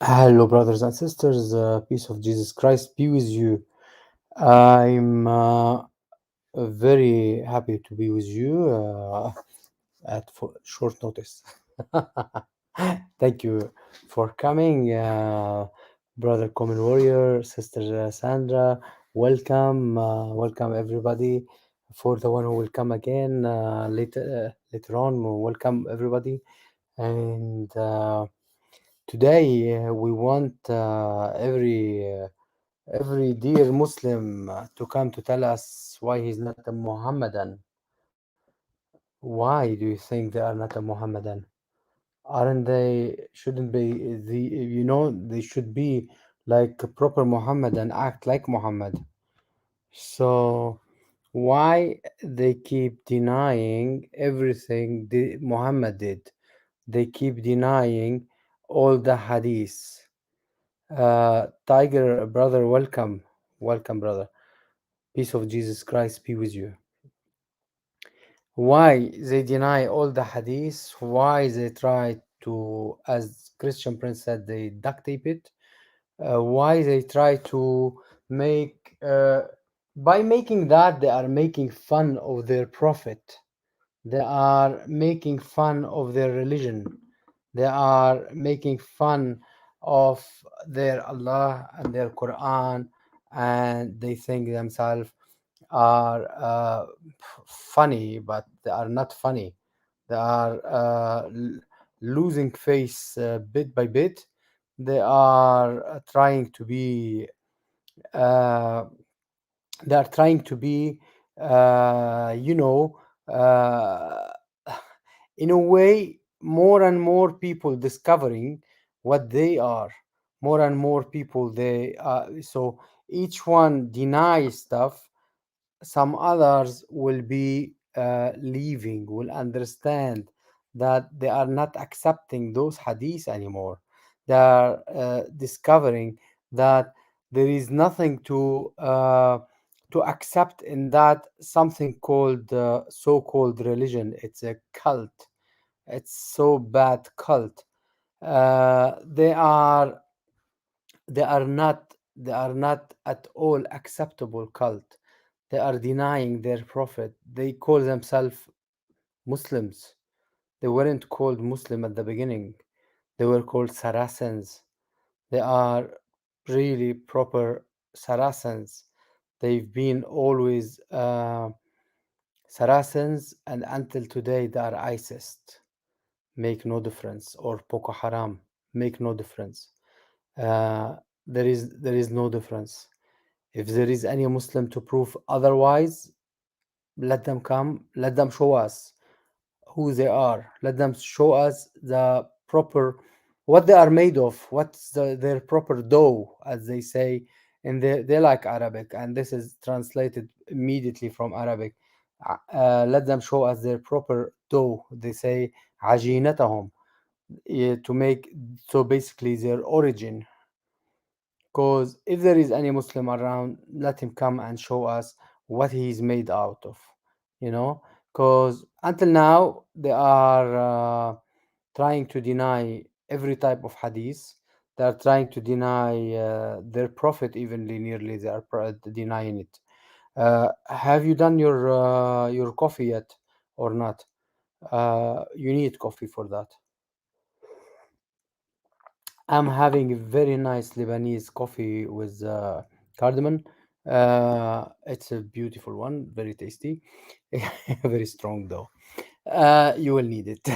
Hello, brothers and sisters. Peace of Jesus Christ be with you. I'm very happy to be with you at short notice. Thank you for coming, brother Common Warrior, sister Sandra. Welcome, welcome everybody. For the one who will come again later on, welcome everybody. And today we want every dear Muslim to come to tell us why he's not a Mohammedan. Why do you think they are not a Mohammedan? Aren't they? Shouldn't be they should be like a proper Mohammedan, act like Muhammad. So why they keep denying everything Muhammad did? They keep denying all the hadith. Tiger brother, welcome, brother. Peace of Jesus Christ be with you. Why they deny all the hadith? Why they try to, as Christian Prince said, they duct tape it? Why they try to make, by making that, they are making fun of their prophet. They are making fun of their religion. They are making fun of their Allah and their Quran, and they think themselves are funny, but they are not funny. They are losing face bit by bit. They are uh, trying to be, you know, uh, in a way, more and more people discovering what they are. More and more people they so each one denies stuff, some others will be leaving, will understand that they are not accepting those hadith anymore. They are discovering that there is nothing to accept in that something called so-called religion. It's a cult. It's so bad cult. They are not at all acceptable cult. They are denying their prophet. They call themselves Muslims. They weren't called Muslim at the beginning. They were called Saracens. They are really proper Saracens. They've been always Saracens, and until today they are ISIS. Make no difference, or Boko Haram. Make no difference. There is no difference. If there is any Muslim to prove otherwise, let them come, let them show us who they are. Let them show us the proper what they are made of, what's their proper dough, as they say. And they like Arabic, and this is translated immediately from Arabic. Let them show us their proper dough. They say عجينتهم, to make, so basically their origin. Because if there is any Muslim around, let him come and show us what he is made out of, you know. Because until now, they are trying to deny every type of hadith. They are trying to deny their prophet evenly, nearly. They are denying it. Have you done your coffee yet or not? You need coffee for that. I'm having a very nice Lebanese coffee with cardamom. It's a beautiful one, very tasty, very strong though. You will need it.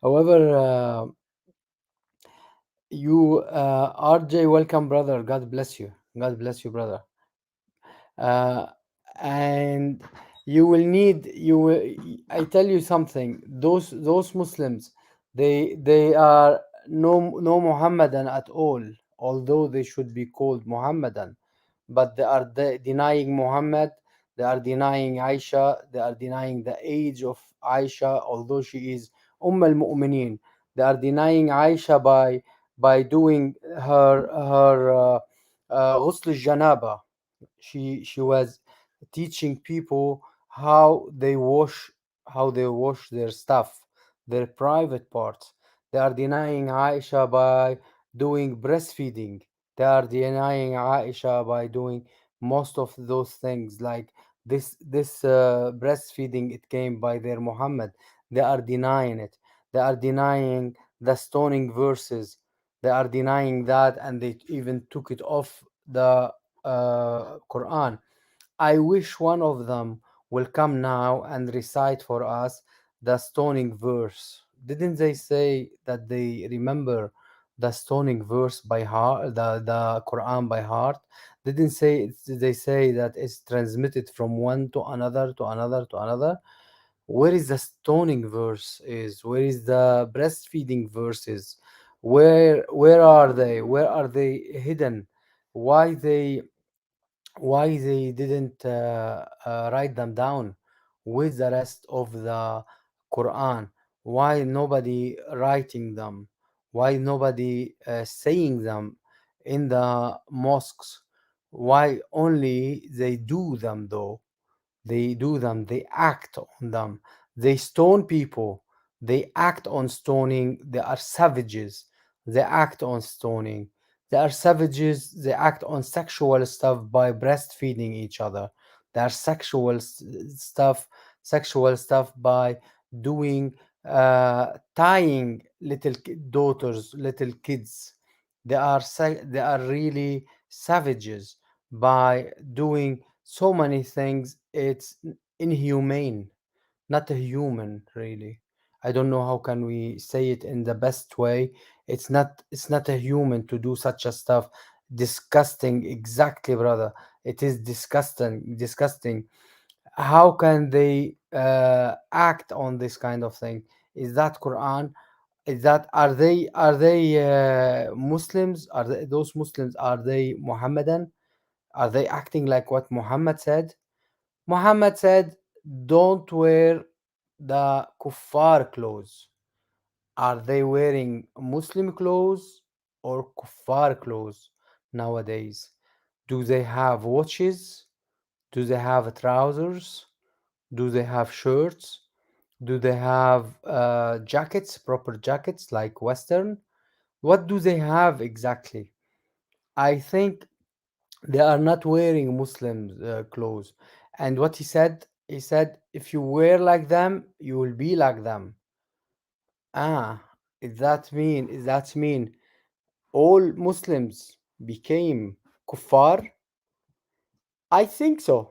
However, RJ, welcome, brother. God bless you. God bless you, brother. Uh, and you will need you will, I tell you something, those Muslims, they are no Muhammadan at all, although they should be called Muhammadan, but they are denying Muhammad, they are denying Aisha, they are denying the age of Aisha, although she is al Mu'mineen. They are denying Aisha by doing her ghusl al-janaba. She was teaching people how they wash their stuff, their private parts. They are denying Aisha by doing breastfeeding. They are denying Aisha by doing most of those things, like this breastfeeding, it came by their Muhammad. They are denying it. They are denying the stoning verses. They are denying that, and they even took it off the Quran. I wish one of them will come now and recite for us the stoning verse. Didn't they say that they remember the stoning verse by heart, the Quran by heart? Didn't say they say that it's transmitted from one to another to another to another? Where is the stoning verse is? Where is the breastfeeding verses? Where are they? Where are they hidden? Why they didn't write them down with the rest of the Quran? Why nobody writing them? Why nobody saying them in the mosques? Why only they do them though? They do them, they act on them, they stone people, they act on stoning, they are savages, they act on stoning, they are savages, they act on sexual stuff by breastfeeding each other, they are sexual stuff by doing tying little daughters, little kids. They are really savages by doing so many things. It's inhumane, not a human, really. I don't know how can we say it in the best way. It's not a human to do such a stuff. Disgusting, exactly, brother. It is disgusting. How can they act on this kind of thing? Is that Quran? Is that are they Muslims? Those Muslims, are they Muhammadan? Are they acting like what Muhammad said? Muhammad said, don't wear the kuffar clothes. Are they wearing Muslim clothes or kuffar clothes nowadays? Do they have watches? Do they have trousers? Do they have shirts? Do they have jackets, proper jackets like Western? What do they have exactly? I think they are not wearing Muslim clothes. And what he said, if you wear like them, you will be like them. Ah, is that mean all Muslims became kuffar? I think so.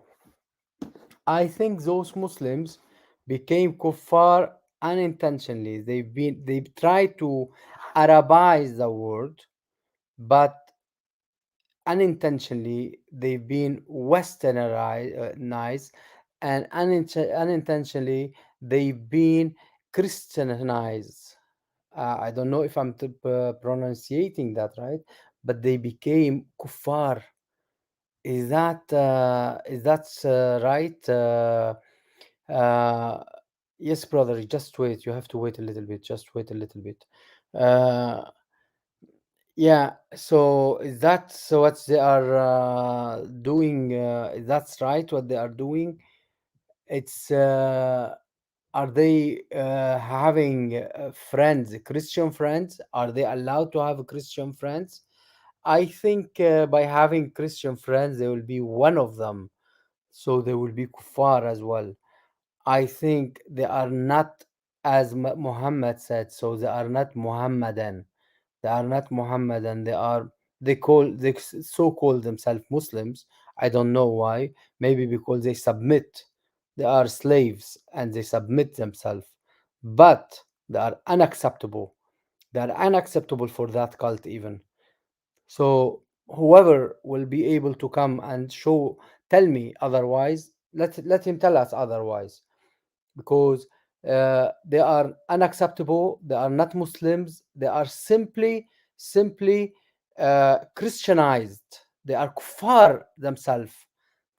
I think those Muslims became kuffar unintentionally. They've tried to Arabize the word, but unintentionally they've been westernized, and unintentionally they've been Christianized. I don't know if I'm pronunciating that right, but they became kuffar. Is that right? Uh, yes, brother. Just wait. You have to wait a little bit. Just wait a little bit. Uh, yeah. So is that so? What they are doing? That's right. What they are doing. It's are they having friends, Christian friends? Are they allowed to have Christian friends? I think by having Christian friends, they will be one of them, so they will be kuffar as well. I think they are not, as Muhammad said, so they are not Muhammadan. They are not Muhammadan. They so call themselves Muslims. I don't know why. Maybe because they submit. They are slaves and they submit themselves. But they are unacceptable. They are unacceptable for that cult even. So whoever will be able to come and tell me otherwise, let him tell us otherwise, because they are unacceptable. They are not Muslims. They are simply Christianized. They are kuffar themselves.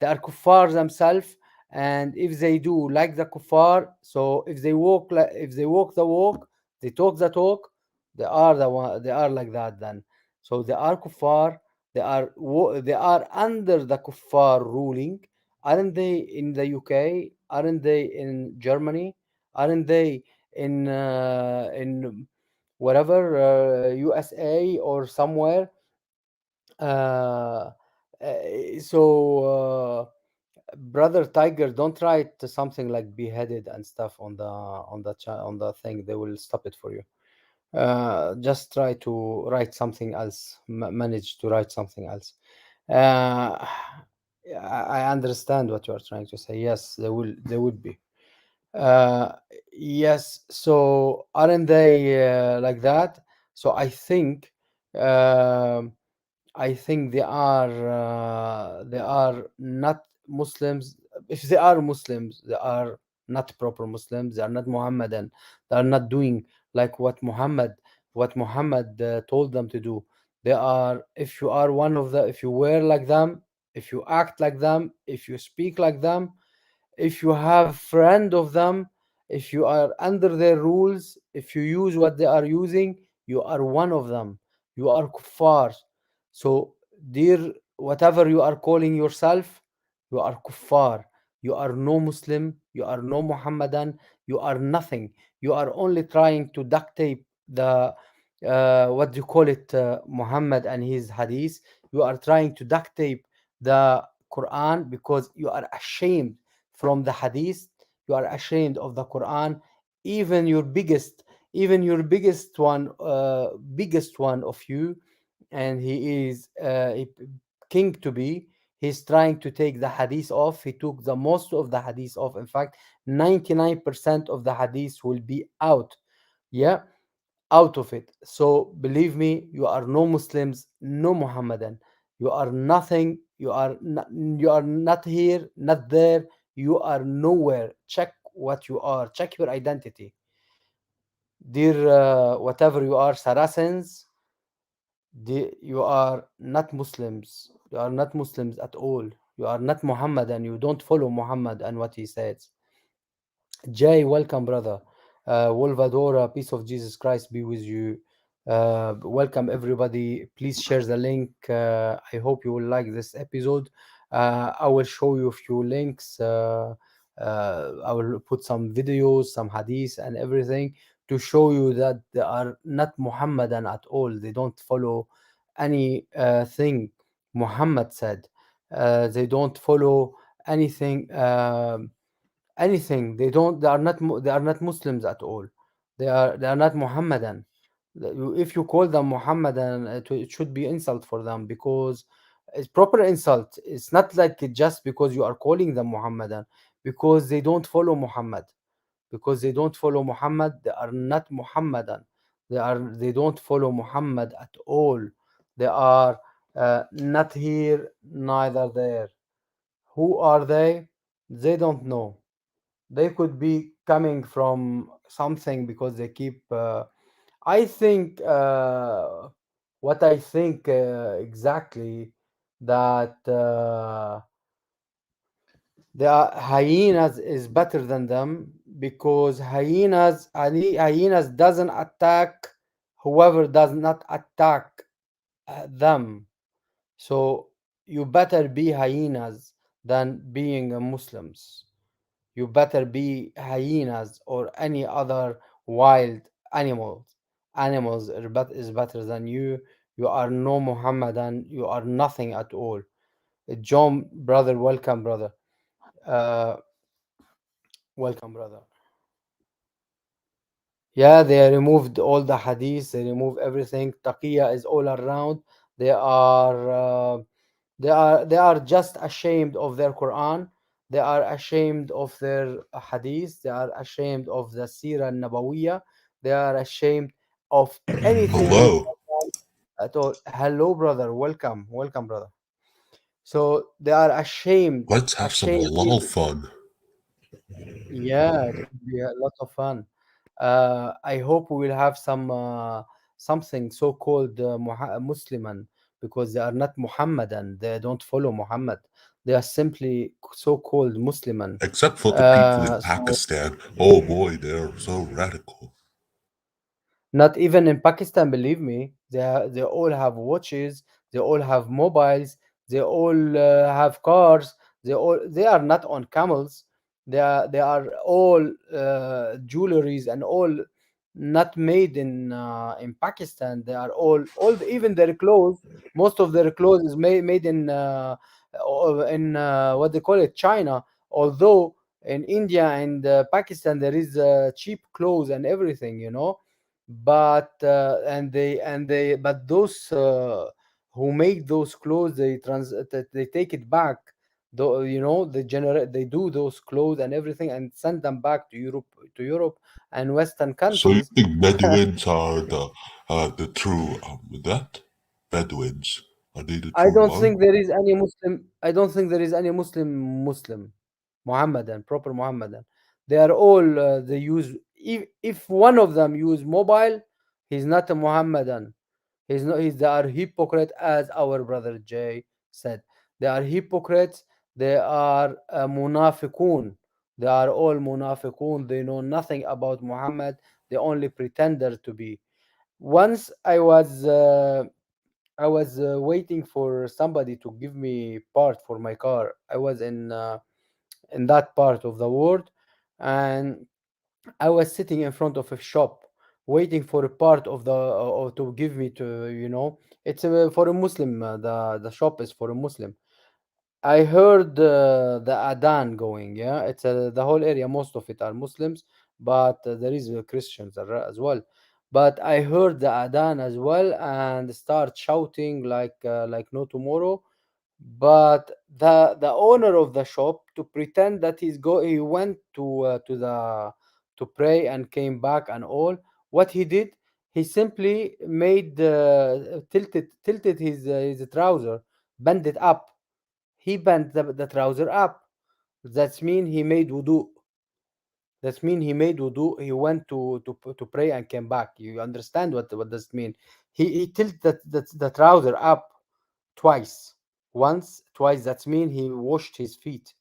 They are kuffar themselves. And if they do like the kuffar, so if they walk the walk, they talk the talk, they are the one. They are like that then. So they are kuffar. They are under the kuffar ruling. Aren't they in the UK? Aren't they in Germany? Aren't they in whatever, USA or somewhere? Uh, so, brother Tiger, don't write something like beheaded and stuff on on the thing. They will stop it for you. Just try to write something else. Manage to write something else. Uh, I understand what you are trying to say. Yes, they will. They would be. Uh, yes. So aren't they like that? So um I think they are not Muslims. If they are Muslims, they are not proper Muslims. They are not Muhammadan. They are not doing like what Muhammad told them to do. They are. If you are one of the, if you wear like them, if you act like them, if you speak like them, if you have friend of them, if you are under their rules, if you use what they are using, you are one of them. You are kuffar. So, dear, whatever you are calling yourself, you are kuffar. You are no Muslim. You are no Muhammadan. You are nothing. You are only trying to duct tape the what do you call it, Muhammad and his hadith. You are trying to duct tape the Quran because you are ashamed from the hadith. You are ashamed of the Quran. Even your biggest, biggest one of you, and he is king to be. He's trying to take the hadith off. He took the most of the hadith off. In fact, 99% of the hadith will be out. Yeah, out of it. So believe me, you are no Muslims, no Muhammadan. You are nothing. You are not here, not there. You are nowhere. Check what you are. Check your identity, dear. Whatever you are, Saracens. You are not Muslims. You are not Muslims at all. You are not Muhammadan. You don't follow Muhammad and what he says. Jay, welcome, brother. Wolvadora, peace of Jesus Christ be with you. Welcome, everybody. Please share the link. I hope you will like this episode. I will show you a few links. I will put some videos, some hadith, and everything to show you that they are not Muhammadan at all. They don't follow any thing Muhammad said. They don't follow anything. Anything. They are not they are not Muslims at all. They are not Muhammadan. If you call them Muhammadan, it should be insult for them, because it's proper insult. It's not like just because you are calling them Muhammadan, because they don't follow Muhammad. Because they don't follow Muhammad, they are not Muhammadan. They don't follow Muhammad at all. They are not here, neither there. Who are they? They don't know. They could be coming from something, because they keep I think what I think exactly, that the hyenas is better than them, because hyenas doesn't attack whoever does not attack them. So you better be hyenas than being Muslims. You better be hyenas or any other wild animals. Is better than you. You are no Muhammadan. You are nothing at all. John, brother, welcome, brother. Uh, welcome, brother. Yeah, they removed all the hadith. They remove everything. Taqiyya is all around. They are. They are just ashamed of their Quran. They are ashamed of their hadith. They are ashamed of the Sirah Nabawiyah. They are ashamed of anything Hello. at all. Hello, brother. Welcome. Welcome, brother. So they are ashamed, Let's have some ashamed halal even. fun. Yeah, it will be a lot of fun. I hope we will have some something so-called Musliman, because they are not Muhammadan. They don't follow Muhammad. They are simply so-called Musliman. Except for the people in So Pakistan. Oh boy, they're so radical. not even in Pakistan, believe me. They all have watches. They all have mobiles. They all have cars. They are not on camels. They are all jewelries and all not made in Pakistan. They are even their clothes. Most of their clothes is made in what they call it, China. Although in India and Pakistan there is cheap clothes and everything, but those who make those clothes, they take it back, though, they do those clothes and everything and send them back to Europe and Western So you countries. think Bedouins are the true that Bedouins, are they the I true don't one? think there is any Muslim. I don't think there is any Muslim, Muhammadan, proper Muhammadan. They are all they use. If one of them use mobile, he's not a Muhammadan. He's not. They are hypocrite, as our brother Jay said. They are hypocrites. They are munafiqun. They are all munafiqun. They know nothing about Muhammad. They only pretender to be. Once I was waiting for somebody to give me part for my car. I was in that part of the world, and I was sitting in front of a shop waiting for a part of the or to give me to it's for a Muslim. The shop is for a Muslim. I heard the Adan going. Yeah, it's the whole area. Most of it are Muslims, but there is Christians as well. But I heard the Adan as well and start shouting like no tomorrow. But the owner of the shop, to pretend that he went to pray and came back and all. What he did, he simply made tilted his trouser, bent it up. He bent the trouser up. That's mean he made wudu. He went to pray and came back. You understand what does it mean? He tilted the trouser up twice. Once, twice. That's mean he washed his feet.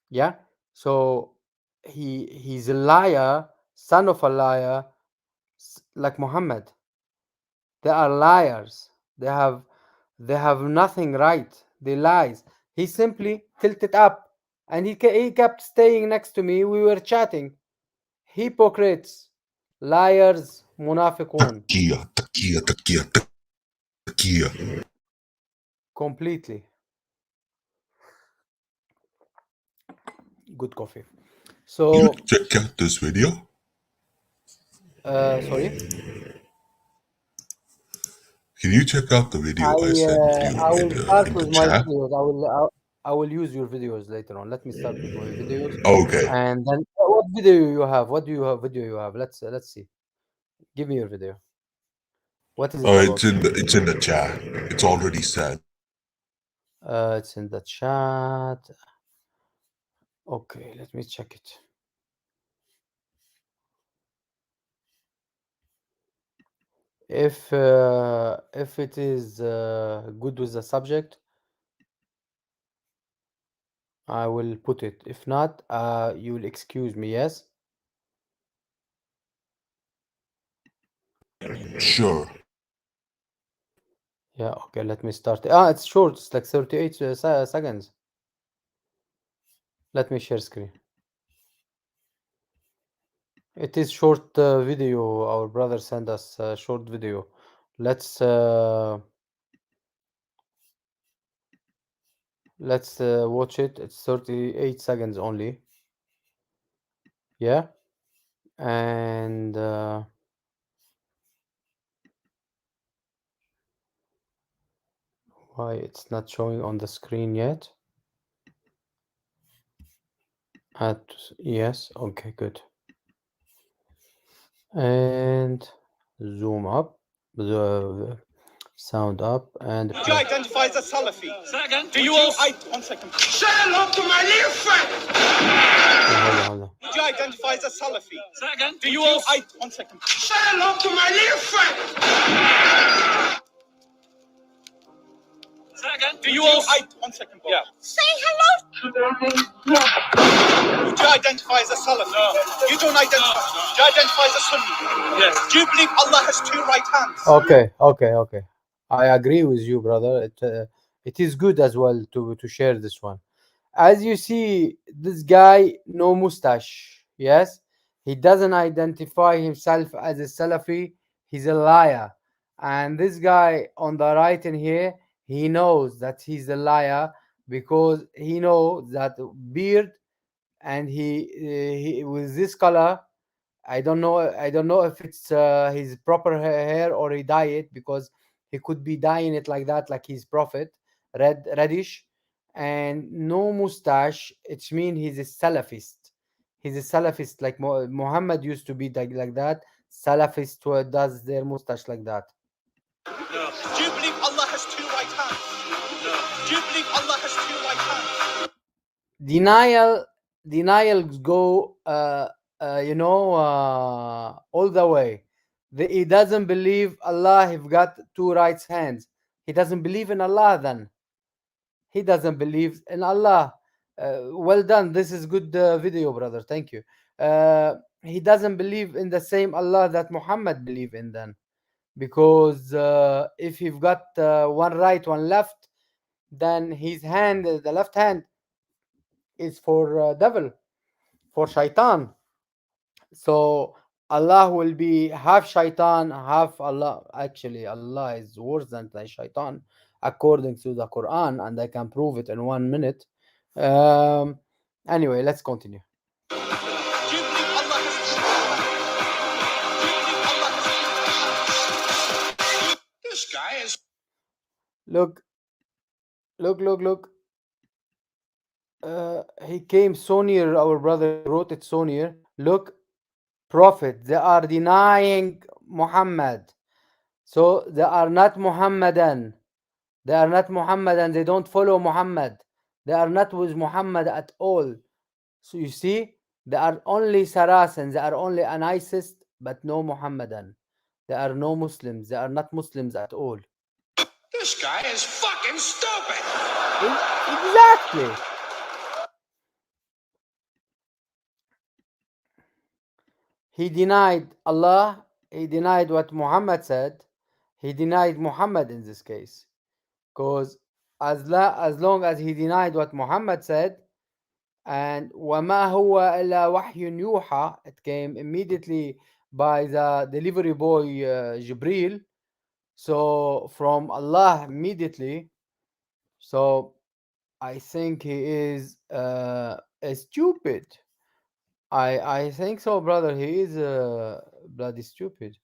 Yeah. So he's a liar, son of a liar, like Muhammad. They are liars. They have nothing right. They lies. He simply tilted up, and he kept staying next to me. We were chatting. Hypocrites, liars, munafiqun, Takia, takia, takia, takia. completely. Good coffee. You So, check out this video. sorry. Can you check out the video I sent you I will start in the with my chat? videos. I will use your videos later on. Let me start with my videos, Okay. and then what video you have? What do you have? Video you have? Let's see. Give me your video. What is it about? It's in the chat. It's already sent. It's in the chat. Okay, let me check it. If it is good with the subject, I will put it. If not, you will excuse me. Yes. Sure. Yeah. Okay. Let me start. It's short. It's like 38 seconds. Let me share screen. It is short video. Our brother sent us a short video. Let's uh, let's watch it. It's 38 seconds only. Yeah, and why it's not showing on the screen yet? At yes, okay, good. And zoom up. The Sound up and Do you identify as a Salafi? Say again. Do you also... One second. Say hello to my little friend. hold on. Would you identify as a Salafi? Say again. Do you also... One second. Say hello to my little friend. Say again. Do you also... One second, Bob. Yeah. Say hello to them. Would you identify as a Salafi? No. You don't identify. No. Do you identify as a Sunni? Yes. Do you believe Allah has two right hands? Okay. I agree with you, brother. It is good as well to share this one. As you see, this guy no mustache. Yes, he doesn't identify himself as a Salafi. He's a liar. And this guy on the right in here, he knows that he's a liar because he knows that beard and he with this color. I don't know. I don't know if it's his proper hair or he dye it because he could be dyeing it like that, like his prophet, reddish, and no mustache. It means he's a Salafist. He's a Salafist, like Muhammad used to be like that. Salafist does their mustache like that. No. Do you believe Allah has two right hands? No. Do you believe Allah has two right hands? Denial go all the way. He doesn't believe Allah have got two right hands. He doesn't believe in Allah. Then he doesn't believe in Allah. Well done, this is good video, brother, thank you. He doesn't believe in the same Allah that Muhammad believe in, then, because if you've got one right, one left, then his hand, the left hand, is for devil, for shaitan. So Allah will be half shaitan, half Allah. Actually, Allah is worse than shaitan, according to the Quran, and I can prove it in 1 minute. Um, anyway, let's continue. Do you believe Allah has two hands? This guy is... Look. He came so near, our brother. He wrote it so near. Look, Prophet, they are denying Muhammad. So they are not Muhammadan. They are not Muhammadan. They don't follow Muhammad. They are not with Muhammad at all. So you see, they are only Saracens. They are only Anicist, but no Muhammadan. They are no Muslims. They are not Muslims at all. This guy is fucking stupid. Exactly. He denied Allah. He denied what Muhammad said. He denied Muhammad in this case. Because as long as he denied what Muhammad said, and وَمَا هُوَ إِلَّا وَحْيٌ يُوحَى, it came immediately by the delivery boy Jibril, so from Allah immediately. So I think he is stupid. I think so, brother. He is bloody stupid.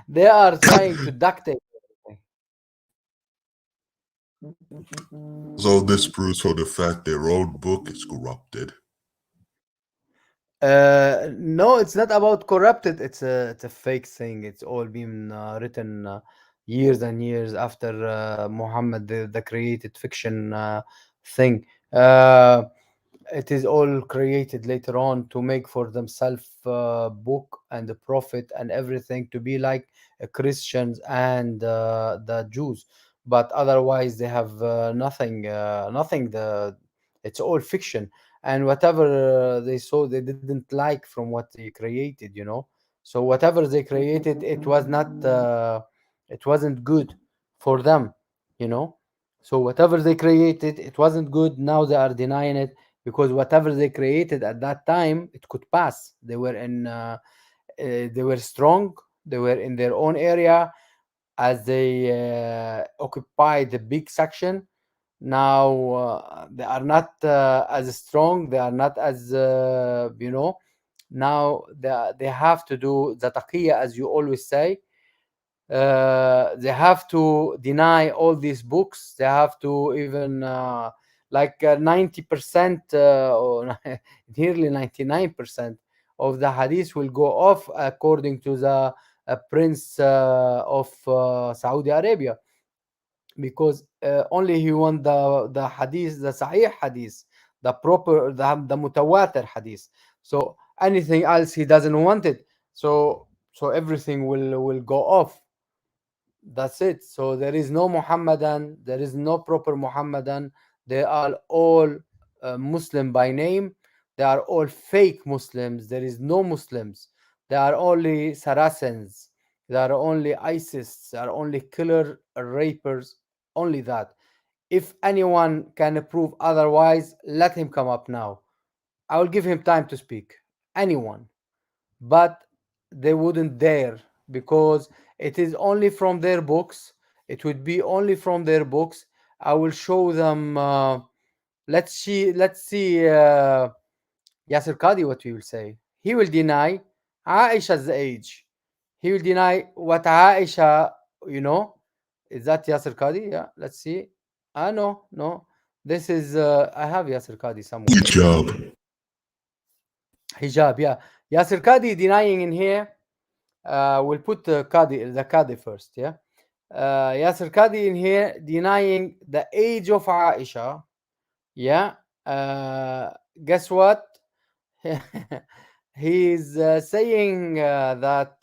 They are trying to duct tape everything. So this proves for the fact their own book is corrupted. No, it's not about corrupted. It's a fake thing. It's all been written years and years after Muhammad, the created fiction thing. It is all created later on to make for themselves book and the prophet and everything to be like Christians and the Jews, but otherwise they have nothing. It's all fiction, and whatever they saw they didn't like from what they created, so whatever they created, it wasn't good for them, you know so whatever they created, it wasn't good. Now they are denying it because whatever they created at that time, it could pass. They were strong, they were in their own area, as they occupied the big section. Now they are not as strong, they are not as now they have to do the taqiyya, as you always say. They have to deny all these books. They have to even 90% or nearly 99% of the hadith will go off according to the a prince of Saudi Arabia, because only he want the hadith, the Sahih hadith, the proper, the mutawatir hadith. So anything else he doesn't want it. So everything will go off. That's it. So there is no Muhammadan, there is no proper Muhammadan. They are all Muslim by name. They are all fake Muslims. There is no Muslims. They are only Saracens. They are only ISIS. They are only killer rapers. Only that. If anyone can prove otherwise, let him come up now. I will give him time to speak. Anyone, but they wouldn't dare, because it is only from their books. It would be only from their books. I will show them. Let's see. Yasir Qadi, what he will say. He will deny Aisha's age. He will deny what Aisha, you know. Is that Yasir Qadi? Yeah, let's see. Ah, no, no. This is, I have Yasir Qadi somewhere. Hijab. Hijab, yeah. Yasir Qadi denying in here. We'll put the Qadi first, yeah. Yasir Qadi in here denying the age of Aisha, yeah. Guess what? He's saying that,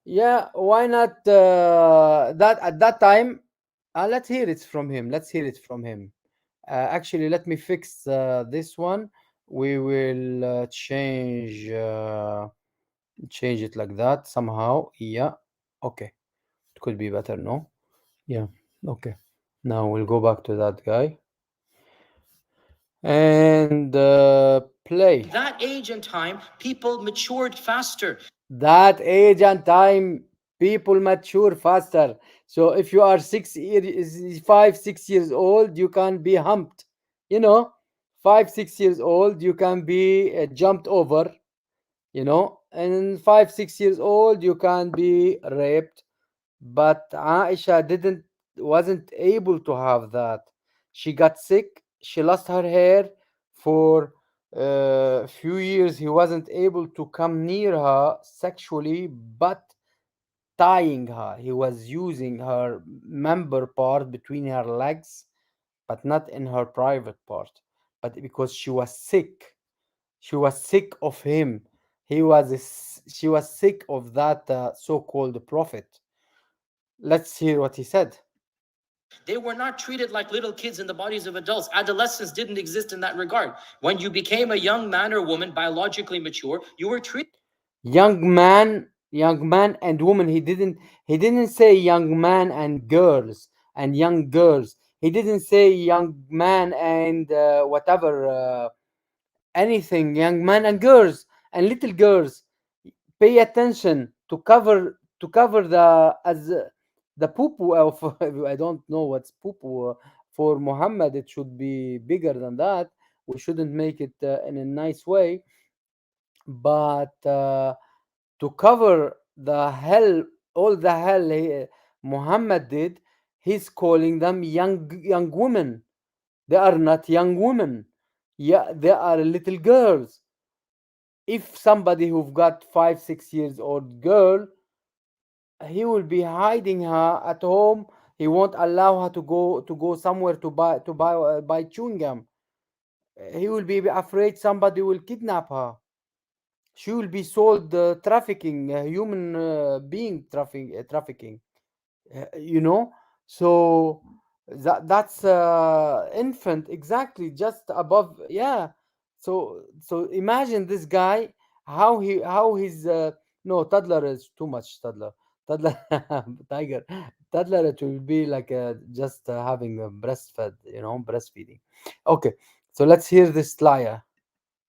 yeah, why not that at that time? Let's hear it from him. Let's hear it from him. Actually, let me fix this one. We will change it like that somehow. Yeah. Okay. It could be better, no? Yeah. Okay. Now we'll go back to that guy and play. That age and time, people matured faster. That age and time, people mature faster. So if you are 6 years, 5, 6 years old, you can be humped. You know, 5, 6 years old, you can be jumped over. And 5, 6 years old, you can be raped. But Aisha wasn't able to have that. She got sick. She lost her hair for a few years. He wasn't able to come near her sexually, but tying her. He was using her member part between her legs, but not in her private part. But because she was sick of him. She was sick of that so-called prophet. Let's hear what he said. They were not treated like little kids in the bodies of adults. Adolescence didn't exist in that regard. When you became a young man or woman, biologically mature, you were treated Young man and woman. He didn't say young man and girls and young girls. He didn't say young man and whatever, anything. Young man and girls and little girls. Pay attention to cover the as the poo of I don't know what's poo for Muhammad. It should be bigger than that. We shouldn't make it in a nice way, but to cover the hell, all the hell Muhammad did. He's calling them young women. They are not young women. Yeah, they are little girls. If somebody who've got 5, 6 years old girl, he will be hiding her at home. He won't allow her to go somewhere to buy chewing gum. He will be afraid somebody will kidnap her. She will be sold trafficking, human being trafficking. You know, so that's infant, exactly, just above. Yeah. So imagine this guy, how he's no, toddler is too much. Toddler tiger. Toddler, it will be like just having a breastfed, breastfeeding. Okay, so let's hear this liar.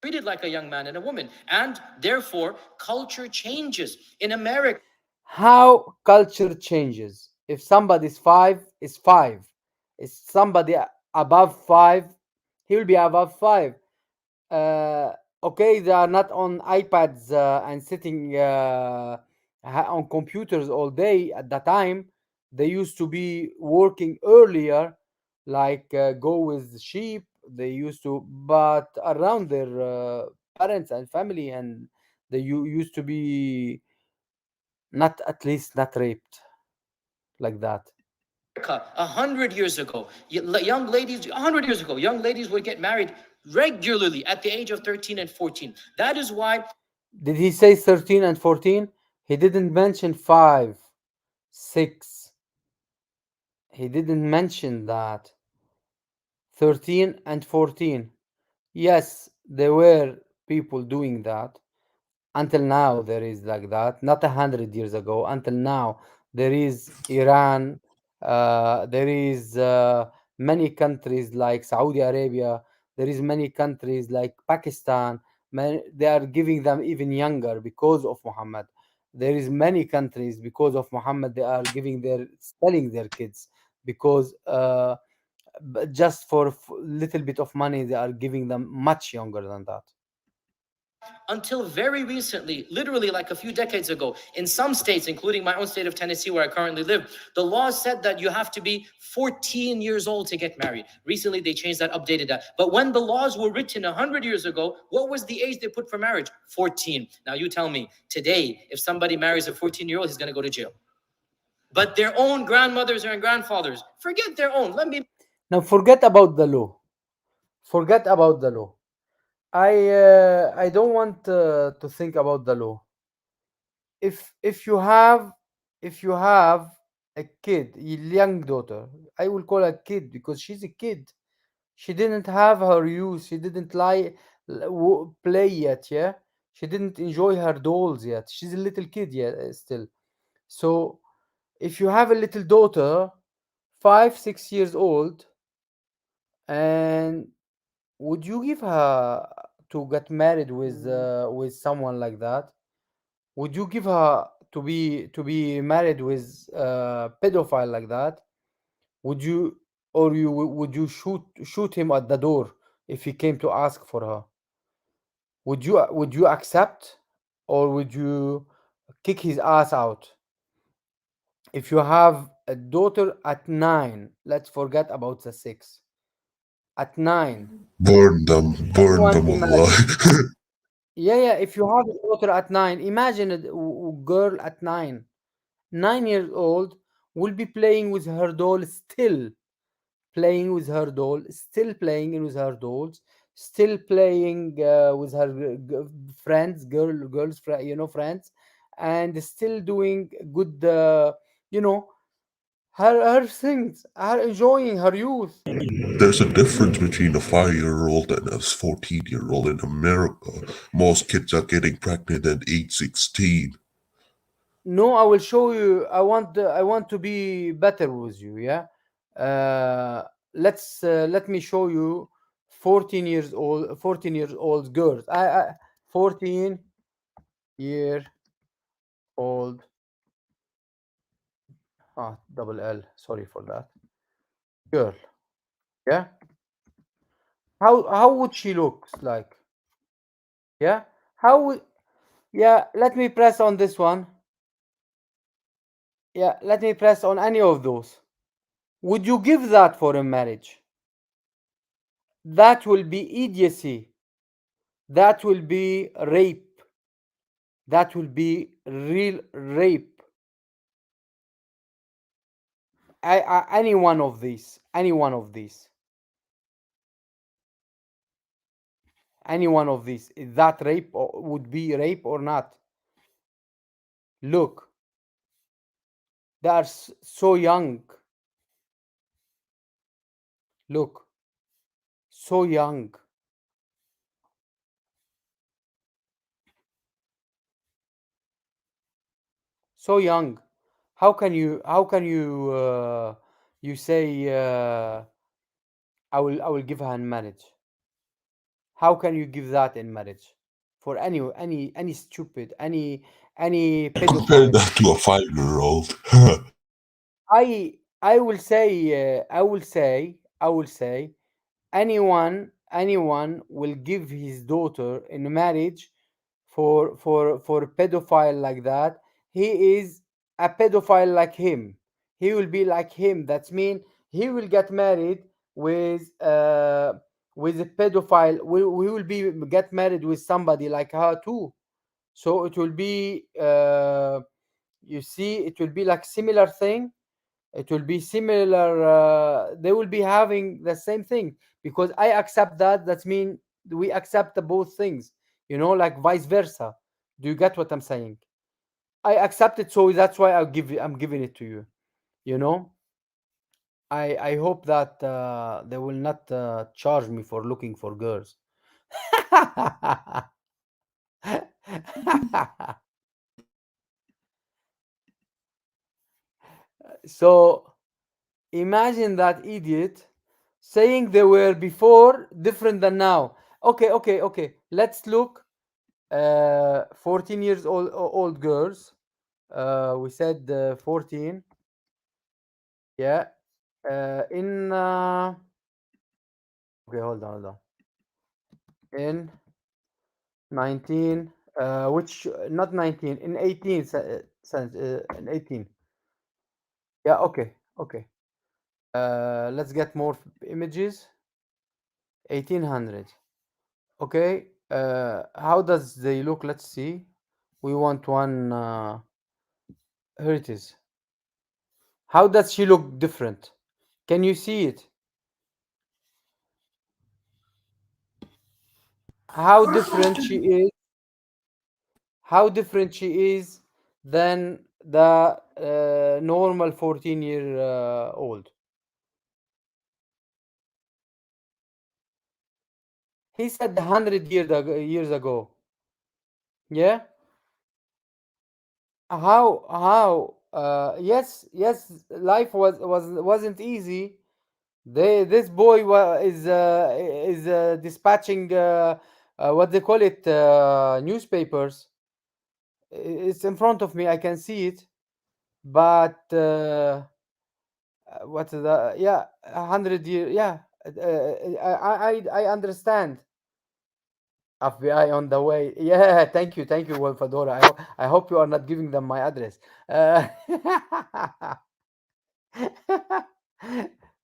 treated like a young man and a woman. And therefore, culture changes. In America, How culture changes. If somebody's five, is five. If somebody above five, he will be above five. uh, okay, they are not on iPads and sitting on computers all day. At that time, they used to be working earlier, like go with sheep. They used to, but around their parents and family and They used to be not, at least not raped like that. America 100 years ago, young ladies, 100 years ago, young ladies would get married regularly at the age of 13 and 14. That is why Did he say 13 and 14? He didn't mention 5, 6. He didn't mention that. 13 and 14. Yes, there were people doing that. Until now, there is like that. Not 100 years ago. Until now, there is Iran. There is many countries like Saudi Arabia. There is many countries like Pakistan. They are giving them even younger because of Muhammad. There is many countries because of Muhammad. They are giving their selling their kids because just for little bit of money they are giving them much younger than that. until very recently, literally like a few decades ago, in some states, including my own state of Tennessee, where I currently live, the law said that you have to be 14 years old to get married. Recently, they changed that, updated that. But when the laws were written 100 years ago, what was the age they put for marriage? 14. Now, you tell me, today, if somebody marries a 14-year-old, he's going to go to jail. But their own grandmothers and grandfathers, forget their own. Let me. Now forget about the law. Forget about the law. I don't want to think about the law. If you have, if you have a kid, a young daughter, I will call her kid because she's a kid. She didn't have her youth. She didn't play yet. Yeah, she didn't enjoy her dolls yet. She's a little kid yet still. So if you have a little daughter, 5, 6 years old, and would you give her to get married with someone like that? Would you give her to be married with a pedophile like that? Would you, or would you shoot him at the door if he came to ask for her? Would you accept, or would you kick his ass out? If you have a daughter at 9, let's forget about the 6. At 9, Burn anyone them imagine? alive. Yeah, yeah. If you have a daughter at 9, imagine a girl at 9, 9 years old, will be playing with her doll, still playing with her doll, still playing with her dolls, still playing with her friends, girls, friends, and still doing good, her things, her enjoying her youth. There's a difference between a 5-year-old and a 14-year-old in America. Most kids are getting pregnant at age 16. No, I will show you. I want to be better with you. Yeah. Let me show you 14 years old girls. 14-year old. Double L. Sorry for that. Girl. Yeah. How would she look like? Yeah. How would? Yeah. Let me press on this one. Yeah. Let me press on any of those. Would you give that for a marriage? That will be idiocy. That will be rape. That will be real rape. Any one of these. Any one of these. Any one of these. Is that rape, or would be rape or not? Look, they are so young. Look, so young. So young. How can you say I will give her in marriage? How can you give that in marriage for any stupid, any Compare pedophile? that to a 5-year-old. I will say anyone will give his daughter in marriage for a pedophile like that. He is a pedophile like him. He will be like him. That's mean he will get married with a pedophile. We will be get married with somebody like her too. So it will be, you see, it will be like similar thing. It will be similar. They will be having the same thing because I accept that. That means we accept the both things. Like vice versa. Do you get what I'm saying? I accept it, so that's why I'm giving it to you. You know. I hope that they will not charge me for looking for girls. So imagine that idiot saying they were before different than now. Okay, okay, okay. Let's look. 14 years old girls. We said 14. Yeah. In Okay, hold on, hold on. In 19, which not 19, in 18 sense, in 18. Yeah, okay, okay. Let's get more images. 1800. Okay. How does they look? Let's see. We want one. Here it is. How does she look different? Can you see it? How different she is? How different she is than the normal 14-year old? He said 100 years ago. Yeah. How? Yes, yes. Life wasn't easy. This boy is dispatching what they call it, newspapers. It's in front of me. I can see it, but what's the yeah 100 year yeah. I understand. FBI on the way. Yeah, thank you, Wolfadora. I hope you are not giving them my address. Uh,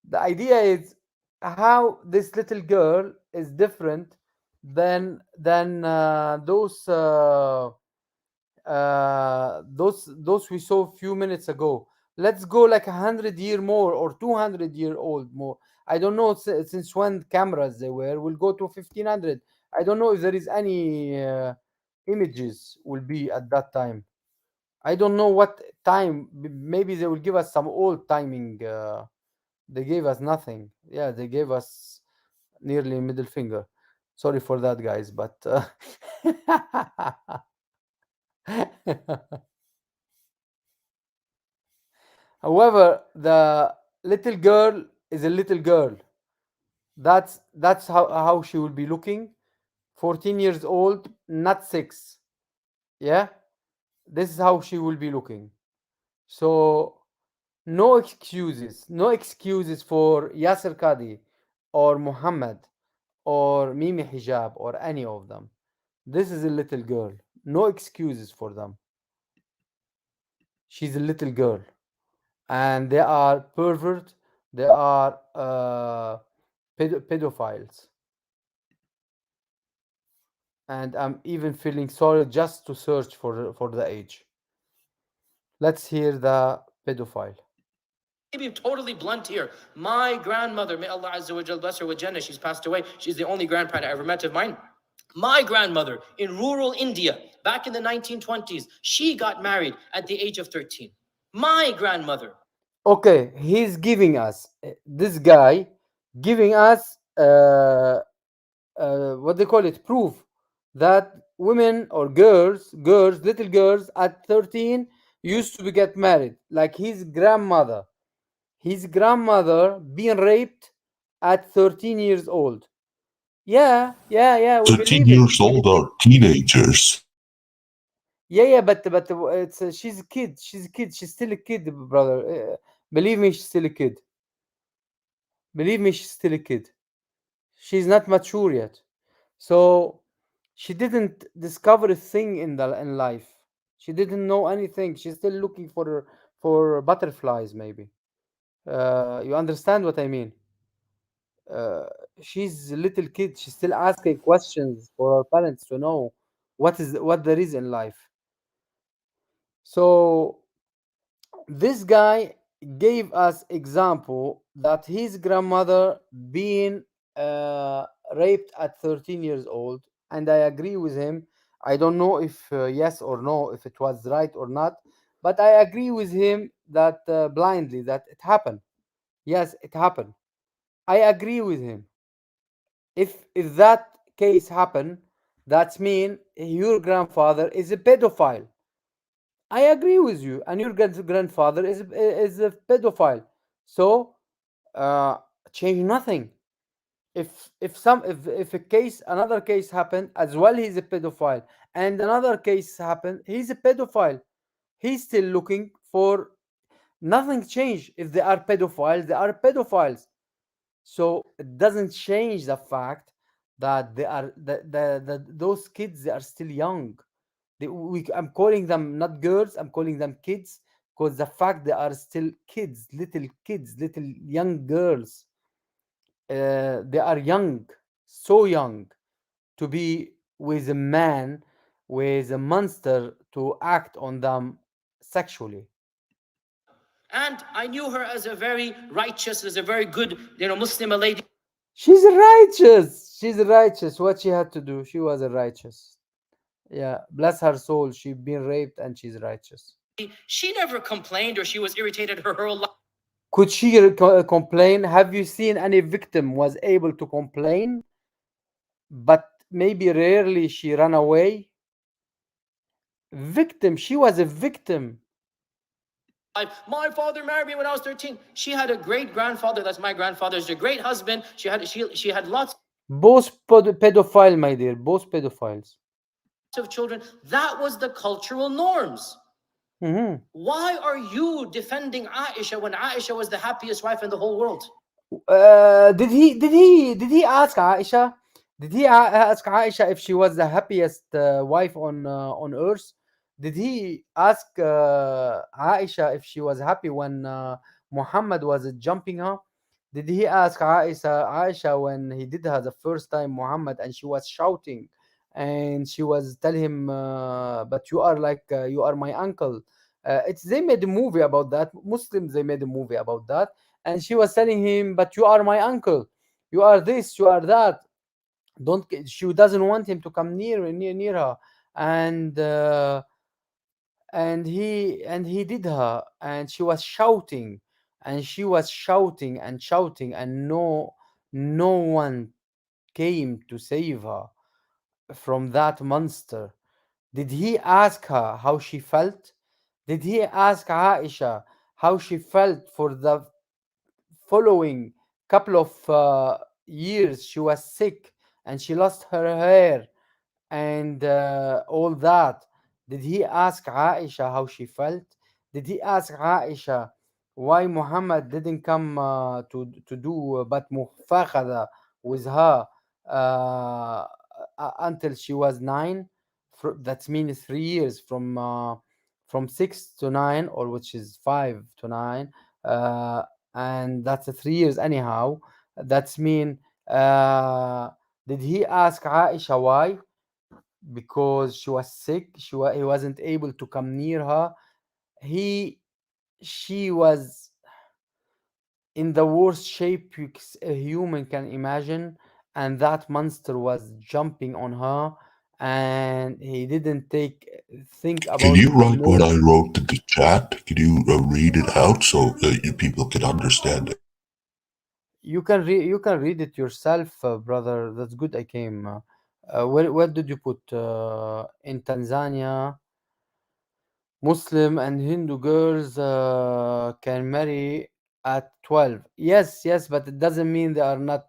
the idea is how this little girl is different than those we saw a few minutes ago. Let's go like 100 year more or 200 year old more. I don't know since when cameras they were. We'll go to 1500. I don't know if there is any images will be at that time. I don't know what time. Maybe they will give us some old timing. They gave us nothing. Yeah, they gave us nearly middle finger. Sorry for that, guys, but however, the little girl is a little girl. That's how she will be looking. 14 years old, not 6. Yeah, this is how she will be looking. So no excuses, no excuses for Yasser Qadi or Muhammad or Mimi Hijab or any of them. This is a little girl. No excuses for them. She's a little girl. And they are pervert. They are pedophiles. And I'm even feeling sorry just to search for the age. Let's hear the pedophile. Maybe totally blunt here. My grandmother, may Allah Azza wa Jal bless her with Jannah, she's passed away. She's the only grandparent I ever met of mine. My grandmother in rural India, back in the 1920s, she got married at the age of 13. My grandmother. Okay, he's giving us, this guy, giving us, what they call it, proof that women or little girls at 13 used to get married. Like his grandmother being raped at 13 years old. Yeah, yeah, yeah, we 13 believe it. years old are teenagers. Yeah, yeah, but it's she's a kid. She's a kid. She's still a kid, brother. Believe me, she's still a kid. Believe me, she's still a kid. She's not mature yet. So she didn't discover a thing in life. She didn't know anything. She's still looking for butterflies, maybe. You understand what I mean? Uh, she's a little kid. She's still asking questions for her parents to know what there is in life. So this guy gave us example that his grandmother being uh, raped at 13 years old, and I agree with him. I don't know if yes or no, if it was right or not, but I agree with him that blindly that it happened. Yes, it happened. I agree with him. If that case happened, that's mean your grandfather is a pedophile. I agree with you, and your grandfather is a pedophile. So uh, change nothing. If a case, another case happened as well, he's a pedophile, and another case happened, he's a pedophile. He's still looking for, nothing changed. If they are pedophiles, they are pedophiles. So it doesn't change the fact that they are those kids, they are still young. I'm calling them not girls, I'm calling them kids, because the fact they are still kids, little young girls. They are young, so young, to be with a man, with a monster to act on them sexually. And I knew her as a very righteous, as a very good, Muslim, a lady. She's righteous. She's righteous. What she had to do, she was a righteous. Yeah, bless her soul. She been raped and she's righteous. She never complained or she was irritated her whole life. Could she complain? Have you seen any victim was able to complain, but maybe rarely she ran away? Victim. She was a victim. My father married me when I was 13. She had a great grandfather. That's my grandfather's a great husband. She had lots Both pedophile, my dear. Both pedophiles. of children. That was the cultural norms. Mhm. Why are you defending Aisha when Aisha was the happiest wife in the whole world? Did he ask Aisha? Did he ask Aisha if she was the happiest wife on earth? Did he ask Aisha if she was happy when Muhammad was jumping her? Did he ask Aisha when he did her the first time Muhammad and she was shouting and she was telling him, "But you are like you are my uncle." It's they made a movie about that. Muslims they made a movie about that, and she was telling him, "But you are my uncle. You are this. You are that." Don't. She doesn't want him to come near her, and and he did her, and she was shouting, and she was shouting and shouting, and no one came to save her from that monster. Did he ask her how she felt? Did he ask Aisha how she felt for the following couple of years? She was sick and she lost her hair and all that. Did he ask Aisha how she felt? Did he ask Aisha why Muhammad didn't come to do but mufakhada with her until she was 9? That means 3 years from 6 to 9, or which is 5 to 9, uh, and that's 3 years anyhow. That's mean. Did he ask Aisha why? Because she was sick. He wasn't able to come near her. He She was in the worst shape a human can imagine, and that monster was jumping on her, and he didn't think Can about you write what no. I wrote in the chat? Can you read it out so people can understand it? You can read it yourself, brother. That's good. I came. Where did you put in Tanzania? Muslim and Hindu girls can marry at 12. Yes, yes, but it doesn't mean they are not.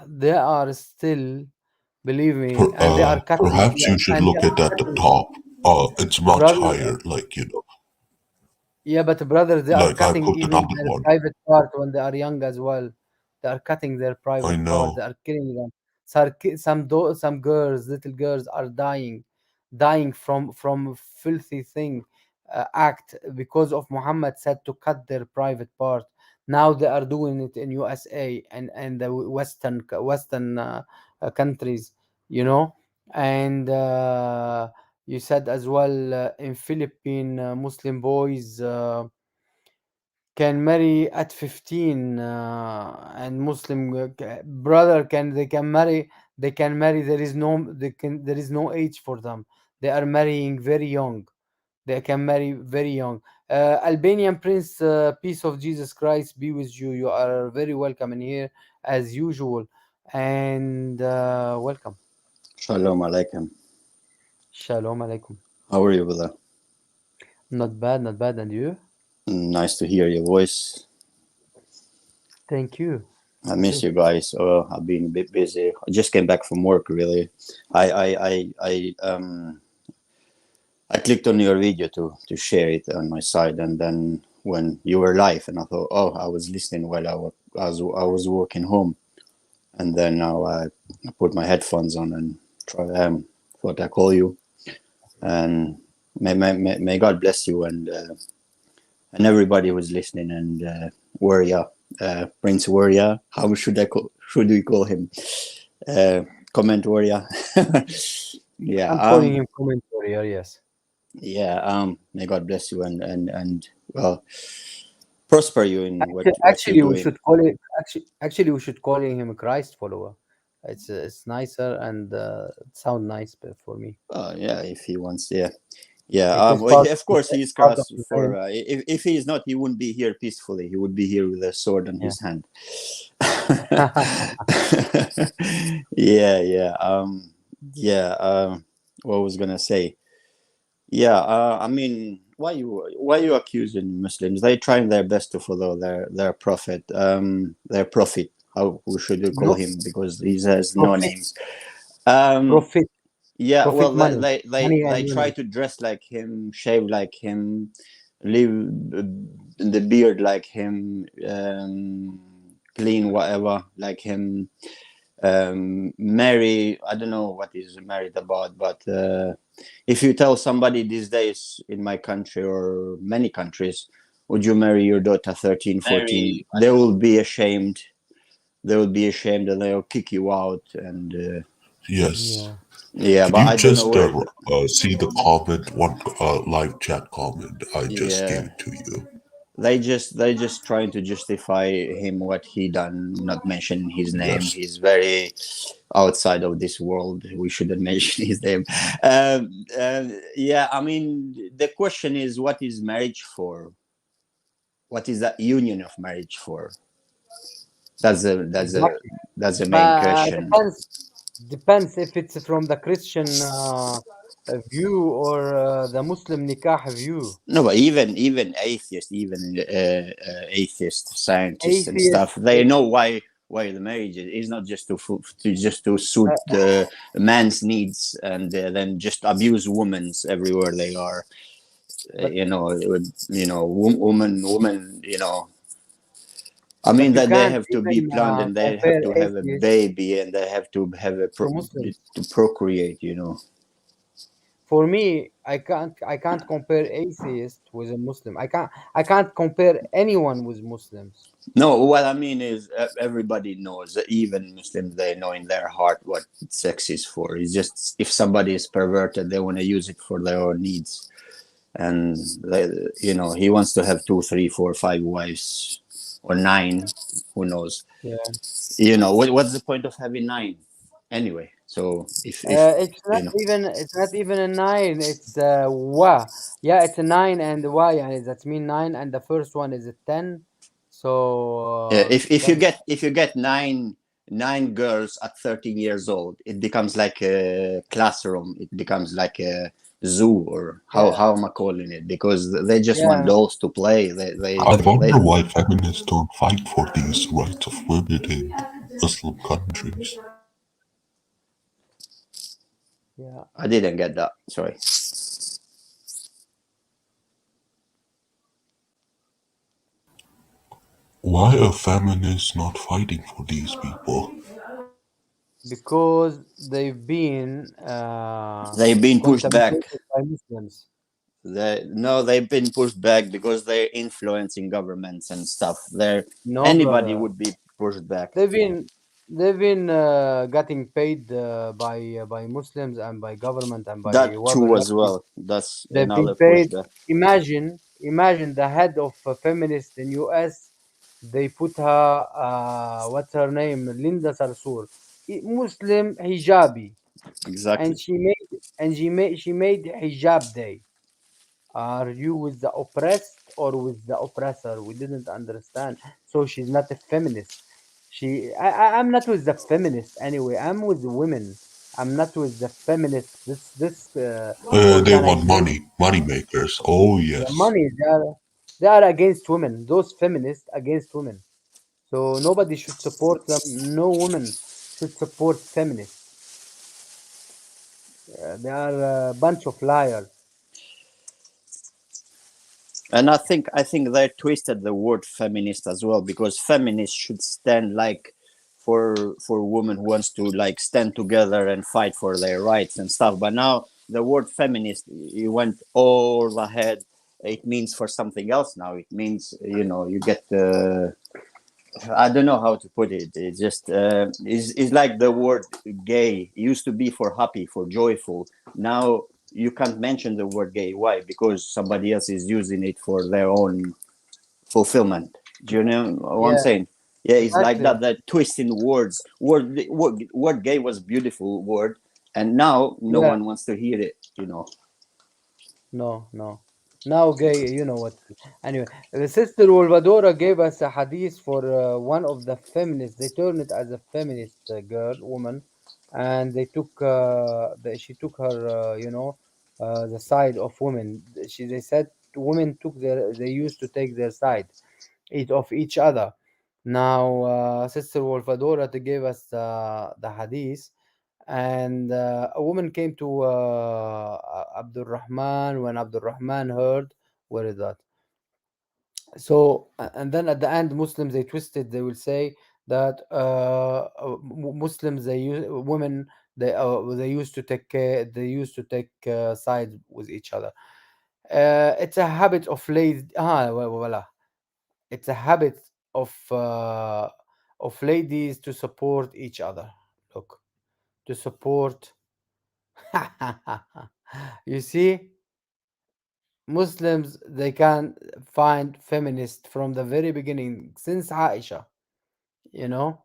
They are still, believe me, and they are cutting. Perhaps you should And they look are at the cutting, top. It's much brother. higher, Yeah, but brother, they are like I cutting put even another their one. private part when they are young as well. They are cutting their I private part. know. They are killing them. Some girls, little girls, are dying from filthy thing act because of Muhammad said to cut their private part. Now they are doing it in USA and the Western countries. you know. And you said as well, in Philippine, Muslim boys can marry at 15, and Muslim brother can they can marry, there is no, there is no age for them. They are marrying very young. They can marry very young. Albanian Prince, peace of Jesus Christ be with you. You are very welcome in here as usual, and welcome. Shalom Alaikum. Shalom alaikum. How are you, brother? Not bad, not bad. And you? Nice to hear your voice. Thank you. I You miss too. you guys. Oh, I've been a bit busy. I just came back from work. Really, I clicked on your video to share it on my side, and then when you were live, and I thought, oh, I was listening while I was walking home, and then now I put my headphones on and thought I call you, and may God bless you and everybody who's listening, and Warrior, Prince Warrior. How should we call him? Comment Warrior. Yeah. I'm calling him comment warrior. Yes. Yeah. May God bless you and well, prosper you in what you're Actually, we doing. should call it. Actually, we should call him a Christ follower. It's nicer and it sound nice for me. Yeah, if he wants, yeah. Yeah, It is well, part of course he is part of cross the for. name. If he is not, he wouldn't be here peacefully. He would be here with a sword in Yeah. his hand. Yeah, yeah, yeah. What was gonna say? Yeah, I mean, why you accusing Muslims? They trying their best to follow their prophet. Their prophet. Who should you call No, him? Because he has no profit, names. Um, profit, yeah, well, profit money, money and they try money. to dress like him, shave like him, live the beard like him, clean whatever like him, marry. I don't know what he's married about, but if you tell somebody these days in my country or many countries, would you marry your daughter 13, 14? They will be ashamed. They will be ashamed and they'll kick you out. And Yes. Yeah. yeah, Can but you I don't know just where. see the comment, one live chat comment? I just gave Yeah, it to you. they just trying to justify him what he done, not mention his name. Yes. He's very outside of this world. We shouldn't mention his name. Yeah, I mean, the question is, what is marriage for? What is that union of marriage for? That's a that's a Exactly. that's the main But question. depends if it's from the Christian view or the Muslim nikah view. No, but even atheists, even atheist scientists and Atheist, stuff, they know why the marriage is not just to suit uh, the man's needs and then just abuse women's everywhere they are. but Woman. I mean but you that they can't have to be even planned and they have compare to have a atheists baby and they have to have to Muslims. to procreate. For me, I can't compare atheist with a Muslim. I can't compare anyone with Muslims. No, what I mean is everybody knows, even Muslims, they know in their heart what sex is for. It's just if somebody is perverted, they want to use it for their own needs. And, he wants to have 2, 3, 4, 5 wives or 9, who knows. Yeah. What's the point of having 9 anyway? So if It's not even a nine. It's wa. Yeah, it's a nine and y, and that mean nine, and the first one is a 10. So if you 10. get nine girls at 13 years old, it becomes like a classroom. It becomes like a zoo, or Yeah, how am I calling it? Because they just want yeah. dolls to play. They I they wonder why feminists don't fight for these rights of women in Muslim countries. Yeah, I didn't get that. Sorry. Why are feminists not fighting for these people? because they've been They've been pushed back. contaminated by Muslims. They've been pushed back because they're influencing governments and stuff. No, Anybody brother. would be pushed back. They've been. they've been getting paid by Muslims and by government and by That whoever too else. as well. That's They've been another paid. pushback. Imagine the head of a feminist in US. They put her, what's her name? Linda Sarsour, Muslim hijabi, Exactly. and she made hijab day. Are you with the oppressed or with the oppressor? We didn't understand. So she's not a feminist. I'm not with the feminist anyway. I'm with the women. I'm not with the feminist. This They want organization, money makers. Oh the yes. money, they are against women. Those feminists against women. So nobody should support them. No woman should support feminists. They are a bunch of liars. And I think they twisted the word feminist as well, because feminist should stand like for women who wants to like stand together and fight for their rights and stuff. But now the word feminist, it went all ahead. It means for something else now. It means, you get I don't know how to put it. It's just it's like the word gay. It used to be for happy, for joyful. Now you can't mention the word gay. Why? Because somebody else is using it for their own fulfillment. Do you know what I'm Yeah, saying? Yeah, it's like exactly. that twist in words. Word gay was beautiful word, and now no Yeah. one wants to hear it. No, no. Now, gay, you know what? Anyway, the sister Wolvadora gave us a hadith for one of the feminists. They turned it as a feminist girl, woman, and she took her, the side of women. They said women they used to take their side, of each other. Now, Sister Wolfadora to gave us the hadith, and a woman came to Abdul Rahman when Abdul Rahman heard, where is that? So, and then at the end, Muslims they twisted. They will say that Muslims women they used to take sides with each other. It's a habit of ladies. Voila. It's a habit of uh, of ladies to support each other. Look, to support. You see, Muslims they can find feminists from the very beginning since Aisha. You know,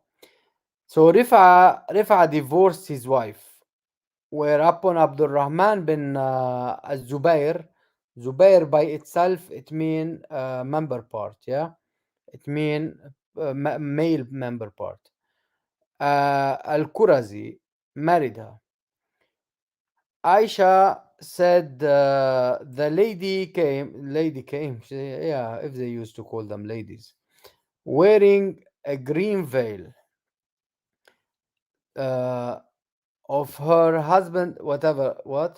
so Rifa divorced his wife, whereupon Abdul Rahman bin Zubair. Zubair by itself it mean member part. Yeah, it mean male member part. Al-Qurazi married her. Aisha said the yeah, if they used to call them ladies, wearing a green veil uh, of her husband, her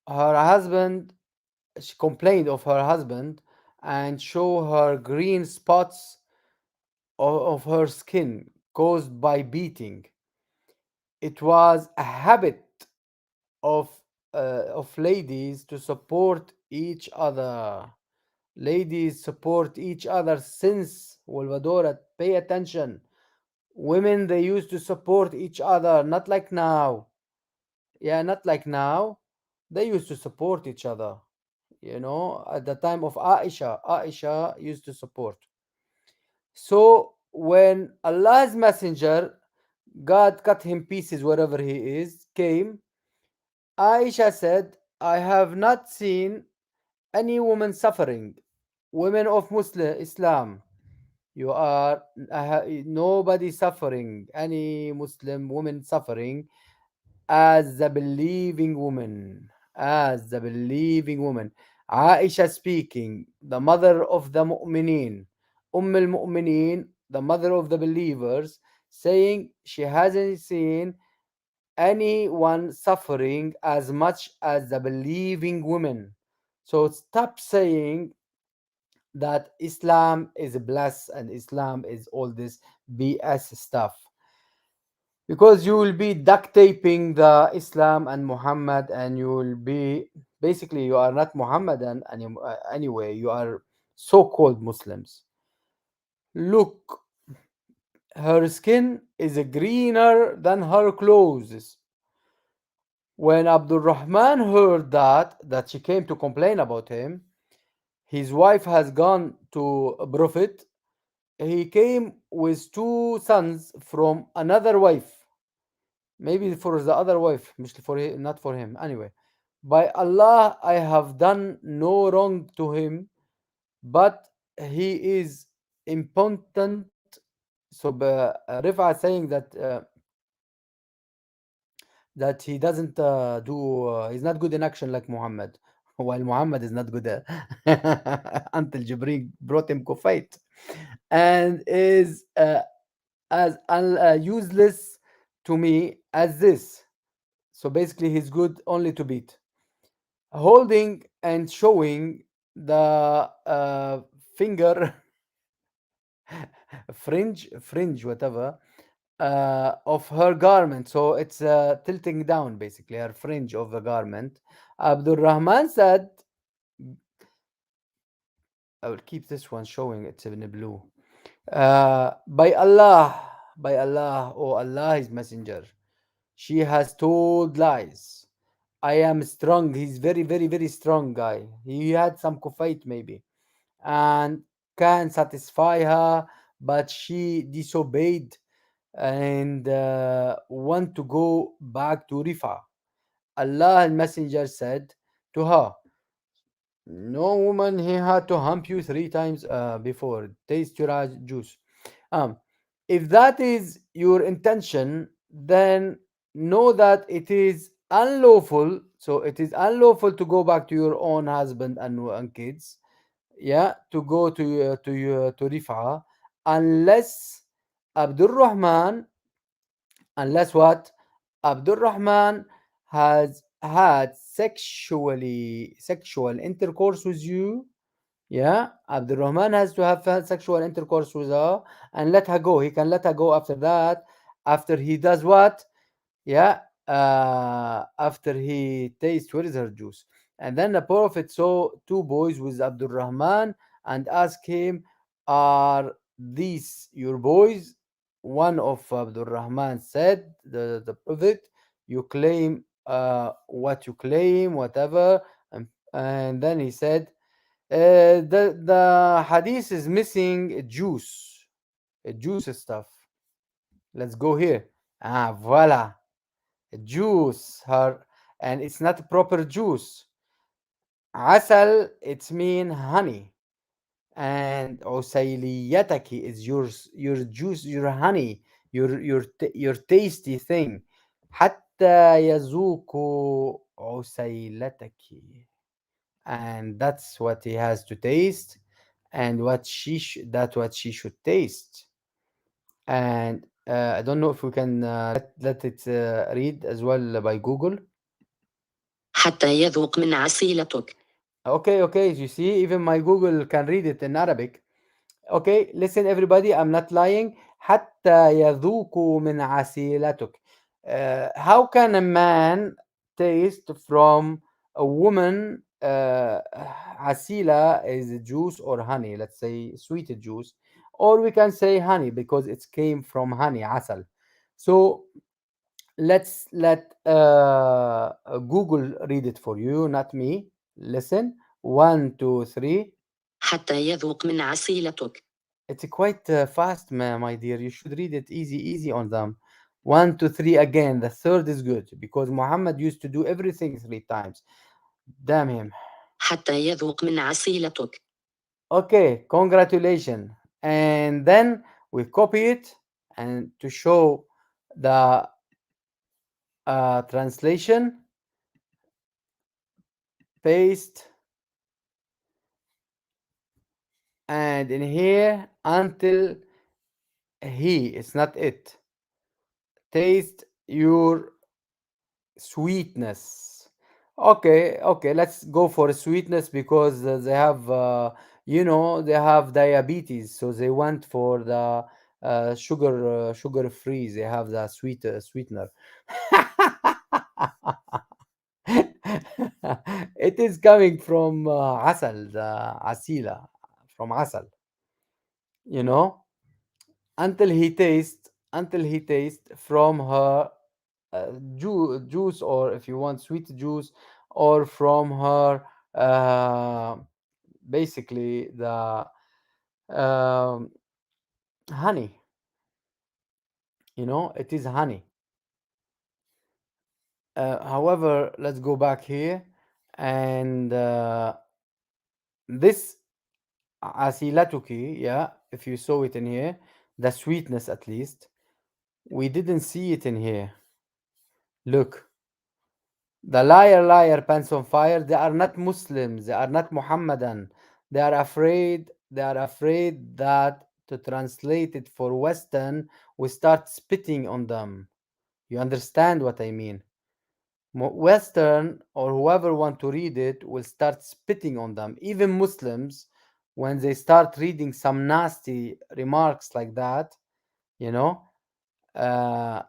husband, she complained of her husband and show her green spots of her skin caused by beating. It was a habit of ladies to support each other. Ladies support each other since Walvadora. Pay attention. Women they used to support each other, not like now. Yeah, not like now. They used to support each other. At the time of Aisha used to support. So when Allah's messenger, God cut him pieces wherever he is, came, Aisha said, I have not seen any woman suffering. Women of Muslim Islam, you are nobody suffering, any Muslim woman suffering as the believing woman. As the believing woman. Aisha speaking, the mother of the mu'mineen, al Mu'mineen, the mother of the believers, saying she hasn't seen anyone suffering as much as the believing women. So stop saying that Islam is blessed and Islam is all this BS stuff. Because you will be duct taping the Islam and Muhammad, and you will be basically you are not Muhammadan anyway. You are so-called Muslims. Look, her skin is greener than her clothes. When Abdul Rahman heard that she came to complain about him, his wife has gone to a prophet. He came with two sons from another wife. Maybe for the other wife, not for him. Anyway, by Allah, I have done no wrong to him, but he is impotent. So Rifa saying that he doesn't he's not good in action like Muhammad, while Muhammad is not good until Jibreel brought him Kufait, and is as useless to me as this. So basically, he's good only to beat. Holding and showing the finger fringe, whatever, of her garment. So it's tilting down, basically, her fringe of the garment. Abdul Rahman said, I will keep this one showing, it's in the blue. By Allah, oh Allah, His Messenger, she has told lies. I am strong. He's very, very, very strong guy. He had some kufait maybe and can satisfy her, but she disobeyed and want to go back to Rifa. Allah and Messenger said to her, no woman, he had to hump you three times before. Taste your juice. Um, if that is your intention, then know that it is unlawful. So it is unlawful to go back to your own husband and kids. Yeah, to go to Rifa, unless Abdul Rahman, unless what? Abdul Rahman has had sexual intercourse with you. Yeah, Abdul Rahman has to have had sexual intercourse with her and let her go. He can let her go after that. After he does what? Yeah, after he tastes where is her juice. And then the Prophet saw two boys with Abdul Rahman and asked him, are these your boys? One of Abdul Rahman said, the Prophet, you claim what you claim, whatever. And then he said, the hadith is missing a juice stuff. Let's go here. Ah, voila. Juice, her, and it's not proper juice. Asal, it's mean honey. And usayliyataki is your juice, your honey, your tasty thing. حتى يذوقوا عسيلتك, and that's what he has to taste, and that's what she should taste. And I don't know if we can let it read as well by Google. حتى يذوق من عسيلتك. Okay, you see, even my Google can read it in Arabic. Okay, listen everybody, I'm not lying. حتى يذوقوا من عسيلتك. How can a man taste from a woman? Asila is juice or honey, let's say sweet juice, or we can say honey because it came from honey, asal. So let's let Google read it for you, not me. Listen, 1, 2, 3. حتى يذوق من عسيلتك. It's quite fast, my dear. You should read it easy on them. 1, 2, 3 again. The third is good because Muhammad used to do everything 3 times. Damn him. حتى يذوق من عسيلتك. Okay, congratulations. And then we copy it and to show the translation, paste, and in here until he, it's not it. Taste your sweetness. Okay, let's go for sweetness because they have they have diabetes, so they want for the sugar free. They have the sweetener. It is coming from asal, the asila, from asal, you know, until he tastes until he tastes from her juice, or if you want sweet juice, or from her basically the um, honey. It is honey. However, let's go back here, and this asilatuki, yeah, if you saw it in here, the sweetness at least, we didn't see it in here. Look, the liar, liar, pants on fire, they are not Muslims, they are not Muhammadan. They are afraid that to translate it for Western, we start spitting on them. You understand what I mean? Western or whoever want to read it will start spitting on them. Even Muslims, when they start reading some nasty remarks like that, you know, uh,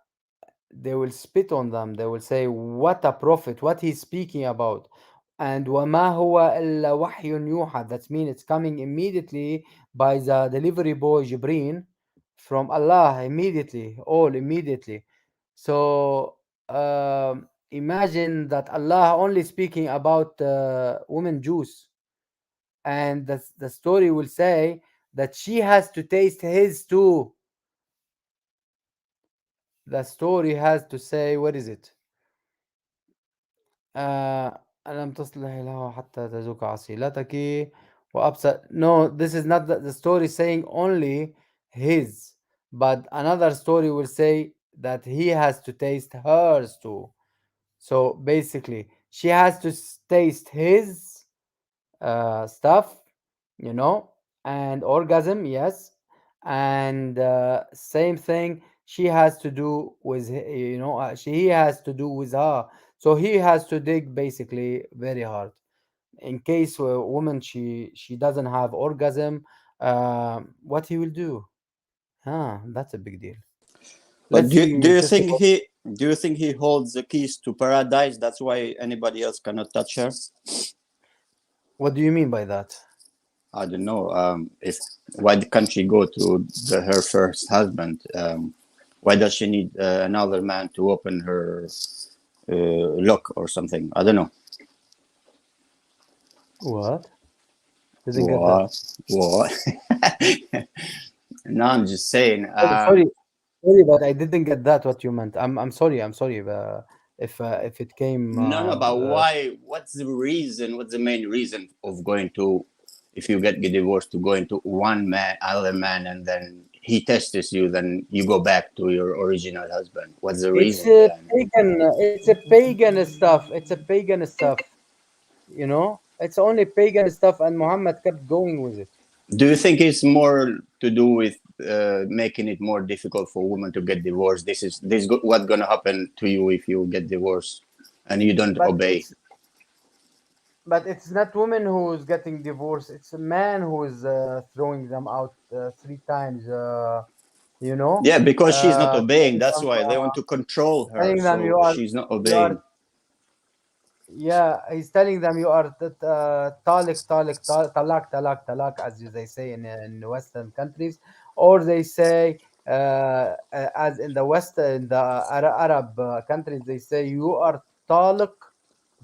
they will spit on them. They will say, "What a prophet! What he's speaking about?" And وَمَا هُوَ إِلَّا وَحْيٌ يُوحَى. That means it's coming immediately by the delivery boy Jibreen from Allah, immediately, all immediately. So imagine that Allah only speaking about woman Jews, and the story will say that she has to taste his too. The story has to say, what is it? ألم تصلح له حتى تذوق عصيلتك وأبصر. No, this is not the story saying only his, but another story will say that he has to taste hers too. So basically, she has to taste his stuff, you know, and orgasm, yes, and same thing she has to do with he has to do with her. So he has to dig basically very hard. In case a woman she doesn't have orgasm, what he will do? That's a big deal. But Let's do see you just think about, he holds the keys to paradise? That's why anybody else cannot touch her. what do you mean by that? I don't know. If why can't she go to her first husband? Why does she need another man to open her lock or something? I don't know. What? Didn't get that. What? What? No, I'm just saying. Sorry, sorry, but I didn't get that what you meant. I'm sorry. I'm sorry. If it came No, no, but why? What's the reason? What's the main reason of going to, if you get divorced, to going to one man, other man, and then he tests you, then you go back to your original husband? What's the it's reason a behind it? pagan. It's a pagan stuff. It's a pagan stuff. It's only pagan stuff, and Muhammad kept going with it. Do you think it's more to do with making it more difficult for women to get divorced? What's gonna happen to you if you get divorced and you don't But obey. it's not women who's getting divorced. It's a man who is throwing them out 3 times. Yeah, because she's not obeying. Telling That's them, why they want to control her, telling them so she's not you are obeying. yeah, he's telling them you are talik, talik, talak, talak, talak, as they say in Western countries, or they say, as in the West, in the Arab countries, they say you are talik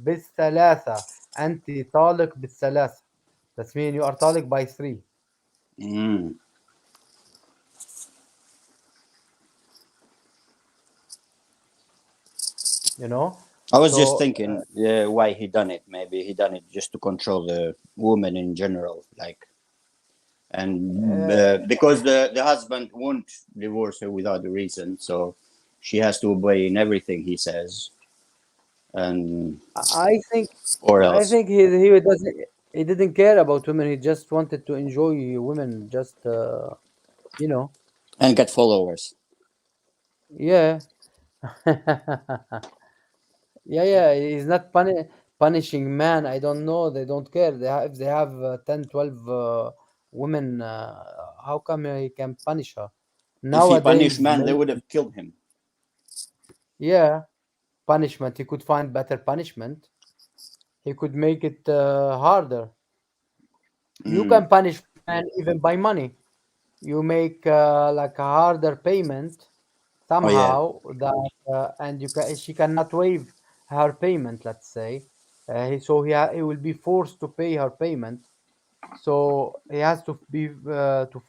بالثلاثة, anti talik بالثلاثة. That means you are talik by 3. Mm. You know, I was just so thinking why he done it. Maybe he done it just to control the woman in general, like, and because the husband won't divorce her without a reason, so she has to obey in everything he says, and I think or I else, think he didn't care about women. He just wanted to enjoy women. Just you know, and get followers. yeah. Yeah. He's not punishing man. I don't know. They don't care. If they have 10, 12 women, how come he can punish her? If he punished Nowadays, man, they would have killed him. yeah, punishment. He could find better punishment. He could make it harder. You Mm. can punish man even by money. You make like a harder payment. Oh yeah. somehow that and she cannot waive her payment, let's say. He will be forced to pay her payment, so he has to be to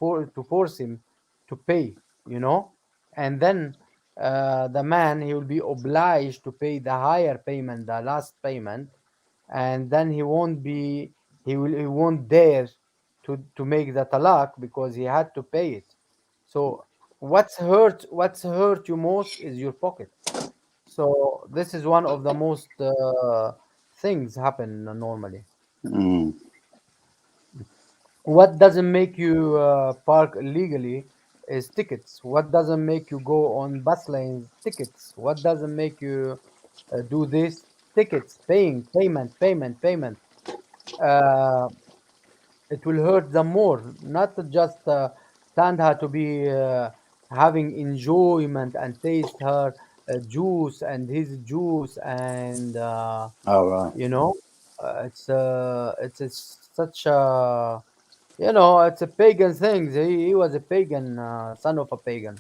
force him to pay, you know. And then the man, he will be obliged to pay the higher payment, the last payment, and then he won't dare to make the talak because he had to pay it. So what's hurt you most is your pocket. So this is one of the most things happen normally. Mm. What doesn't make you park illegally is tickets. What doesn't make you go on bus lanes? Tickets. What doesn't make you do this? Tickets. Payment. Uh, it will hurt them more. Not just stand her to be having enjoyment and taste her juice and his juice, and All right. you know, it's such a, you know, it's a pagan thing. He was a pagan, son of a pagan.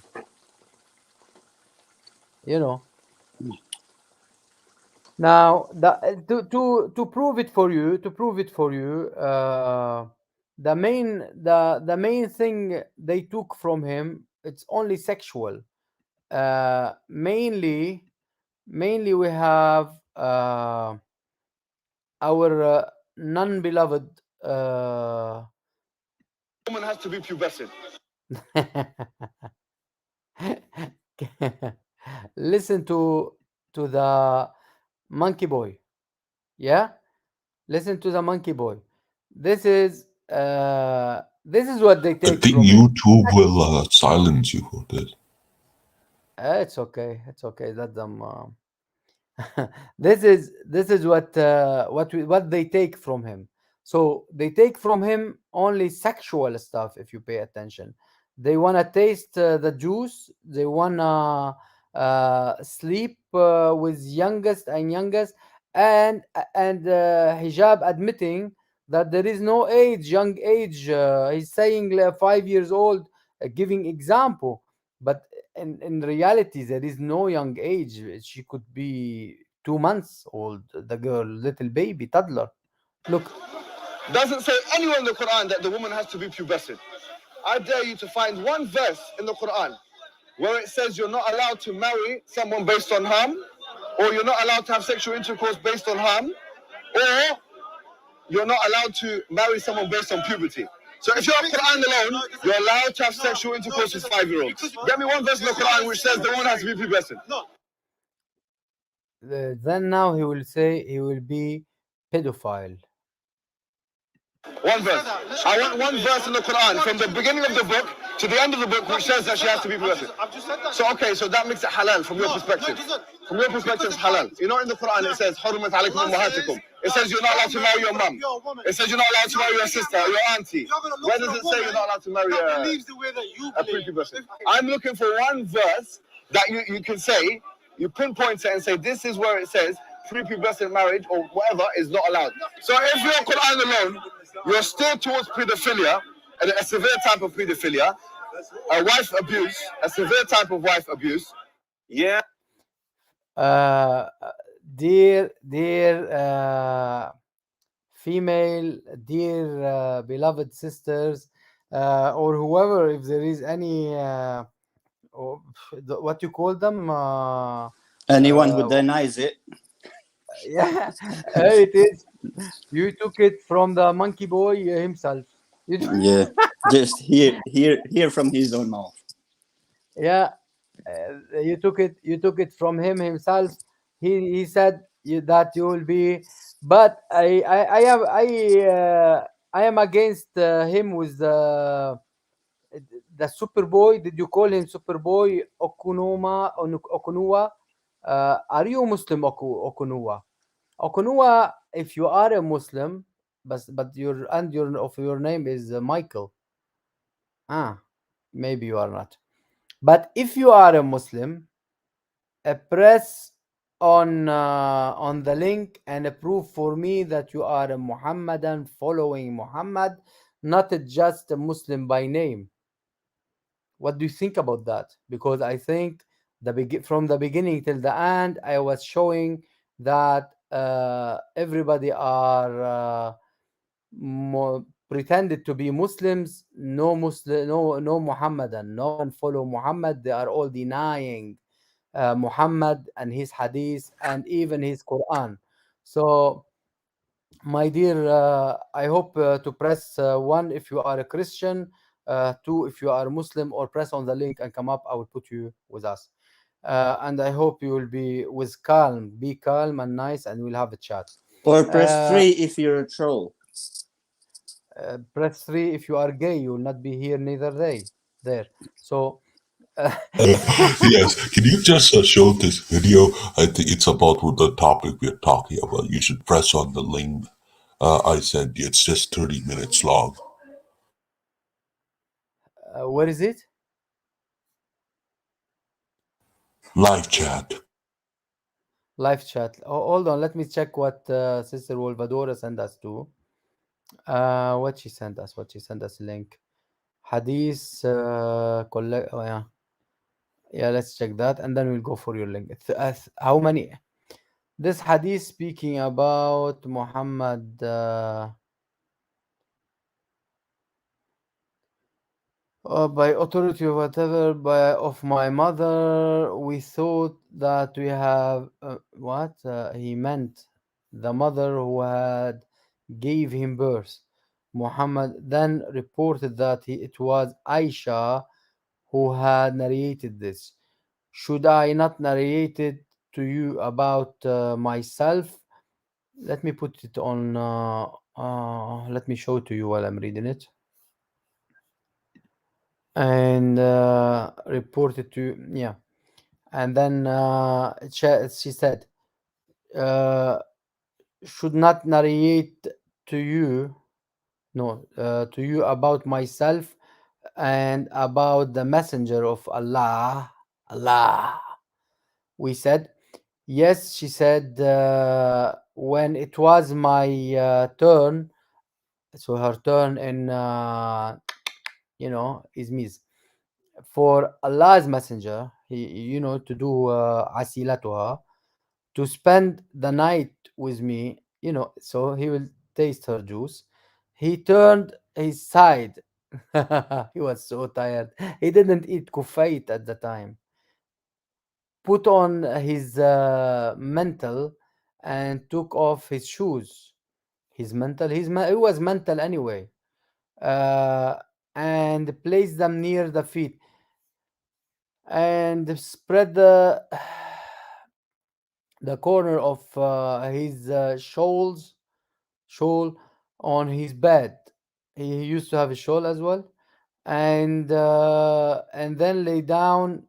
You know. Now, to prove it for you, the main thing they took from him, it's only sexual. Mainly we have our non-beloved. Woman has to be pubescent. Listen to the monkey boy. Yeah, listen to the monkey boy. This is what they I take think from him. YouTube will silence you for this. It's okay. It's okay. Let them. This is what they take from him. So they take from him only sexual stuff. If you pay attention, they wanna taste the juice. They wanna sleep with youngest and youngest, and hijab admitting that there is no age, young age. He's saying 5 years old, giving example, but in reality there is no young age. She could be 2 months old, the girl, little baby, toddler. Look. Doesn't say anywhere in the Quran that the woman has to be pubescent. I dare you to find one verse in the Quran where it says you're not allowed to marry someone based on harm, or you're not allowed to have sexual intercourse based on harm, or you're not allowed to marry someone based on puberty. So if you're Quran alone, you're allowed to have sexual intercourse with 5-year-olds. Get me one verse in the Quran which says the woman has to be pubescent. Then now he will say he will be pedophile. One verse. I want one verse in the Quran from the beginning of the book to the end of the book which says that she has to be pubescent. So okay, so that makes it halal from your perspective. From your perspective, it's halal. You know, in the Quran it says حرمت عليكم أمهاتكم. It says you're not allowed to marry your mum. It says you're not allowed to marry your sister or your auntie. Where does it say you're not allowed to marry a prepubescent? I'm looking for one verse that you can say, you pinpoint it and say this is where it says prepubescent marriage or whatever is not allowed. So if you're Quran alone, you're still towards pedophilia, and a severe type of pedophilia, a wife abuse, a severe type of wife abuse. Yeah. uh, dear female, dear beloved sisters, or whoever, if there is any what you call them, Anyone who uh, denies it, yeah, it is. You took it from the monkey boy himself. You yeah, just hear from his own mouth. yeah, you took it from him himself. He said that you will be, but I am against him with the Superboy. Did you call him Superboy Okunua? Are you Muslim, Okunua? Okunua, if you are a Muslim, but your name is Michael. Ah, maybe you are not. But if you are a Muslim, press on the link and prove for me that you are a Muhammadan following Muhammad, not just a Muslim by name. What do you think about that? Because I think From the beginning till the end, I was showing that everybody are pretended to be Muslims. No Muslim, no Muhammadan. No one follow Muhammad. They are all denying Muhammad and his hadith and even his Quran. So, my dear, I hope to press one if you are a Christian, two if you are Muslim, or press on the link and come up. I will put you with us. And I hope you will be with calm. Be calm and nice, and we'll have a chat. Or press Uh, 3 if you're a troll. Press three if you are gay. You will not be here neither day there. So Yes, can you just show this video? I think it's about what the topic we're talking about. You should press on the link I sent you. It's just 30 minutes long. where is it? Live chat. Live chat. Oh, hold on. Let me check what Sister Wolvadora sent us to. What she sent us? What she sent us? Link. Hadith. Collect. Oh, yeah. Yeah. Let's check that, and then we'll go for your link. How many? This hadith speaking about Muhammad. By authority or whatever, of my mother, we thought that we have what he meant, the mother who had gave him birth. Muhammad then reported that it was Aisha who had narrated this. Should I not narrate it to you about myself? Let me put it on. Let me show it to you while I'm reading it. And report it to, yeah. And then she said, uh, should not narrate to you, no, to you about myself and about the messenger of Allah. We said, yes. She said, when it was my turn, so her turn in is means for Allah's messenger, to do asilatuha, to spend the night with me, so he will taste her juice. He turned his side. He was so tired. He didn't eat kufait at the time. Put on his mantle and took off his shoes. His mantle, he was mental anyway, uh, and placed them near the feet and spread the corner of his shawl on his bed. He used to have a shawl as well, and then lay down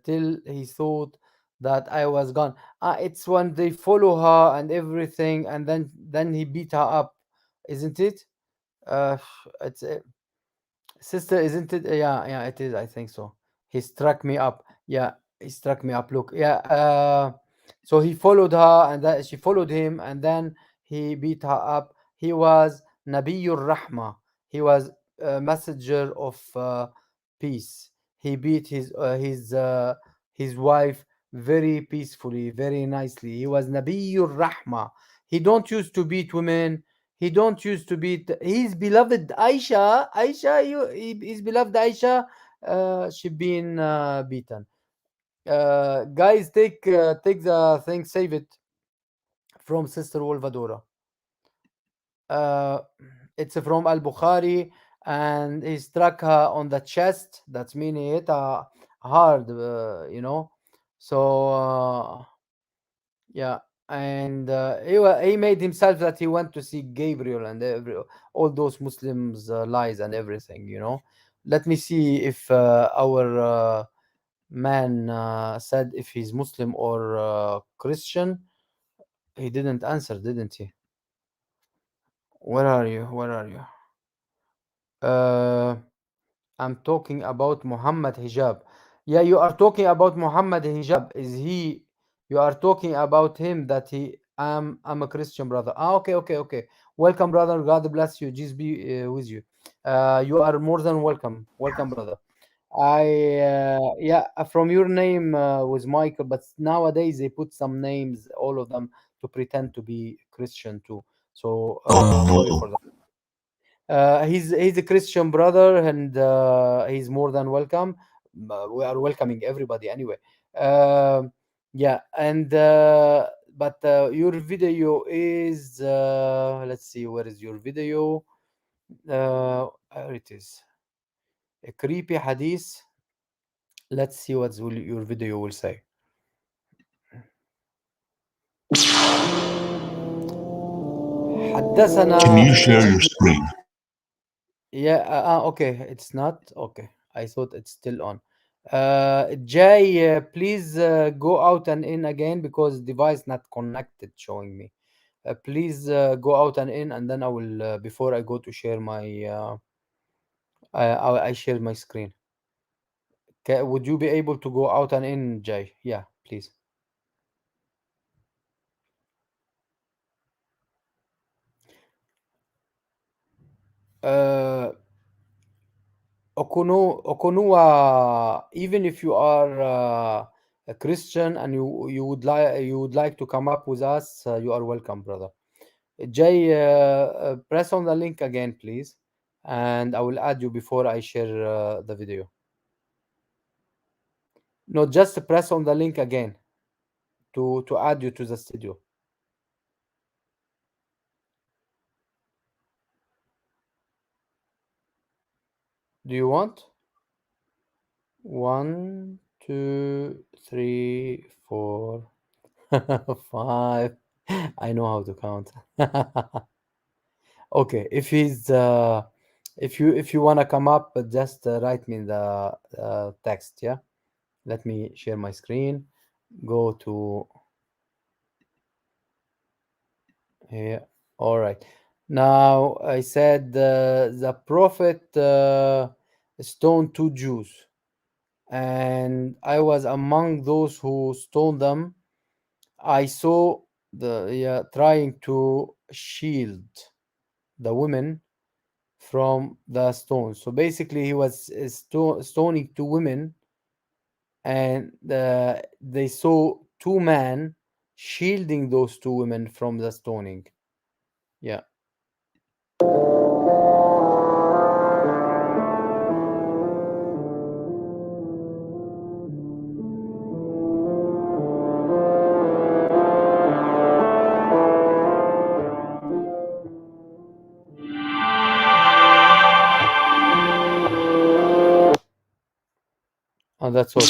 till he thought that I was gone. It's when they follow her and everything, and then he beat her up, isn't it? Uh, it's Sister, isn't it? Yeah, yeah, it is. I think so. He struck me up. Yeah, he struck me up. Look, yeah. So he followed her, and that she followed him, and then he beat her up. He was Nabiyur Rahma. He was a messenger of peace. He beat his wife very peacefully, very nicely. He was Nabiyur Rahma. He don't used to beat women. He don't used to beat his beloved Aisha. His beloved Aisha. She been beaten. Guys, take the thing, save it from Sister Wolvadora. Uh, it's from Al Bukhari, and he struck her on the chest. That's mean he hit her hard, So yeah, and he made himself that he went to see Gabriel and all those Muslims lies and everything. Let me see if our man said if he's Muslim or Christian. He didn't answer, didn't he? Where are you? Where are you? Uh, I'm talking about Muhammad Hijab. Yeah, you are talking about Muhammad Hijab. Is he? You are talking about him that he. I'm a Christian brother. Okay, okay, okay. Welcome, brother. God bless you. Jesus be with you. You are more than welcome. Welcome, brother. Yeah, from your name was Michael, but nowadays they put some names, all of them, to pretend to be Christian too. So sorry Oh, for that. He's a Christian brother, and he's more than welcome. We are welcoming everybody anyway. Yeah, and but your video is let's see, where is your video? Here it is. A creepy hadith. Let's see what your video will say. can حدثنا you share your screen? Yeah, okay, it's not okay. I thought it's still on. Jay, please go out and in again because device not connected showing me. Please go out and in, and then I will before I go to share my I share my screen. Would you be able to go out and in, Jay? Yeah, please. Uh, even if you are a Christian and you would like to come up with us, you are welcome, brother. Jay, press on the link again, please, and I will add you before I share the video. No, just press on the link again to add you to the studio. Do you want? 1, 2, 3, 4, 5. I know how to count. Okay, if you wanna come up, just write me in the text. Yeah, let me share my screen. Go to here. All right. Now I said the prophet stoned two Jews, and I was among those who stoned them. I saw the yeah trying to shield the women from the stones. So basically, he was stoning two women, and they saw two men shielding those two women from the stoning. Yeah. And that's all.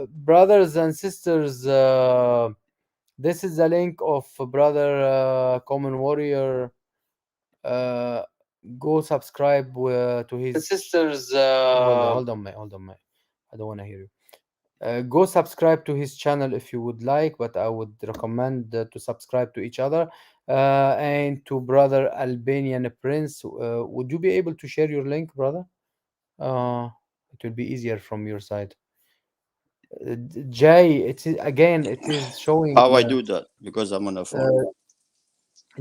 Brothers and sisters, this is the link of brother Common Warrior. Uh, Go subscribe to his Sisters, hold on, mate. I don't want to hear you. Go subscribe to his channel if you would like, but I would recommend to subscribe to each other. And to brother Albanian Prince, would you be able to share your link, brother? It will be easier from your side. Jay, it is showing. How I do that? Because I'm on a phone.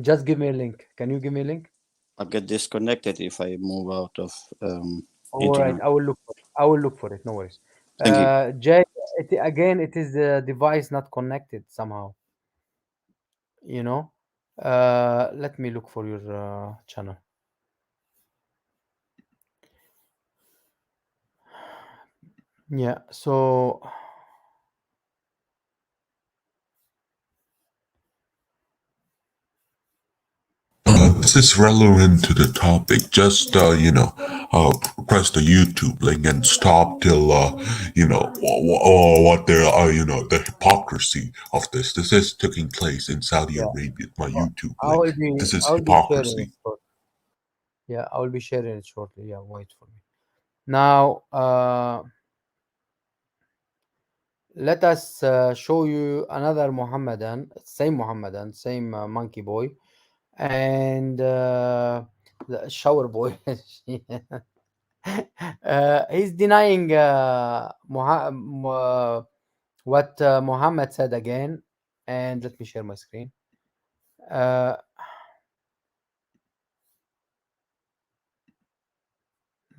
Just give me a link. Can you give me a link? I get disconnected if I move out of All right, internet. I will look for it. I will look for it. No worries. Thank you. Jay, it is the device not connected somehow. You know. Let me look for your channel. Yeah. So This is relevant to the topic. Just press the YouTube link and stop till what there are. The hypocrisy of this. This is taking place in Saudi yeah, Arabia. My uh, YouTube link. This is I will be sharing it hypocrisy. shortly. Yeah, I will be sharing it shortly. Yeah, wait for me. Now, let us show you another Muhammadan, same monkey boy, and the shower boy. He's denying what Muhammad said again. And let me share my screen. Uh,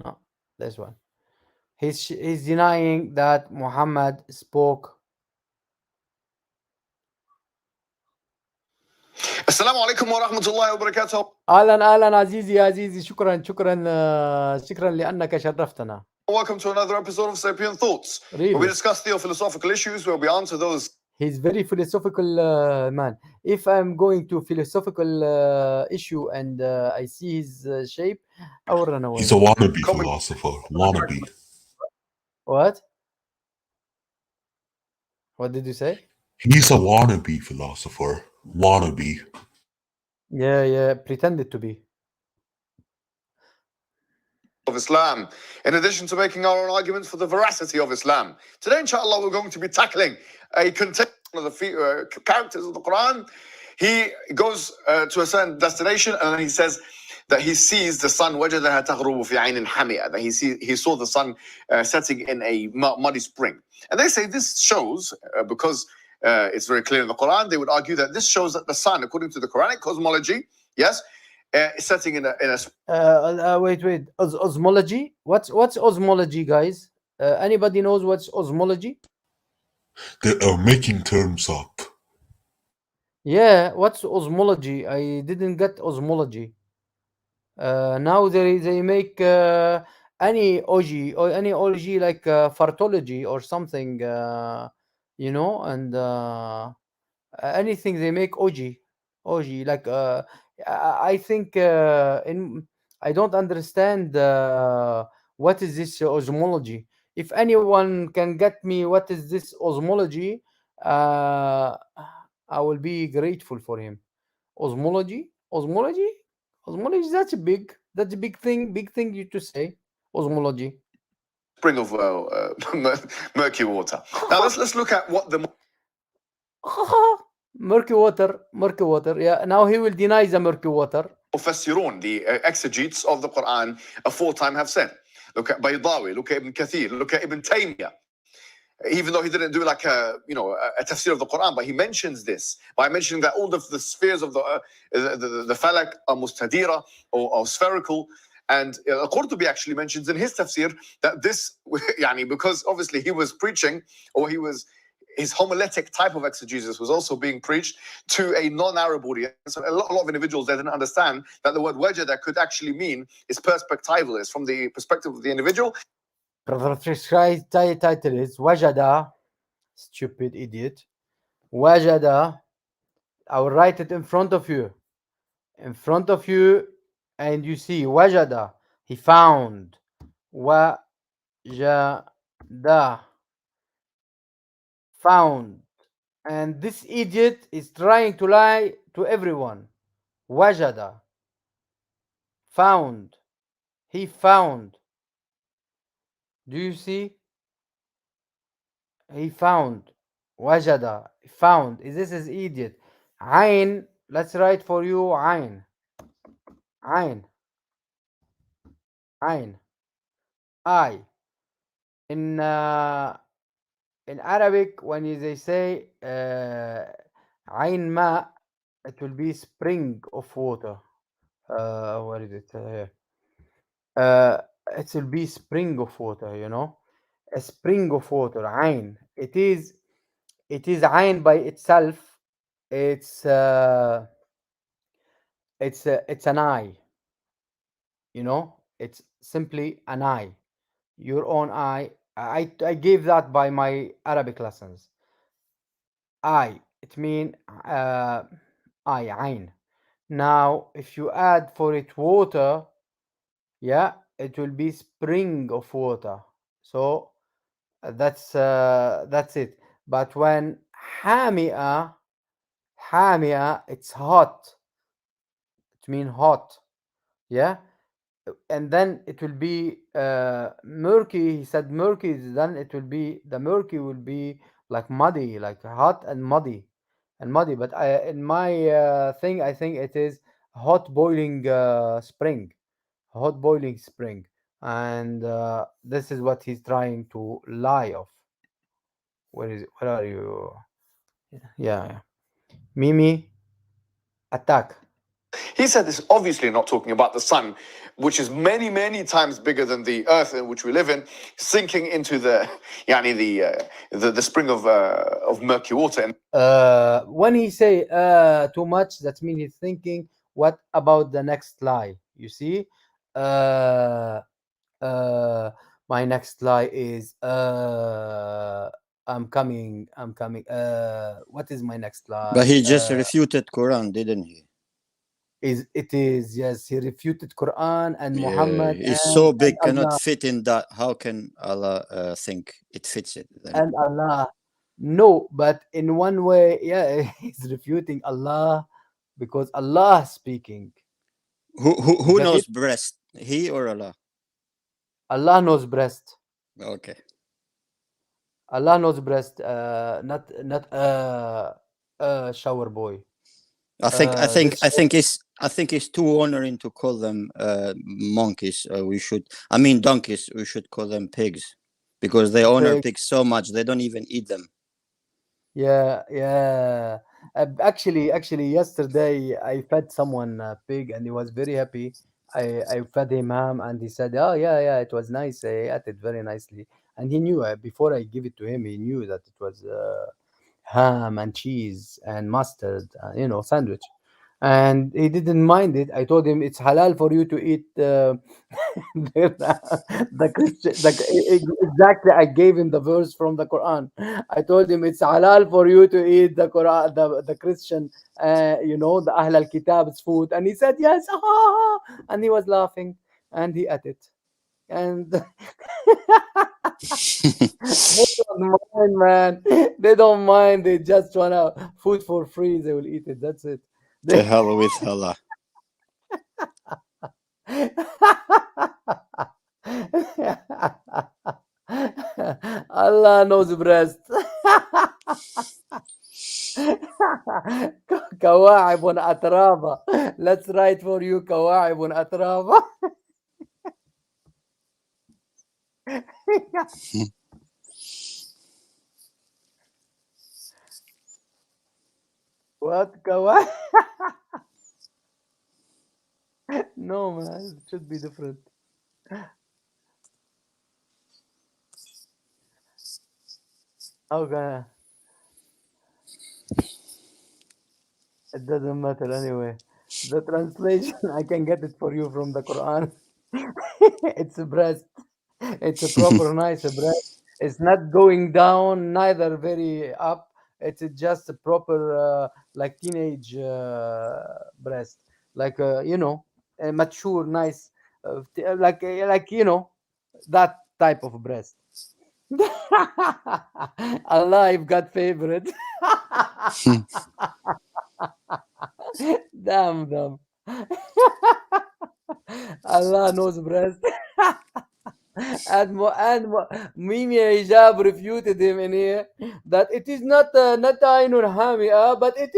no, this one. He's denying that Muhammad spoke. Assalamu alaikum wa rahmatullahi wa barakatuh. اهلا عزيزي شكرا لانك شرفتنا. Welcome to another episode of Sapient Thoughts, where we Really, discuss theophilosophical issues, where we answer those he's very philosophical man. If I'm going to philosophical issue and I see his shape, I will run away. He's a wannabe common philosopher. Wannabe. What? What did you say? He's a wannabe philosopher. Wannabe. Yeah, pretended to be. of Islam, in addition to making our own arguments for the veracity of Islam. Today, inshallah, we're going to be tackling a content of the characters of the Quran. He goes to a certain destination and then he says that he sees the sun, وَجَدَهَا تَغْرُبُ فِي عَيْنٍ حَمِيَةٍ, that he saw the sun setting in a muddy spring. And they say this shows, because it's very clear in the Quran, they would argue that this shows that the sun, according to the Quranic cosmology, yes, is setting in a Wait. Osmology? What's osmology, guys? Anybody knows what's osmology? They are making terms up. Yeah, what's osmology? I didn't get osmology. Now they make any OG or any ology like fartology or something, and anything they make OG like I think in I don't understand what is this osmology. If anyone can get me what is this osmology, I will be grateful for him. Osmology. That's a big thing you to say. Osmology. spring of murky water. Now let's look at what the murky water. Yeah. Now he will deny the murky water. Mufassirun, the exegetes of the Quran, aforetime have said. Look at Baydawi, look at Ibn Kathir, look at Ibn Taymiyyah. Even though he didn't do like a tafsir of the Quran, but he mentions this by mentioning that all of the spheres of the falak are mustadira or spherical. And Qurtubi actually mentions in his tafsir that this, because obviously he was preaching, or his homiletic type of exegesis was also being preached to a non-Arab audience. So a lot of individuals, they didn't understand that the word wajada could actually mean is perspectival, is from the perspective of the individual. Prescribed title is Wajada. Stupid idiot. Wajada. I will write it in front of you. And you see Wajada. He found. Wajada. Found. And this idiot is trying to lie to everyone. Wajada. Found. He found. Do you see? He found. Wajada. Found. This is idiot. Ain. Let's write for you. Ain. Ain. Ain. I. In Arabic, when they say Ain Ma, it will be spring of water. Where is it? Here. It will be spring of water, a spring of water. Ain. It is Ain by itself. It's an eye. It's simply an eye. Your own eye. I gave that by my Arabic lessons. Eye. It means eye. Ain. Now, if you add for it water, yeah, it will be spring of water. So that's it. But when hamia, it's hot. It means hot. Yeah. And then it will be murky. He said murky. Then the murky will be like muddy, like hot and muddy. But in my thing, I think it is hot boiling spring. Hot boiling spring. And this is what he's trying to lie of. Where are you? Yeah. Mimi, attack. He said this obviously not talking about the sun, which is many, many times bigger than the earth in which we live in, sinking into the the spring of murky water. And When he say too much, that means he's thinking, what about the next lie? You see, uh, uh, my next lie is I'm coming. What is my next But lie? he just refuted Quran, didn't he? Is it is yes, he refuted Quran and Yeah, Muhammad it's so and big, cannot Allah fit in that. How can Allah think it fits it then? and Allah. No, but in one way, yeah, he's refuting Allah because Allah is speaking. You Who get it? knows breast? He or Allah? Allah knows breast. Okay. Allah knows breast. Not shower boy. I think I think This I think it's I think it's too honoring to call them monkeys. We should, I mean donkeys. We should call them pigs because they honor pig. pigs so much they don't even eat them. Yeah, yeah. Actually, yesterday I fed someone a pig, and he was very happy. I fed him ham, and he said, "Oh yeah, yeah, it was nice. I ate it very nicely." And he knew before I give it to him, he knew that it was ham and cheese and mustard, sandwich, and he didn't mind it. I told him it's halal for you to eat the Christian. Exactly, I gave him the verse from the Quran. I told him it's halal for you to eat the Quran, the Christian, the Ahl al Kitab's food, and he said yes, and he was laughing, and he ate it, and they don't mind, man. They don't mind. They just wanna food for free. They will eat it. That's it. To They, hell with Allah. Allah knows breast. كواعب أترابا. Let's write for you كواعب أترابا. What كواعب? No, man, it should be different. Okay, it doesn't matter anyway. The translation, I can get it for you from the Quran. It's a breast. It's a proper nice breast. It's not going down, neither very up. It's just a proper, like teenage breast, like a mature, nice, like that type of breast. Allah, I've got favorite. Damn them. Allah knows breast. Mimi Hijab refuted him in here that it is not Ainun Hamia, but it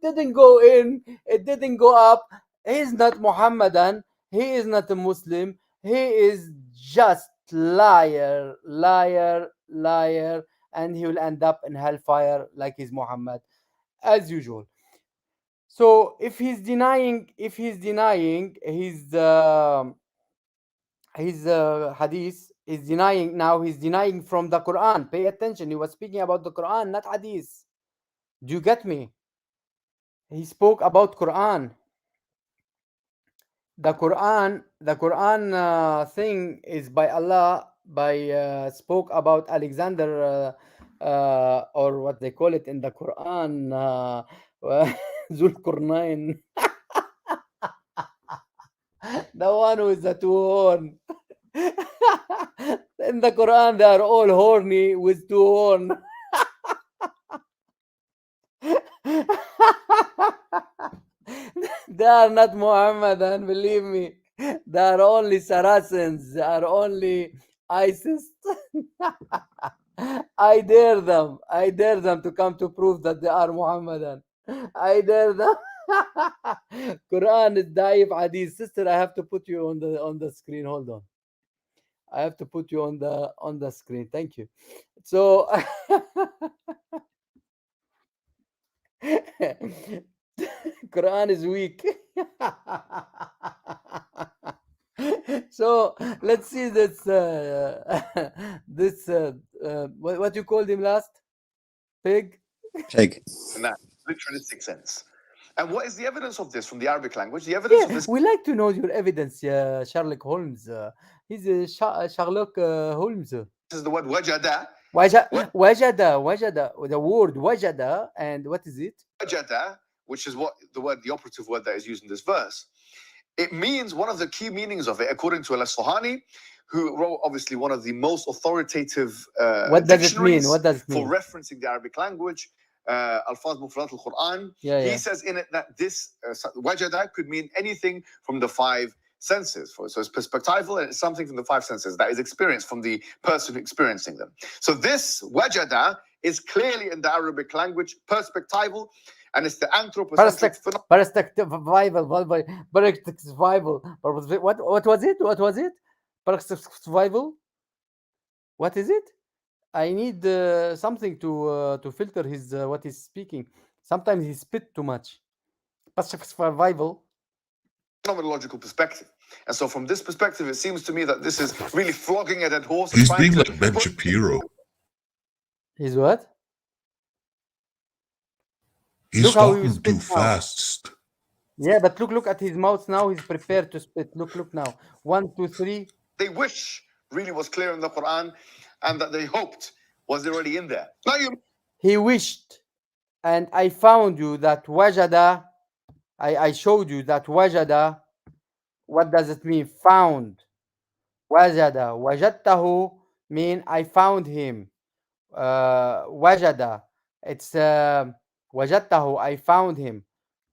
didn't go in, it didn't go up. He is not Muhammadan, he is not a Muslim, he is just liar, liar, liar, and he will end up in hellfire like he's Muhammad, as usual. So if he's denying his hadith is denying now, he's denying from the Quran. Pay attention, he was speaking about the Quran, not hadith. Do you get me? He spoke about Quran. The Quran thing is by Allah, by spoke about Alexander, or what they call it in the Quran, Zulqarnain. The one with the two horn. In the Quran, they are all horny with two horn. They are not Muhammadan, believe me. They are only Saracens. They are only ISIS. I dare them. I dare them to come to prove that they are Muhammadan. I dare them. Quran is Daif Hadith. Sister, I have to put you on the screen. Hold on. I have to put you on the screen. Thank you. So Quran is weak. So let's see this this what you called him last? Pig? Pig. And that literalistic sense. And what is the evidence of this from the Arabic language? The evidence of Yeah, this we like to know your evidence, Sherlock Holmes. He's Sherlock Holmes. is the word wajada. Wajada, the word wajada, and what is it? Wajada, which is what the operative word that is used in this verse. It means one of the key meanings of it, according to Al-Asfahani, who wrote obviously one of the most authoritative What does it mean? dictionaries What does it for mean? referencing the Arabic language, Alfaz Mufradat al-Quran. Yeah, He yeah. says in it that this wajada could mean anything from the five senses. So it's perspectival and it's something from the five senses that is experienced from the person experiencing them. So this wajada is clearly in the Arabic language perspectival, and it's the anthropocentric phenomenon. Perspectival. What was it? What was it? Perspectival. What is it? I need something to filter his what he's speaking. Sometimes he spit too much. Survival. Phenomenological perspective. And so from this perspective, it seems to me that this is really flogging a dead horse. He's trying being to like Ben put- Shapiro. He's what? He's Look how he talking spit too now. fast. Yeah, but look at his mouth now. He's prepared to spit. Look now. 1, 2, 3. they wish really was clear in the Quran and that they hoped was already in there. Now you He wished, and I found you that wajada. I showed you that wajada. What does it mean? Found. Wajada. Wajadtahu mean I found him. Wajada. It's wajadtahu. I found him.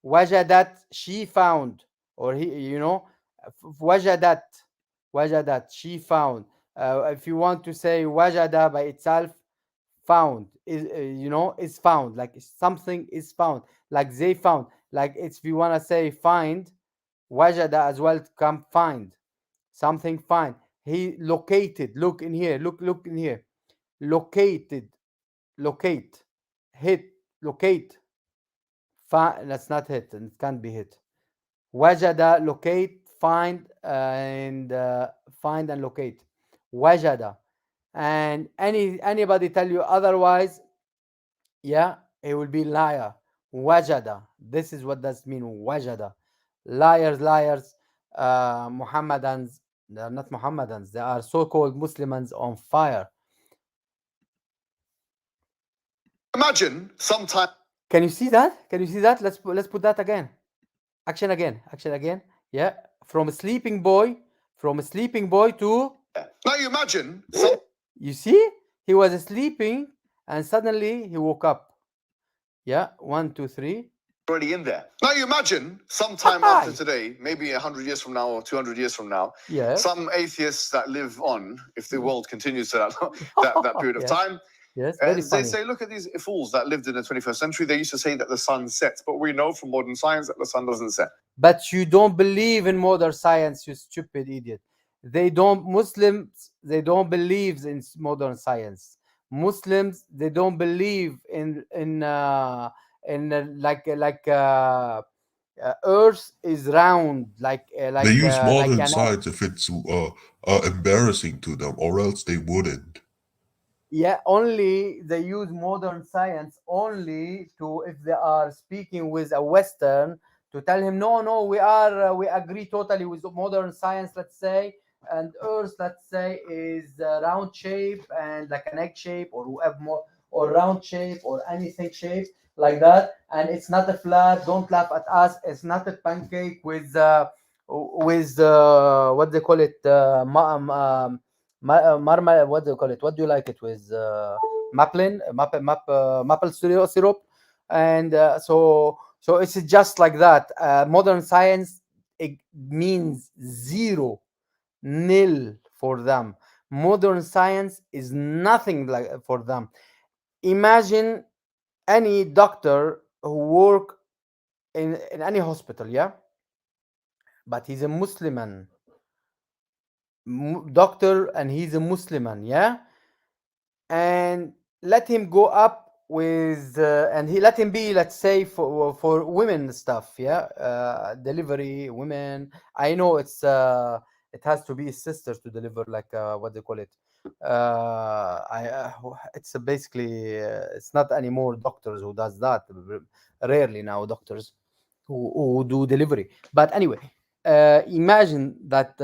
Wajadat. She found, or he. Wajadat. Wajadat. She found. If you want to say wajada by itself, found is found, like something is found, like they found, like it's, if you want to say find, wajada as well, come find something, find. He located, look in here, look in here, located, locate, hit, locate, that's not hit, and it can't be hit. Wajada, locate, find, and find and locate. Wajada. And anybody tell you otherwise, yeah, he will be liar. Wajada. This is what does mean wajada. Liars. Mohammedans. They are not Mohammedans. They are so-called Muslims on fire. imagine sometime. Can you see that? Can you see that? Let's put that again. Action again. Yeah. From a sleeping boy to. Now you imagine You see, he was sleeping and suddenly he woke up. Yeah. 1, 2, 3. already in there. Now you imagine sometime after today, maybe 100 years from now or 200 years from now, Yes. some atheists that live on, if the world continues to that period of Yes. time, Yes. Very they funny. say, look at these fools that lived in the 21st century. They used to say that the sun sets, but we know from modern science that the sun doesn't set. But you don't believe in modern science, you stupid idiot. Muslims, they don't believe in modern science. Muslims, they don't believe in Earth is round, They use like modern an science if it's embarrassing to them, or else they wouldn't. Yeah, only they use modern science only to, if they are speaking with a Western, to tell him no, we agree totally with modern science, let's say, and Earth, let's say, is round shape and like an egg shape, or whatever, more, or round shape, or anything shape like that, and it's not a flat. Don't laugh at us. It's not a pancake with what they call it, marmal, what do you call it? What do you like it with? Maple syrup, and so it's just like that. Modern science, it means zero, nil for them. Modern science is nothing like for them. Imagine any doctor who work in any hospital, yeah, but he's a Muslim doctor, and he's a Muslim, yeah, and let him go up with and he let him be, let's say, for women stuff, yeah, delivery women. I know it has to be a sister to deliver, like what they call it. I It's basically it's not anymore doctors who does that. Rarely now doctors who do delivery. But anyway, imagine that.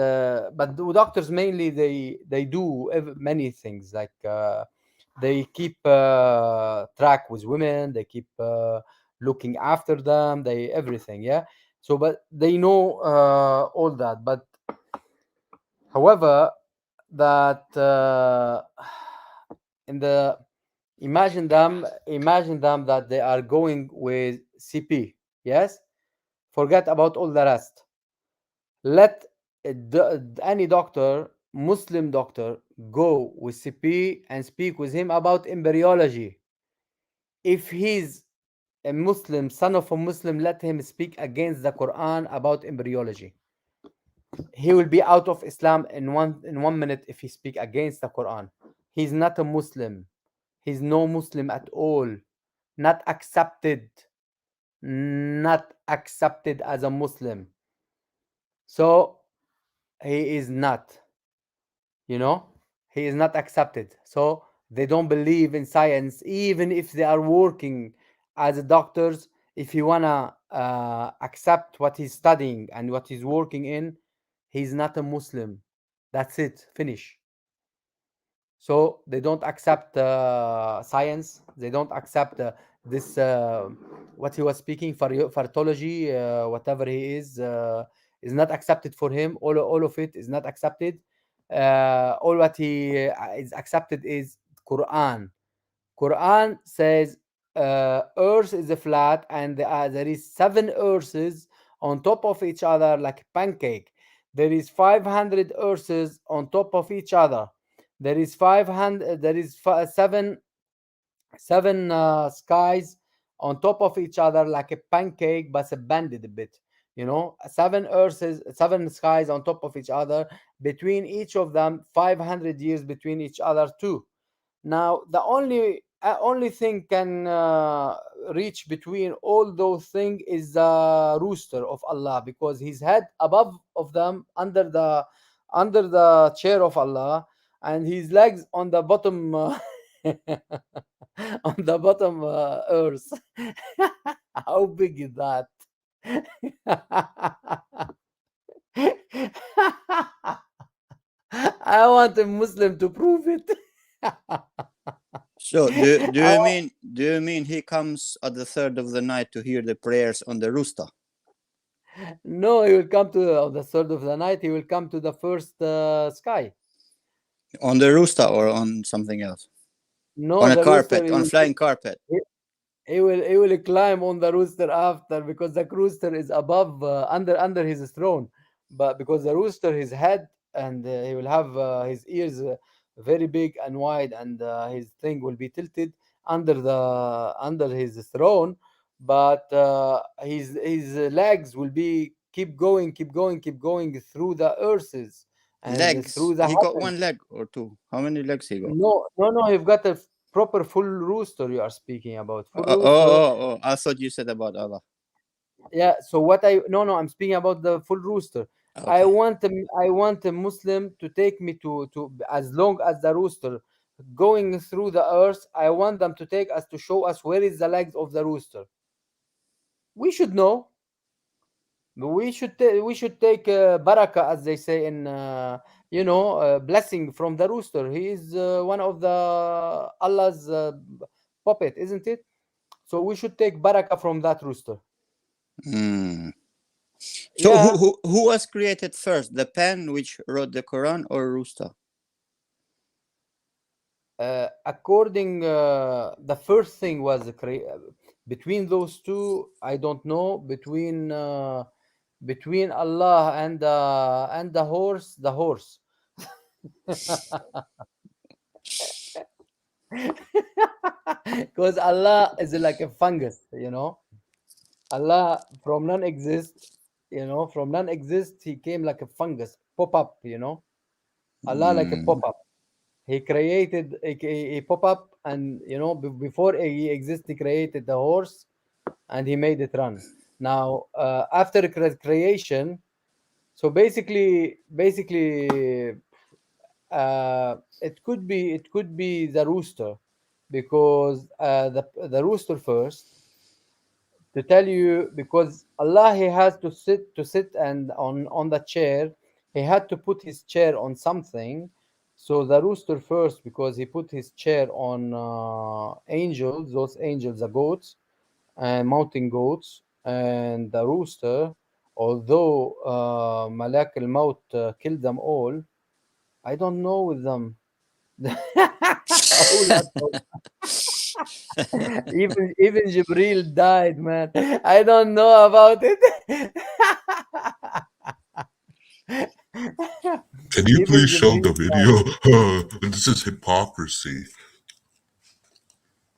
But the doctors mainly they do many things, like they keep track with women, they keep looking after them, they everything, yeah. So but they know all that. But however, that in the imagine them that they are going with CP, yes. Forget about all the rest. Let any doctor, Muslim doctor, go with CP and speak with him about embryology. If he's a Muslim, son of a Muslim, let him speak against the Quran about embryology. He will be out of Islam in 1 minute if he speak against the Quran. He's not a Muslim. He's no Muslim at all. Not accepted. Not accepted as a Muslim. So he is not. He is not accepted. So they don't believe in science, even if they are working as doctors. If you wanna accept what he's studying and what he's working in, he's not a Muslim. That's it. Finish. So they don't accept science. They don't accept this what he was speaking for fartology, whatever he is not accepted for him. All of it is not accepted. All what he is accepted is Quran. Quran says earth is a flat, and there is 7 earths on top of each other like a pancake. There is 500 earths on top of each other. There is 500. There is seven skies on top of each other like a pancake, but bended a bit. 7 earths, 7 skies on top of each other. Between each of them, 500 years between each other too. Now, the only thing can reach between all those things is the rooster of Allah, because his head above of them, under the chair of Allah, and his legs on the bottom, on the bottom earth. How big is that? I want a Muslim to prove it. So do I you want- mean he comes at the third of the night to hear the prayers on the rooster? No, he will come to on the third of the night. He will come to the first sky. On the rooster or on something else? No, On a the rooster. carpet, on flying carpet. He will climb on the rooster after, because the rooster is above under his throne. But because the rooster, his head, and he will have his ears very big and wide, and his thing will be tilted under his throne. But his legs will be keep going, keep going, keep going through the earths and Legs. through the He got heavens. one leg or two. How many legs he got? No, no, no. You've got a proper full rooster. You are speaking about full Oh, oh, rooster. oh, oh. I thought you said about Allah. Yeah. So what I no no I'm speaking about the full rooster. Okay. I want a Muslim to take me to as long as the rooster going through the earth. I want them to take us to show us where is the legs of the rooster. We should know. We should take baraka, as they say in blessing from the rooster. He is one of the Allah's puppet, isn't it? So we should take baraka from that rooster. Hmm. So Yeah. who was created first, the pen which wrote the Quran or rooster? According the first thing was between those two. I don't know, between Allah and the horse. The horse. Because Allah is like a fungus. Allah from non-exist, he came like a fungus, pop up. Allah like a Hmm. pop up. He created a pop up, and before he exists, he created the horse, and he made it run. Now, after creation, so basically, it could be the rooster, because the rooster first, to tell you, because Allah, he has to sit and on the chair, he had to put his chair on something. So the rooster first, because he put his chair on angels, those angels, the goats and mountain goats, and the rooster. Although Malak al Maut killed them all, I don't know with them. Who let go? Even Jibril died, man. I don't know about it. Can you Even please show Jibril the died. video? This is hypocrisy.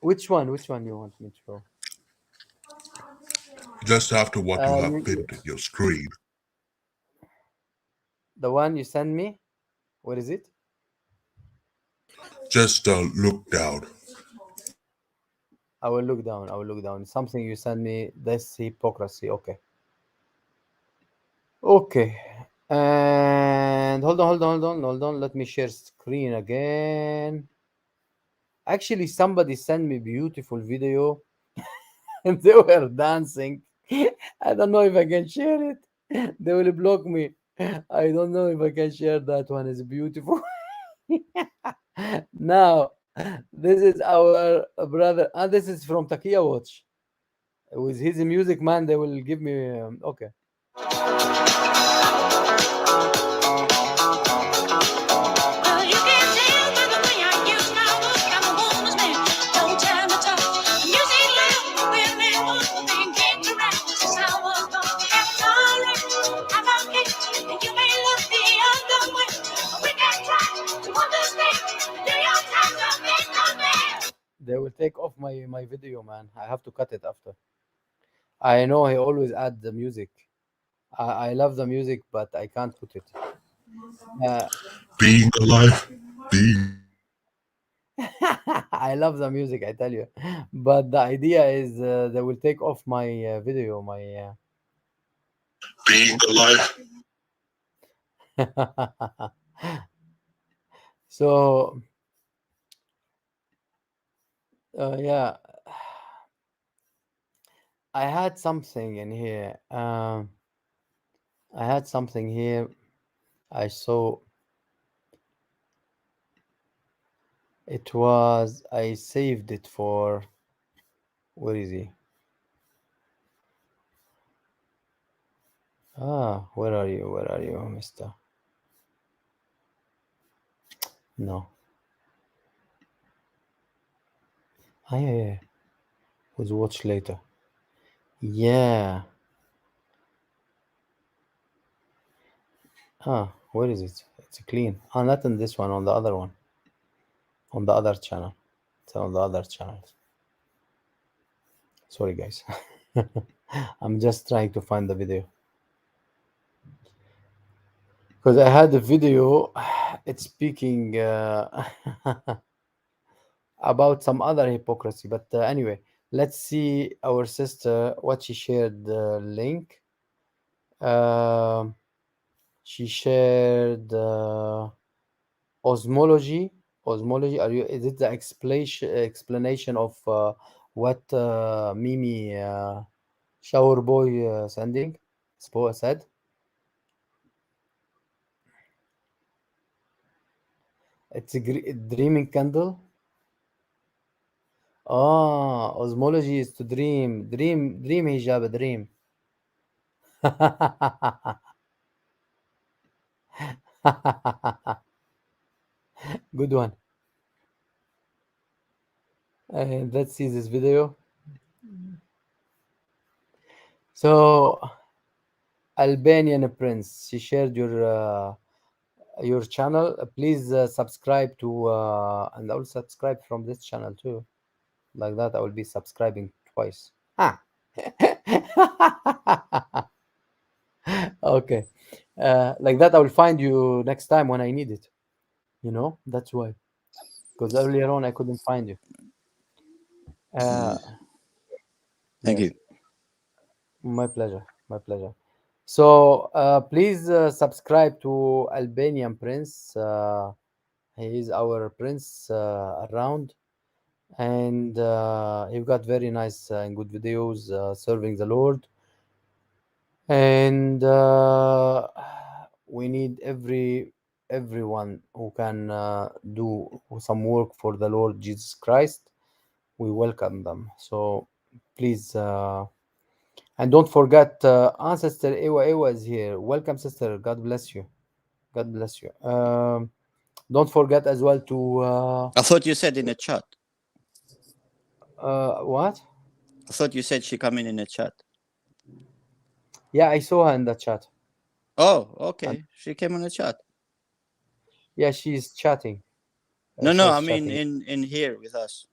Which one? Which one you want me to show? Just after what you have You, pinned in your screen. the one you send me? What is it? Just look down. I will look down. I will look down. Something you send me. This hypocrisy. Okay. Okay. And hold on. Let me share screen again. Actually, somebody sent me beautiful video, and they were dancing. I don't know if I can share it. They will block me. I don't know if I can share that one. It's beautiful. Now, this is our brother, and this is from Takia Watch. With his music, man, they will give me. Okay. Well, you can tell by the way I use my look, I'm a woman's man. Don't tell me talk. Music loud, women want thing get around. Since I was born, I'm sorry, I'm okay. And you may look the other way, but we can try to understand. New York Times are big on man. They will take off my video, man. I have to cut it after. I know he always add the music. I love the music, but I can't put it. Uh, Being alive. Being I love the music, I tell you. But the idea is they will take off my video, my. being alive. So, yeah, I had something in here. I had something here. I saw I saved it for. Where is he? Where are you? Where are you, mister? No. Yeah. Was watch later. Yeah. Where is it? It's clean. Not on this one, on the other one. On the other channel. It's on the other channel. Sorry, guys. I'm just trying to find the video. Because I had a video, it's speaking about some other hypocrisy. But anyway, let's see our sister, what she shared the link. Um she shared osmology. Osmology. Is it the explanation of what Mimi shower boy sending said? It's a dreaming candle. Osmology is to dream. Dream hijab, dream. Good one. Let's see this video. So, Albanian Prince, she shared your channel. Please subscribe to, and I will subscribe from this channel too. Like that, I will be subscribing twice. Okay. Like that, I will find you next time when I need it. That's why. because earlier on I couldn't find you. Thank Yes, you. my pleasure, my pleasure. So please subscribe to Albanian Prince. He is our prince around, and he got very nice and good videos serving the Lord. And we need everyone who can do some work for the Lord Jesus Christ. We welcome them. So please, and don't forget, Sister Ewa Ewa is here. Welcome, sister. God bless you. God bless you. Don't forget as well to I thought you said in the chat. what? I thought you said she come in the chat. Yeah, I saw her in the chat. Oh, And okay. She came on the chat. yeah, she's chatting. No, She no. I was mean chatting. in here with us.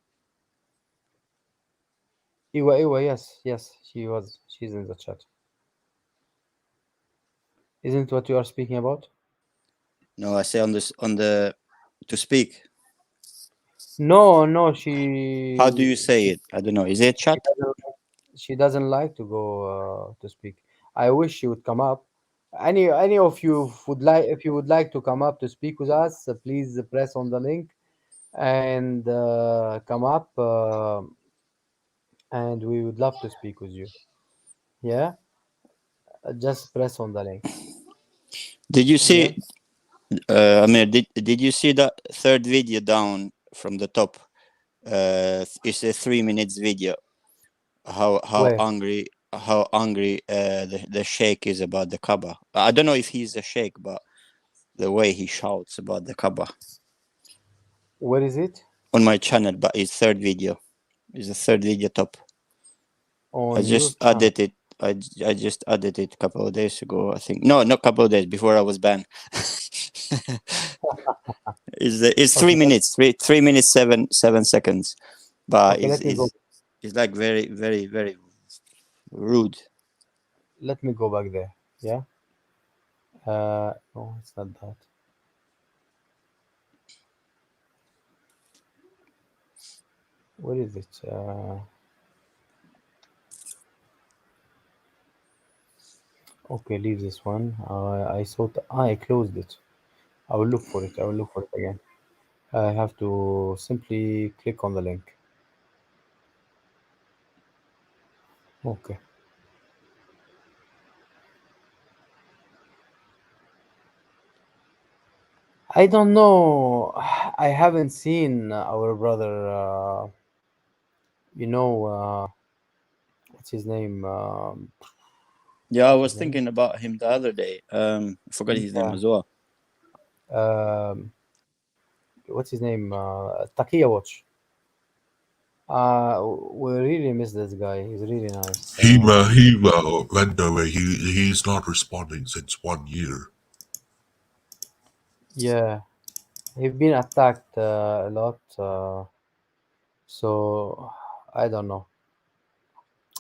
Ewa Ewa, yes, yes, she was. She's in the chat. Isn't what you are speaking about? No, I say on this on the to speak. No, no, How do you say it? I don't know. Is it she chat? doesn't she doesn't like to go to speak. I wish she would come up. Any of you would like if you would like to come up to speak with us, please press on the link and come up, and we would love to speak with you. Yeah, just press on the link. Did you Yeah. see? Amir, did you see the third video down from the top? It's a 3 minutes video. How Where? angry the sheikh is about the Kaaba. I don't know if he's a sheikh, but the way he shouts about the Kaaba Where is it? on my channel. But it's third video. It's the third video top. I On your just channel. added it. I just added it a couple of days ago. I think no, not a couple of days before I was banned. It's Okay, 3 minutes, 3 minutes 7 seconds, but okay. Let me go. it's like very very very rude. Let me go back there. Yeah. No, it's not that. Where is it? Okay, leave this one. I thought I closed it. I will look for it. I will look for it again. I have to simply click on the link. Okay. I don't know. I haven't seen our brother. You know, what's his name? Yeah, I What's his was name? thinking about him the other day. I forgot his name Yeah. as well. Um, what's his name? Takia Watch. We really miss this guy. He's really nice. He went away. He's not responding since 1 year. Yeah, he's been attacked a lot. So I don't know.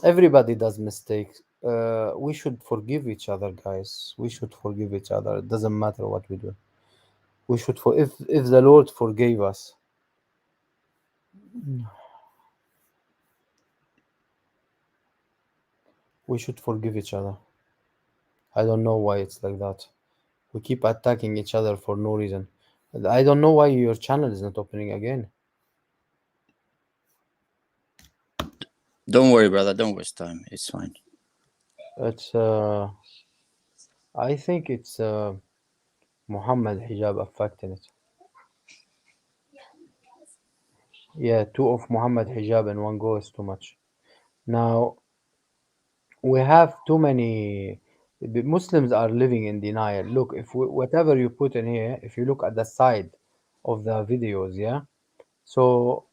Everybody does mistakes. We should forgive each other, guys. We should forgive each other. It doesn't matter what we do. We should for if the Lord forgave us, we should forgive each other. I don't know why it's like that. We keep attacking each other for no reason. I don't know why your channel is not opening again. Don't worry, brother. Don't waste time. It's fine. It's I think it's Muhammad hijab affecting it. Yeah, two of Muhammad hijab in one go is too much. Now we have too many. The Muslims are living in denial. Look, if whatever you put in here, if you look at the side of the videos, yeah. So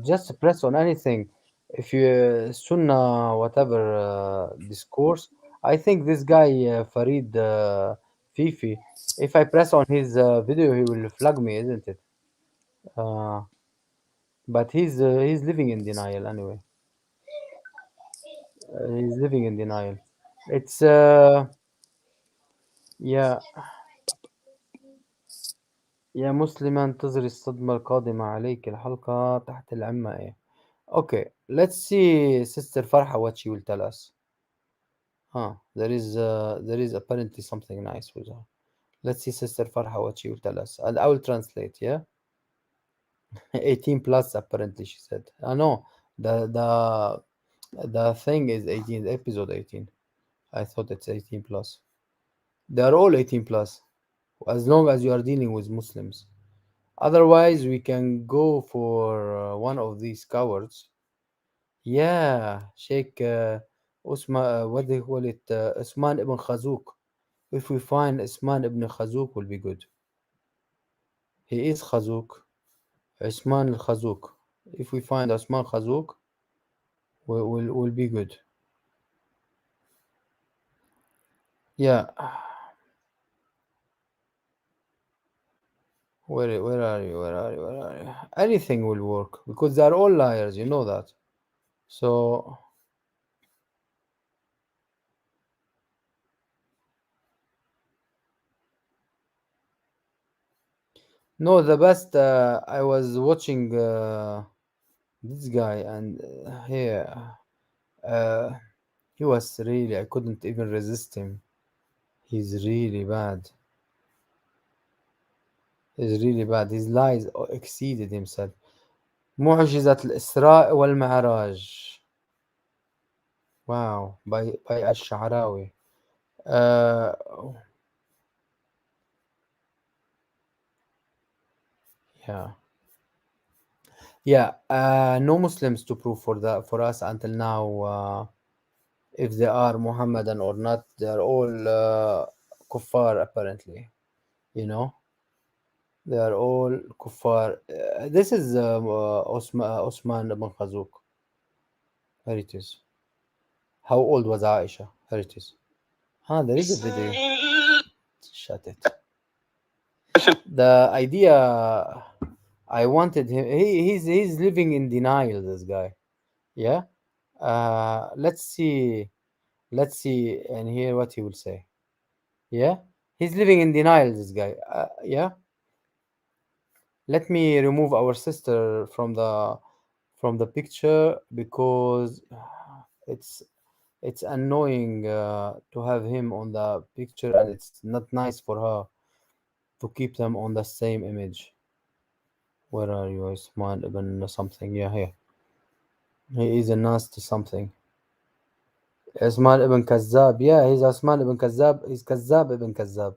just press on anything. If you Sunnah whatever discourse, I think this guy Farid Fifi. If I press on his video, he will flag me, isn't it? Uh, but he's living in denial anyway. He's living in denial. It's yeah. يا مسلمة انتظري الصدمة القادمة عليك الحلقة تحت العمة إيه. Okay, let's see Sister Farha what she will tell us. There is apparently something nice with her. Let's see Sister Farha what she will tell us. And I will translate, yeah? 18 plus apparently she said. No, the thing is 18, episode 18. I thought it's 18 plus. They are all 18 plus, as long as you are dealing with Muslims. Otherwise, we can go for one of these cowards. Yeah, Sheikh Usman, what they call it, Usman ibn Khazouk. If we find Usman ibn Khazouk, will be good. He is Khazouk, Usman al Khazouk. If we find Usman Khazouk, will be good. Yeah. Where are you? Where are you? Where are you? Anything will work because they are all liars. You know that. So no, the best. I was watching this guy, and uh, he was really. I couldn't even resist him. He's really bad. He's really bad. His lies exceeded himself. معجزة الإسراء والمعراج. Wow, by الشعراوي. Yeah. Yeah, no Muslims to prove for us until now if they are Mohammedan or not. They are all kuffar apparently. You know, they are all kuffar. This is Osman ibn Khazouk. Here it is. How old was Aisha? Here it is. There is a video. Shut it. The idea I wanted him. He's living in denial. This guy. Yeah. Let's see and hear what he will say. Yeah, he's living in denial, this guy. Yeah, let me remove our sister from the picture because it's annoying to have him on the picture, and it's not nice for her to keep them on the same image. Where are you, Ismail ibn something? Yeah, here he is a nasty something. Usman ibn Kazzab. Yeah, he's Usman ibn Kazzab. He's Kazzab ibn Kazzab.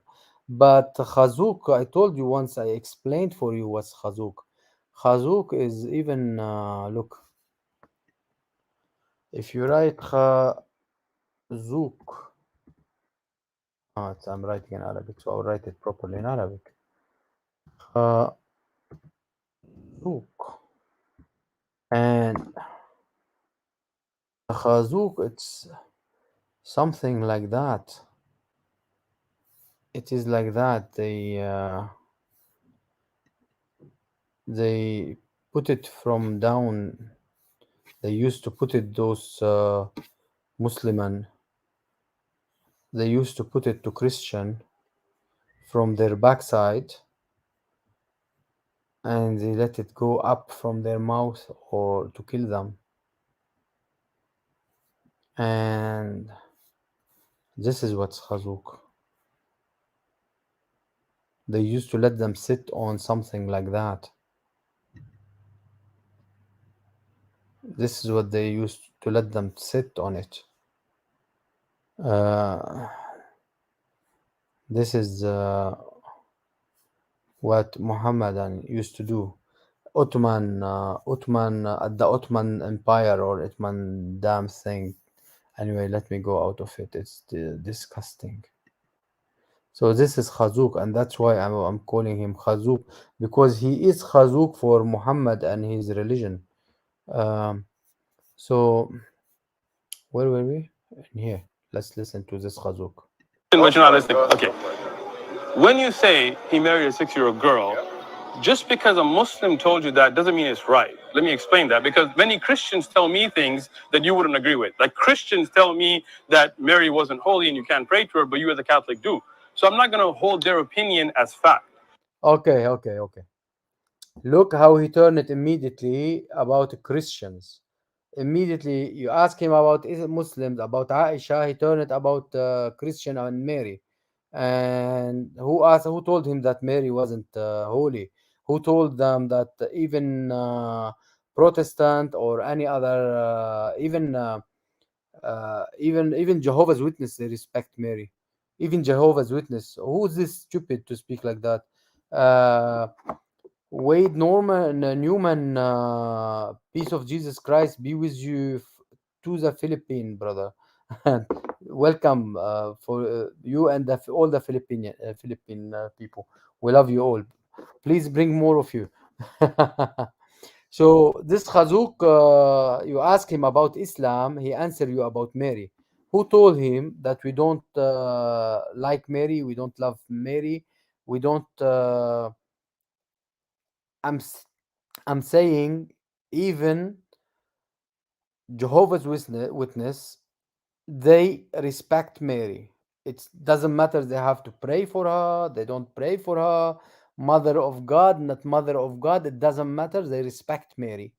But Khazouk, I told you once, I explained for you what's Khazouk. Khazouk is even, look, if you write Khazouk, I'm writing in Arabic, so I'll write it properly in Arabic. Khazouk. And Khazouk, it's something like that. It is like that. They put it from down. They used to put it, those Musliman, they used to put it to Christian from their backside, and they let it go up from their mouth or to kill them. And this is what's Khazouk. They used to let them sit on something like that. This is what they used to let them sit on it. This is what Mohamadan used to do. Ottoman at the Ottoman Empire or Ottoman damn thing. Anyway, let me go out of it. It's disgusting. So this is Khazouk, and that's why I'm calling him Khazouk, because he is Khazouk for Muhammad and his religion. So where were we? In here. Let's listen to this Khazouk. But you're not listening. Okay. When you say he married a 6-year-old girl, just because a Muslim told you that doesn't mean it's right. Let me explain that, because many Christians tell me things that you wouldn't agree with. Like Christians tell me that Mary wasn't holy and you can't pray to her, but you as a Catholic do. So I'm not going to hold their opinion as fact. Okay, okay, okay. Look how he turned it immediately about Christians. Immediately, you ask him about Muslims, about Aisha, he turned it about Christian and Mary. And who told him that Mary wasn't holy? Who told them that even Protestant or any other, even Jehovah's Witness, they respect Mary. Even Jehovah's Witness. Who is this stupid to speak like that? Uh, Wade Norman Newman, peace of Jesus Christ be with you to the Philippine brother. Welcome for you and all the Philippine people. We love you all. Please bring more of you. So this Khazuk, you ask him about Islam, he answer you about Mary. Who told him that we don't like Mary, we don't love Mary, we don't? I'm s- I'm saying even Jehovah's Witness, they respect Mary. It doesn't matter they have to pray for her, they don't pray for her, mother of God, not mother of God, it doesn't matter. They respect Mary.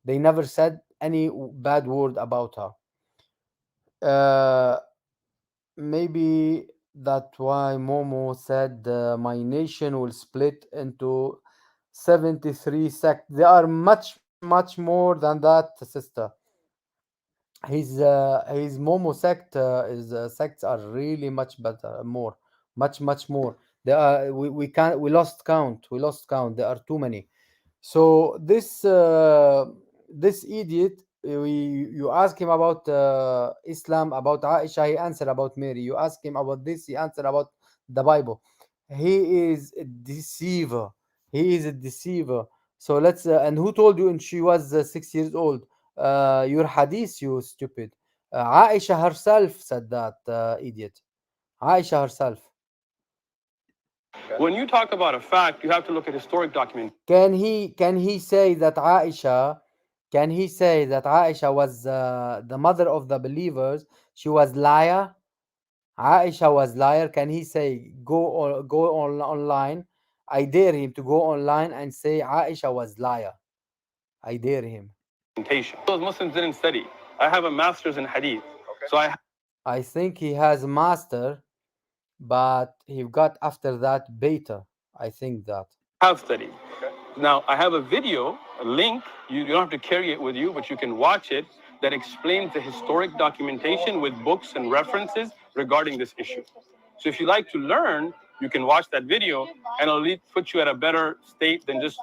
They never said any bad word about her. Uh, Maybe that's why Momo said my nation will split into 73 sects. They are much, much more than that, sister. His Momo sect is sects are really much better, more, much more. There are we can't we lost count. We lost count. There are too many. So this idiot, you ask him about Islam, about Aisha, he answer about Mary. You ask him about this, he answer about the Bible. He is a deceiver. He is a deceiver. So let's and who told you? And she was 6 years old. Your hadith, you stupid. Aisha herself said that, idiot. Aisha herself. When you talk about a fact, you have to look at historic document. Can he say that Aisha? Can he say that Aisha was the mother of the believers? She was liar. Aisha was liar. Can he say go on online? I dare him to go online and say Aisha was liar. I dare him. Those Muslims didn't study. I have a master's in hadith. Okay. So I think he has master, but he got after that beta. I think that. have studied. Okay. Now, I have a video, a link. You don't have to carry it with you, but you can watch it that explains the historic documentation with books and references regarding this issue. So if you like to learn, you can watch that video and it'll put you at a better state than just,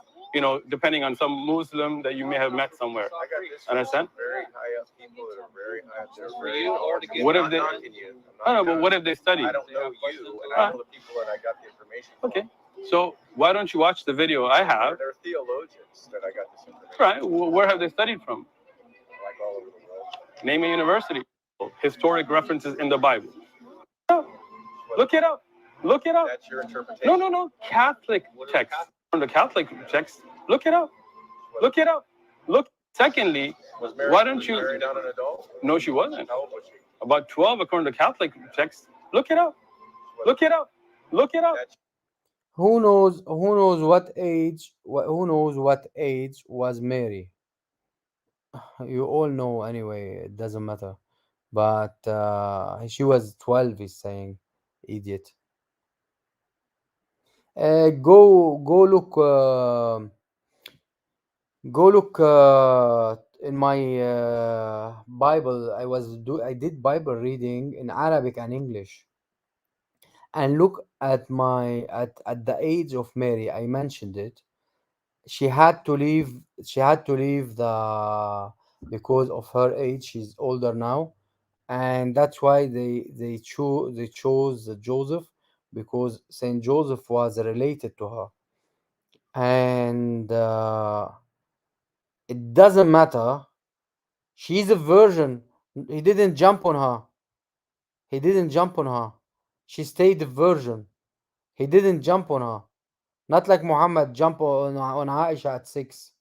depending on some Muslim that you may have met somewhere. I got this Understand? very high up people that are very high up. They're very knowledgeable. What if I'm they? not knocking you. I don't know, but what if they study? I don't know you, and I know the people that I got the information from. Okay. So why don't you watch the video I have? They're theologians that I got this information. Right. Where have they studied from? Like all over the world. Name a university. Historic references in the Bible. Look it up. Look it up. That's your interpretation. No. Catholic text. From the Catholic text. Look it up. Look it up. Look. Secondly, why don't you? Married on an adult? No, she wasn't. How old was she? About 12, according to Catholic text. Look it up. Look it up. Look it up. Who knows? Who knows what age? Who knows what age was Mary? You all know anyway. It doesn't matter. But she was 12. He's saying, idiot. Go look. Go look in my Bible. I did Bible reading in Arabic and English, and look at at the age of Mary. I mentioned it. She had to leave. She had to leave the because of her age. She's older now, and that's why they chose Joseph, because Saint Joseph was related to her, and it doesn't matter. She's a virgin. He didn't jump on her. He didn't jump on her. She stayed a virgin. He didn't jump on her. Not like Muhammad jump on Aisha at 6.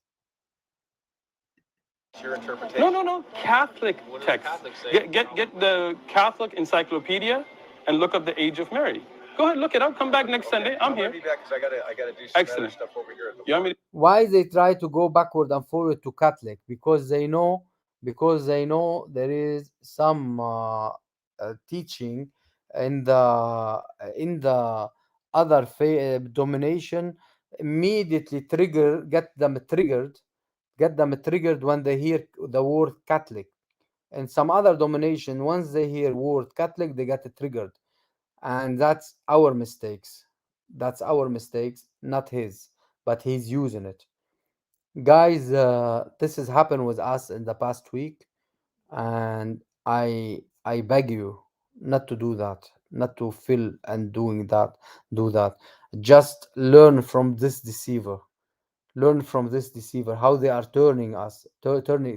Your interpretation. No. Catholic text. Get the Catholic encyclopedia and look up the age of Mary. Go ahead, look it up. Come back next Sunday. I'm I'm gonna here. be back because I gotta do some other Excellent. stuff over here at the You want me to? Why they try to go backward and forward to Catholic? Because they know there is some teaching in the other domination immediately get them triggered when they hear the word Catholic. And some other domination, once they hear word Catholic, they get triggered, and that's our mistakes. That's our mistakes, not his, but he's using it. Guys, this has happened with us in the past week, and I beg you not to do that, not to feel and do that. Just learn from this deceiver. Learn from this deceiver how they are turning us, turning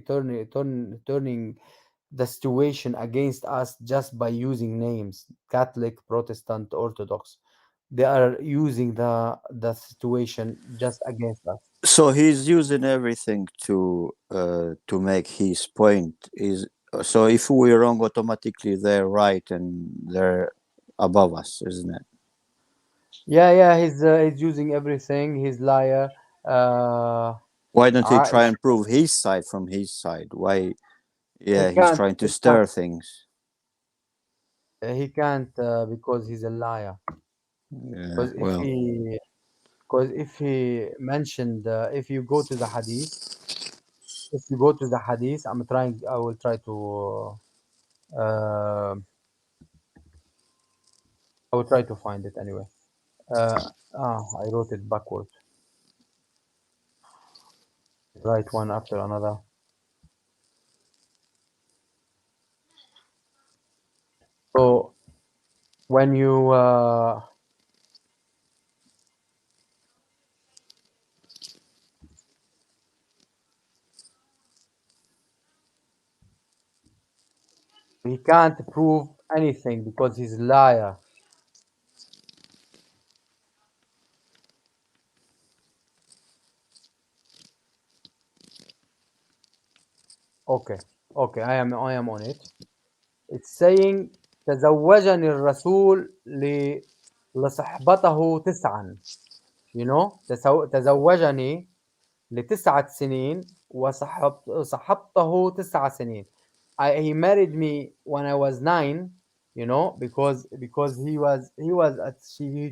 the situation against us just by using names: Catholic, Protestant, Orthodox. They are using the situation just against us. So he's using everything to make his point. Is so if we're wrong, automatically they're right and they're above us, isn't it? Yeah, he's using everything. He's liar. Uh, Why don't he try Aish, and prove his side from his side? Why? he Yeah, he's can't. trying to He can't. stir things. He can't because he's a liar. Yeah, Because well, if he mentioned, if you go to the hadith, if you go to the hadith, I will try to, uh, I will try to find it anyway. I wrote it backward. Write one after another. So when he can't prove anything because he's a liar. Okay, okay, I am on it. It's saying تزوجني الرسول لصحبته تسعا. تزوجني ل9 سنين صحبته 9 سنين. He married me when I was 9, because he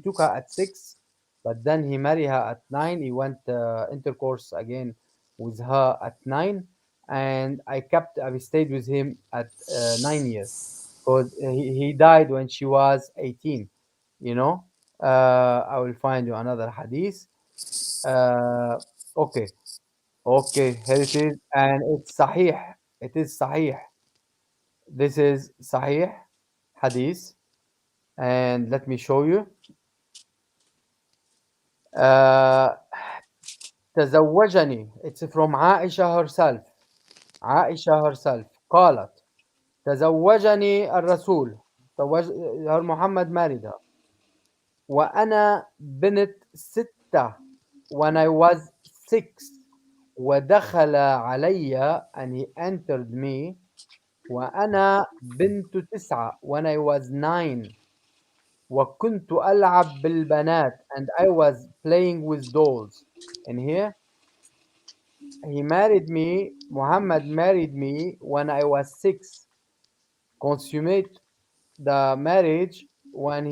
took her at 6, but then he married her at 9. He went intercourse again with her at 9, and I stayed with him at 9 years, because he died when she was 18. You know, I will find you another hadith. Uh, okay, okay, here it is, and it's Sahih. It is Sahih. This is Sahih Hadith, and let me show you. Uh, تزوجني. It's from Aisha herself. Aisha herself قالت: تزوجني الرسول. her Muhammad married her. وأنا بنت 6 when I was 6. ودخل علي and he entered me. وأنا بنت 9 when I was 9. وكنت ألعب بالبنات and I was playing with dolls. And here Muhammad married me when I was 6. Consummate the marriage when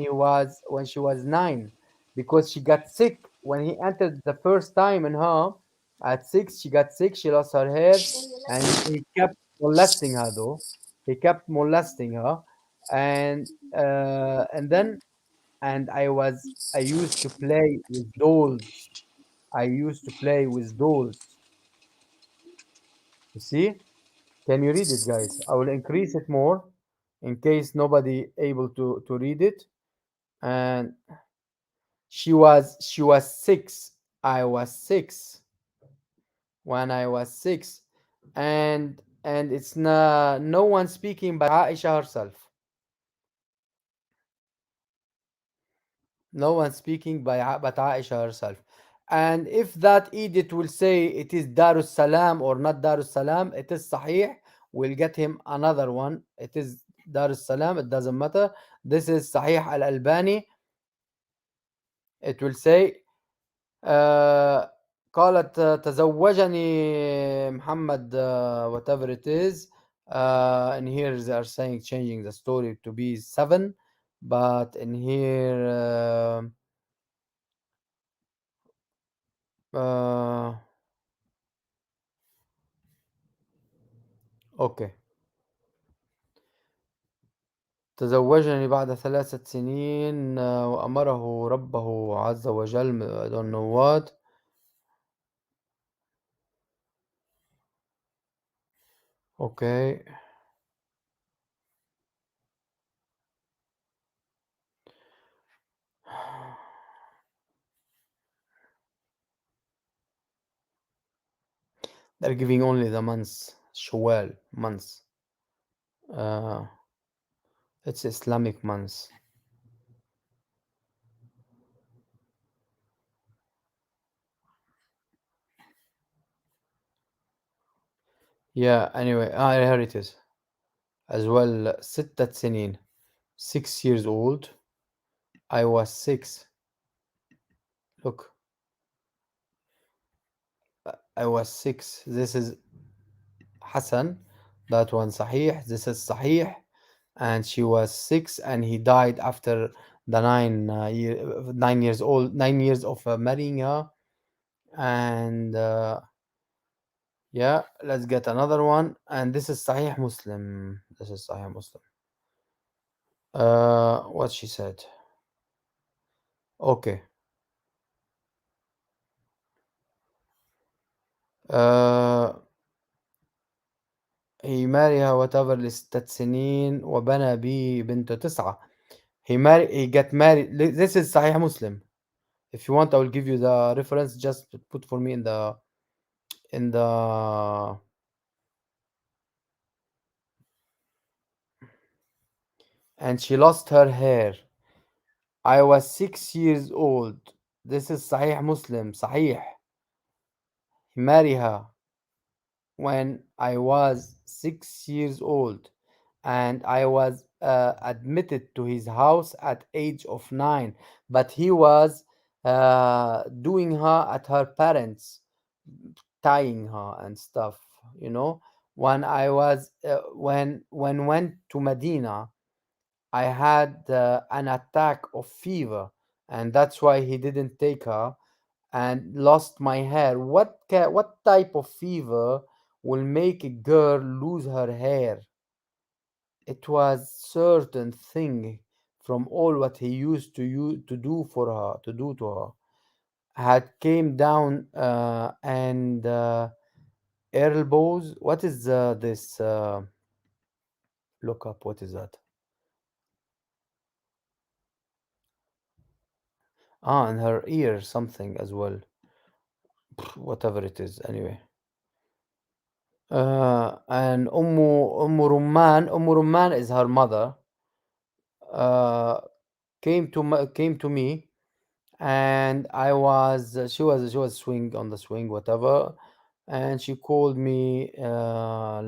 she was 9, because she got sick when he entered the first time in her. At 6 she got sick, she lost her hair, and he kept molesting her, though. He kept molesting her, and then and I used to play with dolls. I used to play with dolls. You see? Can you read it, guys? I will increase it more in case nobody able to read it. And she was 6. I was 6 when I was 6, and it's no one speaking but Aisha herself. No one speaking but Aisha herself. And if that edict will say it is Darus Salam or not Darus Salam, it is Sahih. We'll get him another one. It is Darus Salam. It doesn't matter. This is Sahih Al Albani. it will say قالت تزوجني محمد whatever it is. And here they are saying changing the story to be 7, but in here okay. تزوجني بعد 3 سنين وأمره ربه عز وجل. I don't know what. Okay. They're giving only the months. Shawwal months. It's Islamic months. Yeah, anyway, here it is. As well, 6 سنين. 6 years old. I was 6. Look, I was 6. This is Hassan. That one Sahih. This is Sahih. And she was 6, and he died after the 9 years old, 9 years of marrying her. And yeah, let's get another one. And this is Sahih Muslim. This is Sahih Muslim. What she said. Okay. He married her whatever ل6 سنين وبنى بي بنته 9. He get married. This is Sahih Muslim. If you want, I will give you the reference. Just put for me in the and she lost her hair. I was 6 years old. This is Sahih Muslim. Sahih. He married her when I was 6 years old, and I was admitted to his house at age of 9. But he was doing her at her parents, tying her and stuff. When I was when went to Medina, I had an attack of fever, and that's why he didn't take her and lost my hair. What type of fever will make a girl lose her hair? It was certain thing from all what he used to do for her, to do to her, had came down and elbows. What is this? Look up. What is that? And her ear something as well. Whatever it is. Anyway. And Ummu Rumman is her mother. Came to me, and she was swing on the swing, whatever, and she called me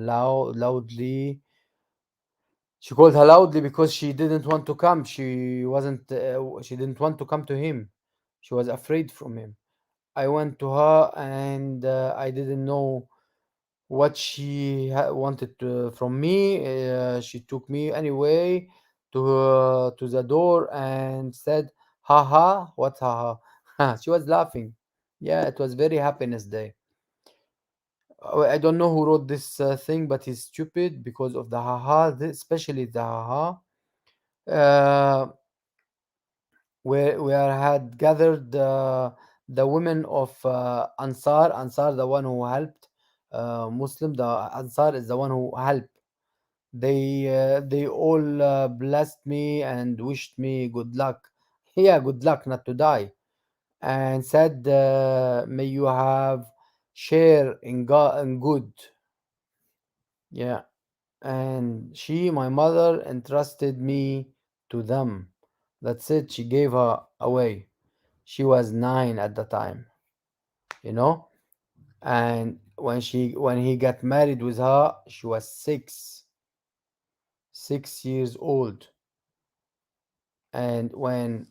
loudly. She called her loudly because she didn't want to come. She didn't want to come to him. She was afraid from him. I went to her, and I didn't know what she wanted from me. She took me anyway to the door and said, "Ha ha, what ha ha?" She was laughing. Yeah, it was very happiness day. I don't know who wrote this thing, but he's stupid because of the ha ha, especially the ha ha. We had gathered the women of Ansar. Ansar, the one who helped Muslim. The Ansar is the one who helped. They all blessed me and wished me good luck. Yeah, good luck not to die, and said, "May you have share in God and good." Yeah, and my mother, entrusted me to them. That's it. She gave her away. She was 9 at the time, you know. And when he got married with her, she was 6 years old. And when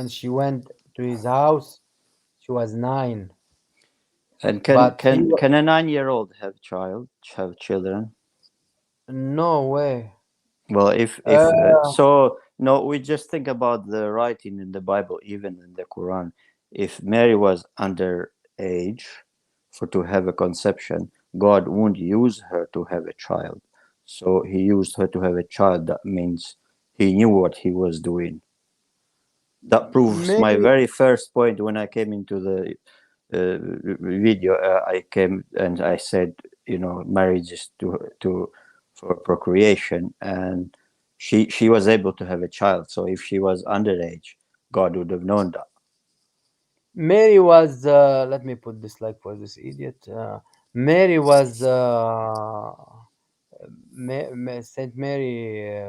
she went to his house. She was 9, And can but he can can a 9-year-old have children? no way. Well, if Uh, so, no, we just think about the writing in the Bible, even in the Quran. If Mary was under age for to have a conception, God won't use her to have a child. So he used her to have a child. That means he knew what he was doing. That proves my Mary, very first point when I came into the video. I came and I said, marriage is to for procreation, and she was able to have a child. So if she was underage, God would have known that. Mary was. Let me put this like for this idiot. Mary was Saint Mary,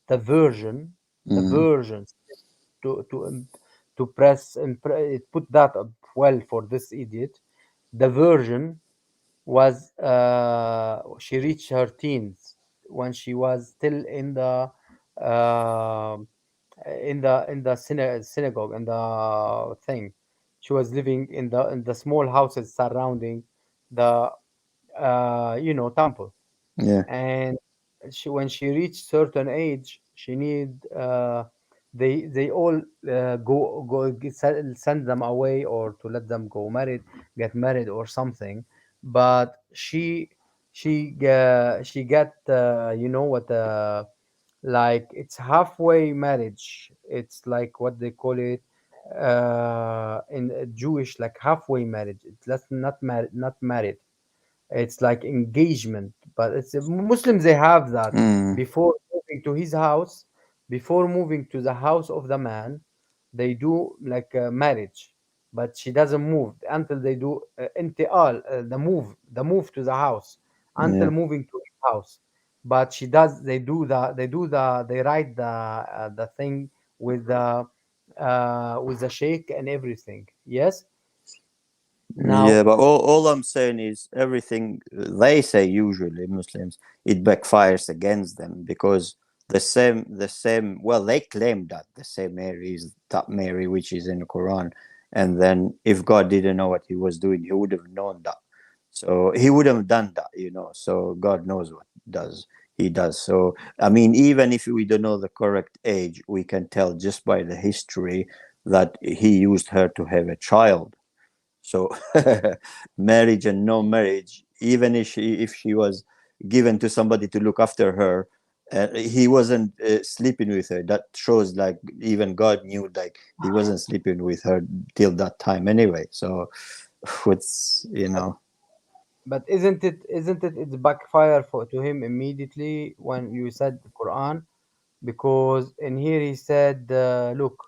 the Virgin, the Mm, Virgin. To press and put that up well for this idiot. The Virgin was she reached her teens when she was still uh, in the synagogue and the thing. She was living in the small houses surrounding the temple. yeah, And when she reached certain age, she need they all send them away or to let them get married or something. But she got what like it's halfway marriage. It's like what they call it in Jewish, like halfway marriage. It's less not married, it's like engagement, but it's Muslims, they have that mm, before moving to his house, before moving to the house of the man, they do like a marriage, but she doesn't move until they do intiqal, the move to the house, until yeah, moving to his house. But she does, they write the thing with the sheikh and everything. Yes. yeah. Now, But all I'm saying is everything they say, usually Muslims, it backfires against them because the same. Well, they claim that the same Mary is that Mary which is in the Quran, and then if God didn't know what He was doing, He would have known that. So He would have done that. So God knows what does He does. So I mean, even if we don't know the correct age, we can tell just by the history that He used her to have a child. So marriage and no marriage, even if she was given to somebody to look after her, he wasn't sleeping with her. That shows like even God knew like he wasn't sleeping with her till that time anyway. So what's. but it's backfire for to him immediately when you said the Quran, because in here he said, look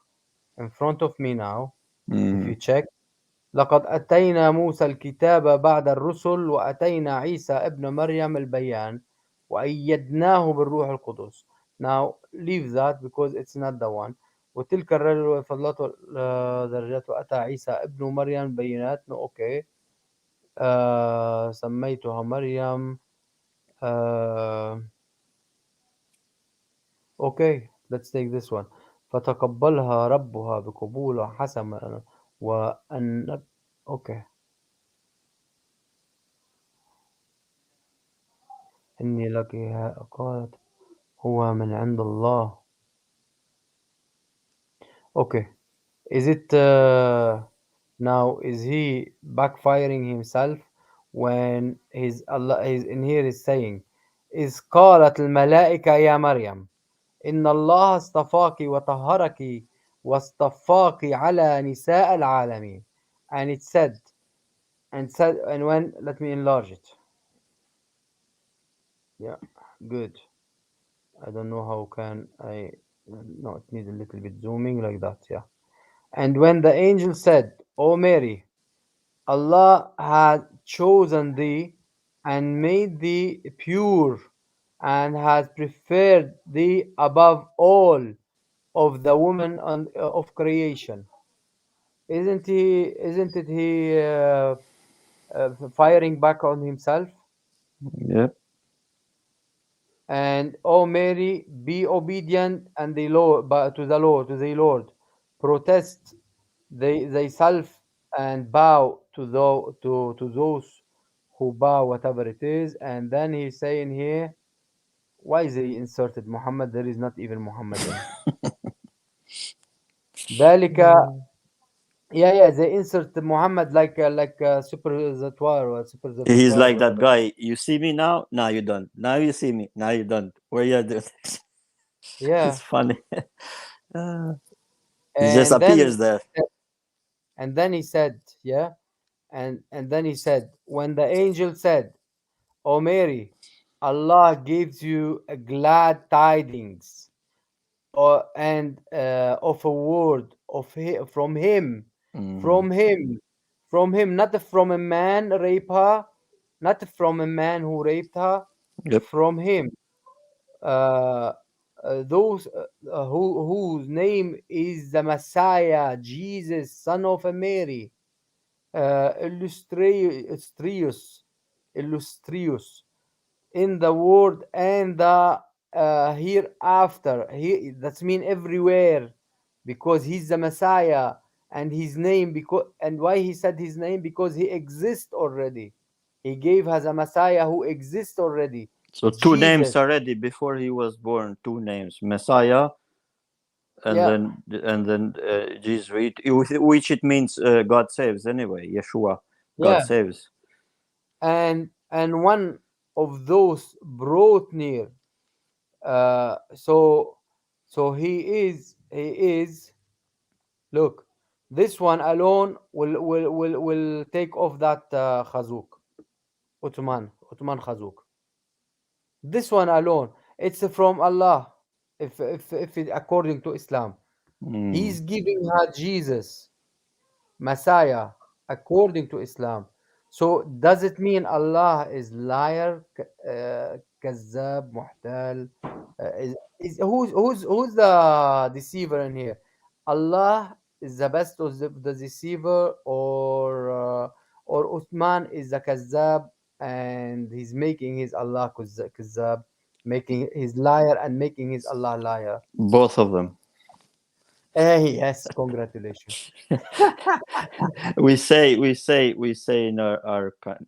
in front of me now, if you Mm, check, لقد أتينا موسى الكتاب بعد الرسل وأتينا عيسى ابن مريم البيان وأيدناه بالروح القدس. Now leave that because it's not the one. وتلك الرجل فضلته درجات وأتى عيسى ابن مريم بينات. No, okay. سميتها مريم. آه okay, let's take this one. فتقبلها ربها بقبول حسن وأن okay. إني لك قالت هو من عند الله. Okay. Is it now is he backfiring himself when his Allah is in here is saying إذ قالت الملائكة يا مريم إن الله اصطفاك وطهرك واصطفاك على نساء العالمين, and it said and when, let me enlarge it. Yeah, good. I don't know how can I, no, it needs a little bit zooming like that. Yeah. And when the angel said, O Mary, Allah had chosen thee and made thee pure and has preferred thee above all of the women of creation. Isn't it he firing back on himself? yep. And O Mary, be obedient and the Lord, but to the Lord, protest They self and bow to those who bow whatever it is, and then he's saying here, why they inserted Muhammad? There is not even Muhammadan. ذلك, yeah, they insert Muhammad like suppositoire or He's suppositoire, like that whatever. guy. You see me now? Now you don't. Now you see me. Now you don't. Where you doing? It's Yeah, funny. Uh, he just and then appears there. and then he said, yeah, and then he said, when the angel said, "O Mary, Allah gives you a glad tidings, and of a word Mm, from him, from him, not from a man rape her, not from a man who raped her, yep. from him, uh, those whose name is the Messiah, Jesus, son of a Mary, illustrious, illustrious in the world and the hereafter. That's mean everywhere, because he's the Messiah, and his name, because, and why he said his name, because he exists already. He gave us a Messiah who exists already, So two names Jesus. already before he was born. Two names: Messiah, Yeah, and then Jesus, which it means God saves anyway. Yeshua, God yeah, saves. and one of those brought near. So he is. Look, this one alone will take off that Khazuk, Ottoman Khazuk. This one alone, it's from Allah. If according to Islam, Mm. He's giving her Jesus, Messiah, according to Islam. So does it mean Allah is liar, kazzab, muhtal? Who's the deceiver in here? Allah is the best of the deceiver, or Uthman is the kazzab, and he's making his Allah kazzab, making his liar and making his Allah liar. Both of them. Yes, congratulations. We say in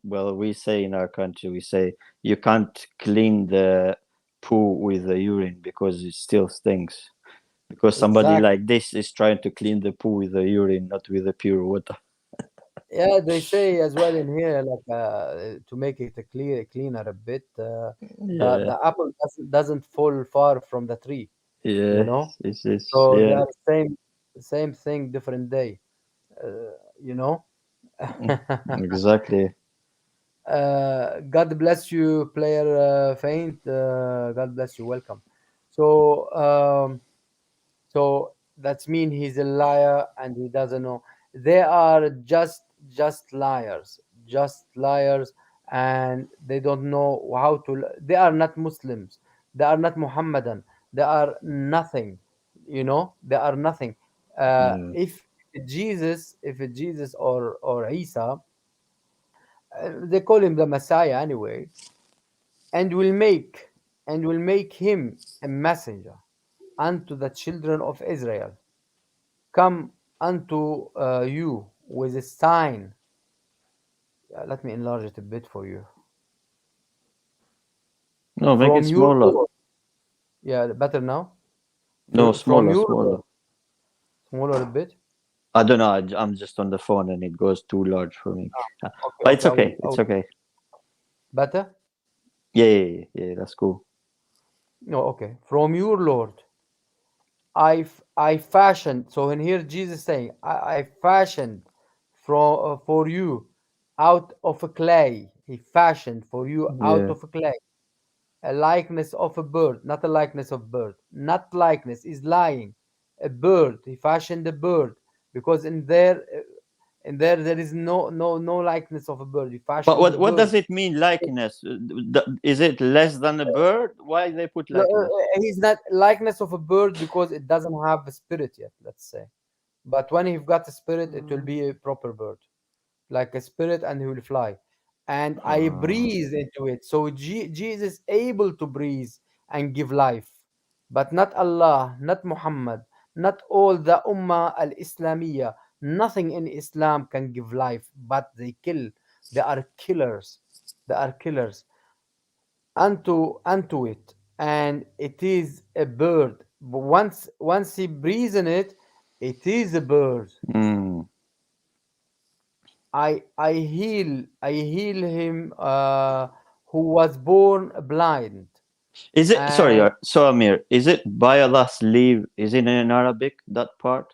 well, we say in our country, we say you can't clean the poo with the urine because it still stinks. Because somebody Exactly. like this is trying to clean the poo with the urine, not with the pure water. Yeah, they say as well in here, like to make it a cleaner a bit. The Yeah, apple doesn't fall far from the tree, you yeah, know. this is So they yeah. are same thing, different day, you know. Exactly. God bless you, player Faint. God bless you. Welcome. So So that's mean he's a liar and he doesn't know. They are just liars, just liars, and they don't know how to. They are not Muslims. They are not Muhammadan. They are nothing. They are nothing. Mm. If Jesus or Isa, they call him the Messiah anyway, and will make him a messenger unto the children of Israel. Come unto you with a sign. Let me enlarge it a bit for you. No, make it From your smaller. Lord. Yeah, better now. No, From smaller, your smaller. Lord. Smaller a bit. I don't know. I'm just on the phone and it goes too large for me. Okay, But it's okay. okay. It's okay. Better? Yeah, yeah, yeah, yeah. That's cool. No, okay. From your Lord. I fashioned. So in here, Jesus saying, I fashioned for you out of a clay. He fashioned for you out Yeah. of a clay a likeness of a bird, not a likeness of bird. Not likeness is lying. A bird. He fashioned a bird because in there is no likeness of a bird. He But fashioned the what bird. does it mean likeness? Is it less than a bird? Why they put No, likeness? he's not likeness of a bird because it doesn't have a spirit yet. Let's say, but when you've got a spirit, it will be a proper bird, like a spirit, and he will fly. And I Uh, breathe into it. So Jesus able to breathe and give life, but not Allah, not Muhammad, not all the Ummah al-Islamiyah. Nothing in Islam can give life, but they kill. They are killers. They are killers unto it, and it is a bird. But once he breathes in it, it is a bird. Mm. I heal him who was born blind. Is it sorry? And So Amir, is it by Allah's leave? Is it in Arabic that part?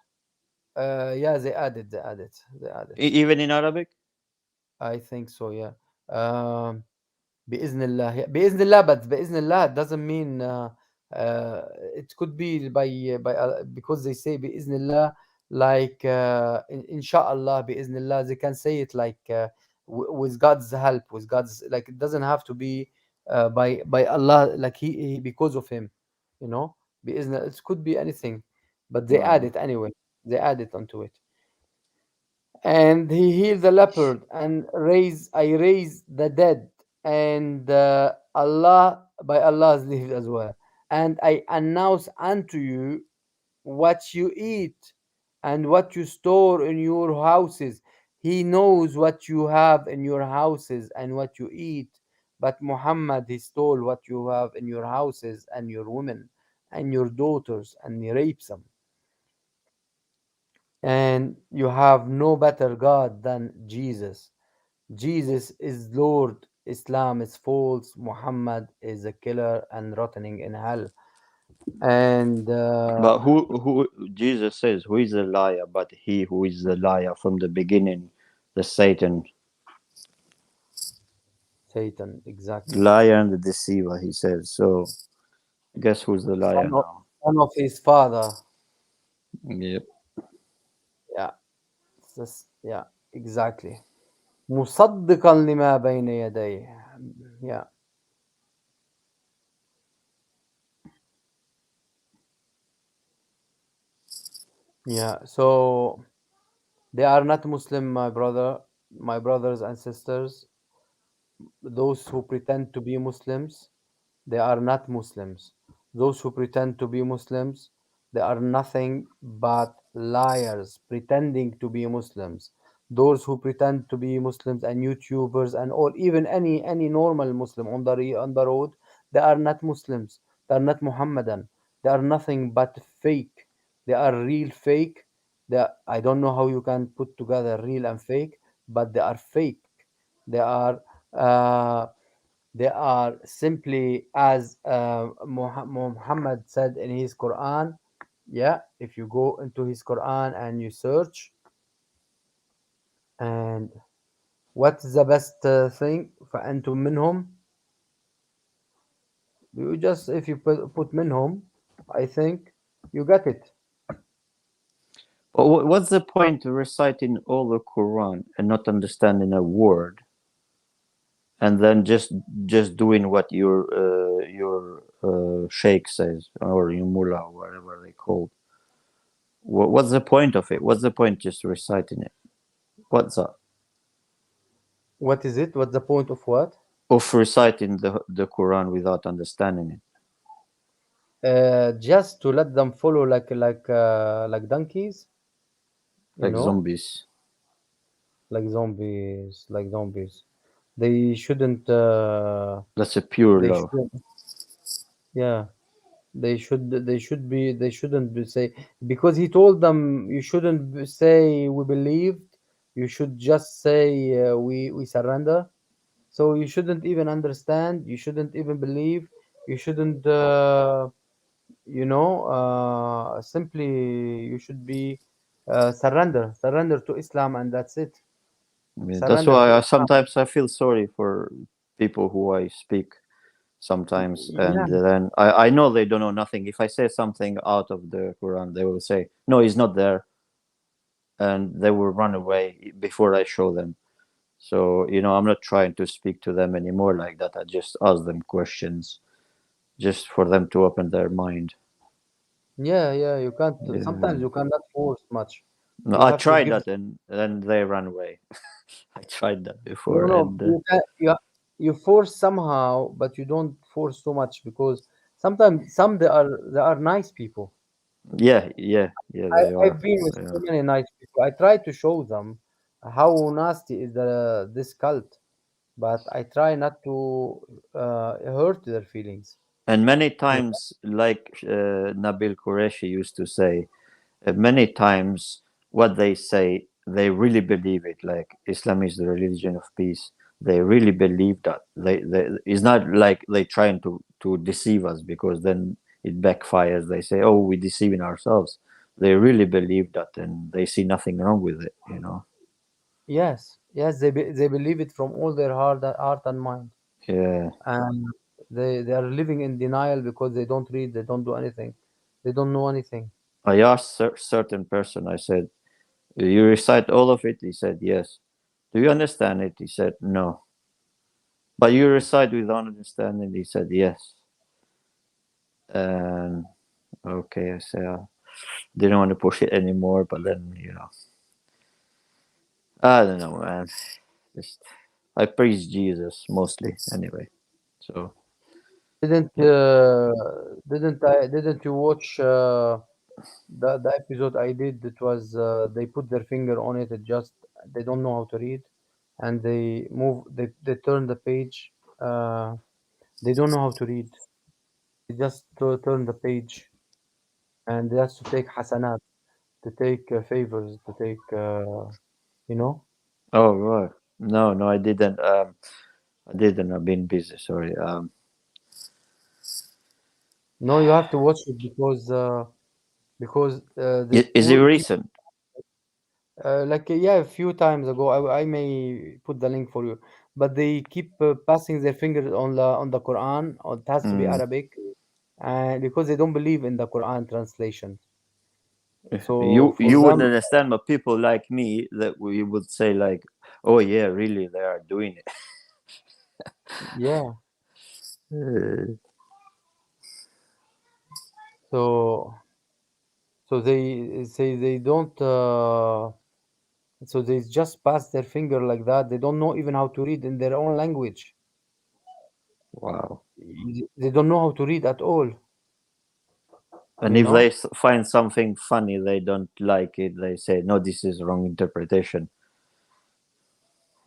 yeah, they added. Even in Arabic? I think so, yeah. um بإذن الله, yeah, بإذن الله, but بإذن الله doesn't mean uh, it could be by because they say بإذن الله, like inshallah بإذن الله, they can say it like with God's help, with God's, like it doesn't have to be by Allah, like he because of him, you know. بإذن, it could be anything, but they add No. it anyway. They add it onto it. And he healed the leopard, and I raise the dead, and by Allah's leave as well. And I announce unto you what you eat and what you store in your houses. He knows what you have in your houses and what you eat. But Muhammad, he stole what you have in your houses and your women and your daughters, and he rapes them. And you have no better God than Jesus. Jesus is Lord. Islam is false. Muhammad is a killer and rotting in hell. And But who Jesus says who is a liar? But he who is the liar from the beginning, the Satan, Satan, exactly. liar and the deceiver. He says. So guess who's the liar Son of, now? son of his father. Yep. Yeah. Yeah, exactly. مصدقا لما بين يديه. Yeah. Yeah. So they are not Muslim, my brothers and sisters. Those who pretend to be Muslims, they are not Muslims. Those who pretend to be Muslims, they are nothing but liars pretending to be Muslims. Those who pretend to be Muslims and YouTubers and all, even any normal Muslim on on the road, they are not Muslims. They are not Muhammadan. They are nothing but fake. They are real fake. I don't know how you can put together real and fake, but they are fake. They are uh, they are simply as Muhammad said in his Quran. Yeah, if you go into his Quran and you search, and what's the best thing? فأنتم منهم. You just, if you put minhum, I think you get it. But what's the point of reciting all the Quran and not understanding a word, and then just doing what your sheikh says or your mullah or whatever they call? What's the point of it? What's the point just reciting it? What's that? What is it? What's the point of what? Of reciting the Quran without understanding it, Just to let them follow like donkeys, you like know, zombies. like zombies. They shouldn't. That's a pure They love. shouldn't. Yeah, they shouldn't be say, because he told them you shouldn't say we believed. You should just say we surrender. So you shouldn't even understand. You shouldn't even believe. You shouldn't. Simply you should be surrender to Islam, and that's it. I mean, that's Surrender why to Islam. sometimes I feel sorry for people who I speak sometimes, and Yeah, then I know they don't know nothing. If I say something out of the Quran, they will say, "No, he's not there," and they will run away before I show them. So I'm not trying to speak to them anymore like that. I just ask them questions, just for them to open their mind. yeah, yeah. You can't. Sometimes Yeah. you cannot force much. No, You I have to tried give. that, and then they ran away. I tried that No, before, no. and You force somehow, but you don't force too much, because sometimes they are nice people. yeah, yeah, yeah, they I've are. been with They so are. many nice people. I try to show them how nasty is this cult, but I try not to hurt their feelings. And many You times, like Nabil Qureshi used to say, many times what they say, they really believe it. Like Islam is the religion of peace. They really believe that. It's not like they trying to deceive us, because then it backfires. They say, "Oh, we're deceiving ourselves." They really believe that, and they see nothing wrong with it. You know? Yes, yes, they believe it from all their heart and mind, Yeah. and they are living in denial because they don't read, they don't do anything, they don't know anything. I asked certain person. I said, "You recite all of it?" He said, "Yes." "Do you understand it?" He said, "No." "But you recite without understanding?" He said, "Yes." And okay, I said, didn't want to push it anymore, but then I don't know, man. Just I praise Jesus mostly anyway. So Didn't yeah. didn't you watch the episode I did? It was they put their finger on it. It just they don't know how to read, and they turn the page. They don't know how to read. They just turn the page, and they has to take hasanat, to take favors, to take you know. Oh right. No, no, I didn't. I didn't. I've been busy. Sorry. No, you have to watch it because the Is it recent? like yeah, a few times ago, I may put the link for you, but they keep passing their fingers on the Quran, or it has to be Mm. Arabic, and because they don't believe in the Quran translation. So You for you wouldn't them, understand, but people like me, that we would say like, "Oh yeah, really, they are doing it." yeah. Uh, So they say they don't. So they just pass their finger like that. They don't know even how to read in their own language. wow. They don't know how to read at all. And You if they know. find something funny, they don't like it. They say, "No, this is wrong interpretation."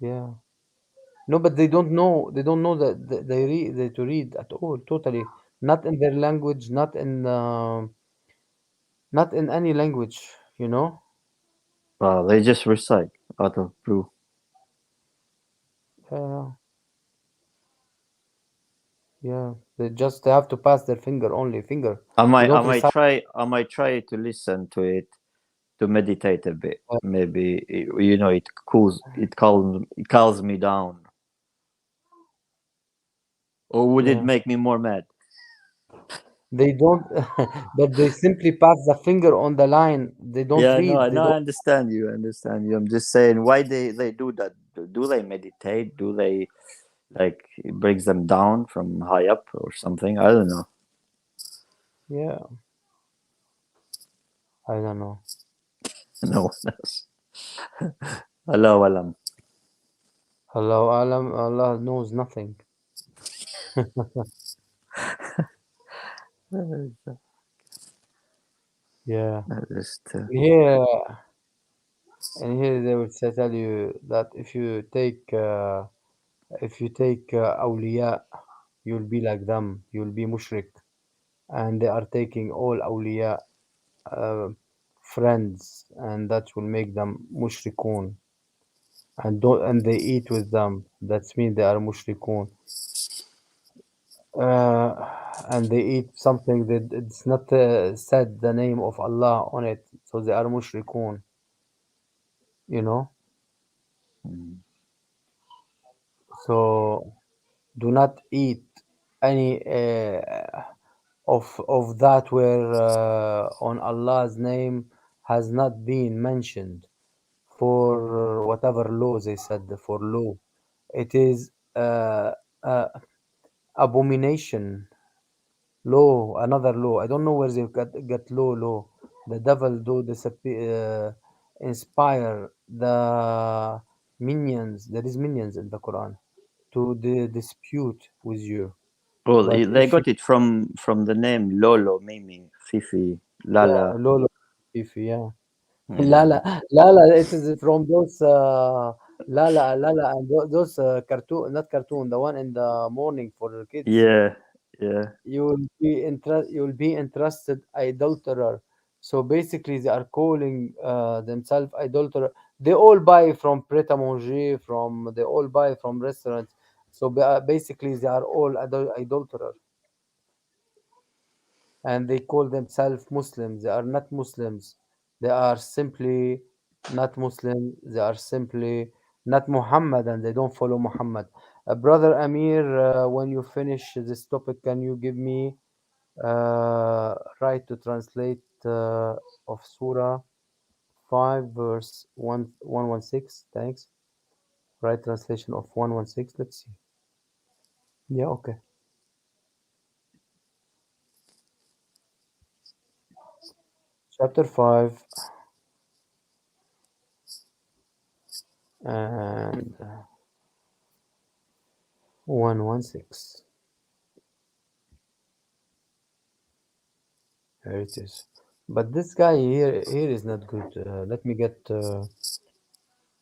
Yeah. No, but they don't know. They don't know that they to read at all. Totally, not in their language, not in any language. You know. They just recite out of blue. Yeah, yeah. They have to pass their finger only finger. I They might, I don't might recite. try, I might try to listen to it, to meditate a bit. Maybe it calms me down. Or would it Yeah, make me more mad? they don't. But they simply pass the finger on the line. They don't Yeah, no, read. I They know. I don't. understand you. I understand you. I'm just saying, why they do that? Do they meditate? Do they like it brings them down from high up or something? I don't know. Yeah, I don't know. No one knows. Allah alam. Allah alam. Allah knows nothing. Yeah. Just Here, and here they will tell you that if you take awliya, you'll be like them. You'll be mushrik, and they are taking all awliya uh, friends, and that will make them mushrikun. And they eat with them. That means they are mushrikun. And they eat something that it's not said the name of Allah on it, so they are mushrikun. You know. mm, So do not eat any of that where on Allah's name has not been mentioned for whatever law they said for law. It is uh, abomination law, another law. I don't know where they get law. The devil do disappear, inspire the minions. There is minions in the Quran to dispute with you. well, But they if you got it from the name Lolo, meaning Fifi, yeah, Lala. Lolo, if yeah, La Yeah. la la la. It is from those la la and those cartoon, not cartoon, the one in the morning for the kids. Yeah. Yeah. You will be interested adulterer. So basically, they are calling themselves adulterer. They all buy from Pret a Manger, from they all buy from restaurants. So basically, they are all adulterer, and they call themselves Muslims. They are not Muslims. They are simply not Muslim. They are simply not Muhammad, and they don't follow Muhammad. Brother Amir, when you finish this topic, can you give me right to translate of Surah 5, verse 116? Thanks. Right translation of 116. Let's see. Yeah, okay. Chapter 5 and 116. Here it is. But this guy here is not good. Let me get.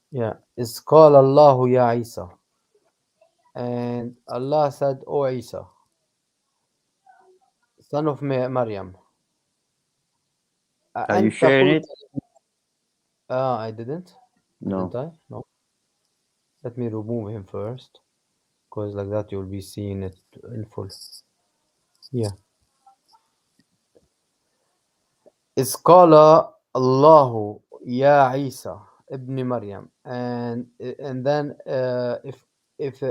Yeah. Is call Allahu ya Isa. And Allah said, O Isa, son of Maryam. Are you أنت sharing قلت. it? I didn't. Didn't No. I? No. Let me remove him first. Because like that you'll be seeing it in full. Yeah. إذ قال الله يا عيسى ابن مريم. And then if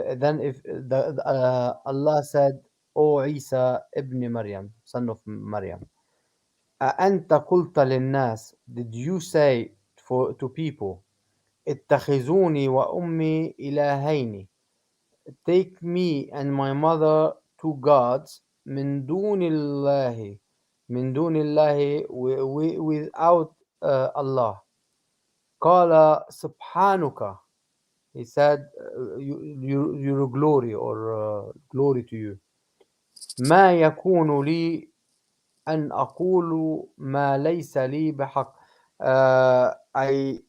Allah said, O Isa ibn Maryam, son of Maryam, أأنت قلت للناس, did you say to people, اتخذوني وأمي إلهين, take me and my mother two gods, من دون الله, من دون الله, without Allah. قال سبحانك, he said, your glory, or glory to you. ما يكون لي أن أقول ما ليس لي بحق. I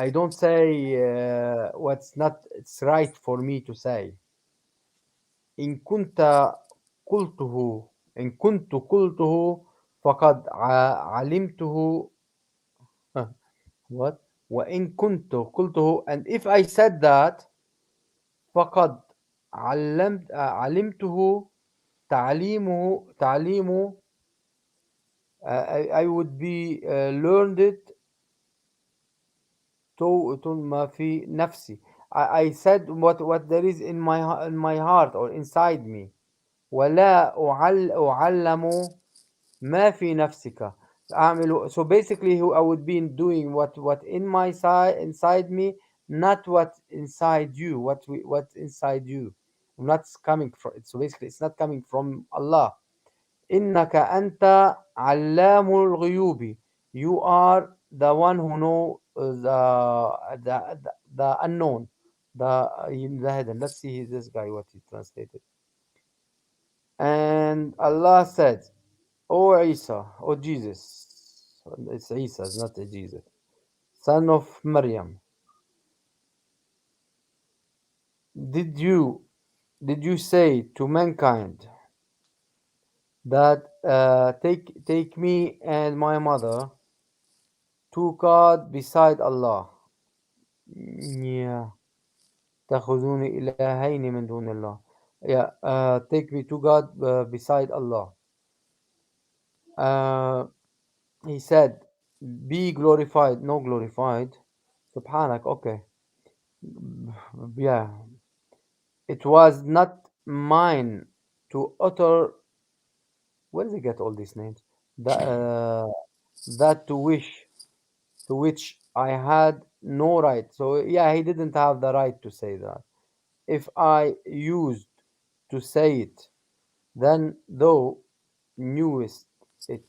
don't say what's not it's right for me to say. إن كنت قلته إن كنت قلته فقد علمته. What? وإن كنت قلته, and if I said that, فقد علمته, تعليمه, I would be learned it to ما في نفسي. I said what there is in my heart or inside me. ولا أعلم ما في نفسك. So basically I would be doing what in my side inside me, not what inside you, what's inside you. Not coming from, so basically it's not coming from Allah. إنك أنت علام الغيوب. You are the one who know the unknown, the hidden. Let's see this guy what he translated. And Allah said, O Isa, O Jesus, it's Isa, it's not Jesus, son of Maryam, did you did you say to mankind that take me and my mother to God beside Allah? Yeah. تأخذوني إلهين من دون الله. Yeah, take me to God beside Allah. Uh, he said, be glorified, no glorified. Subhanak, okay. Yeah, it was not mine to utter. Where does he get all these names? That to which I had no right. So yeah, he didn't have the right to say that. If I used to say it, then thou knewest it.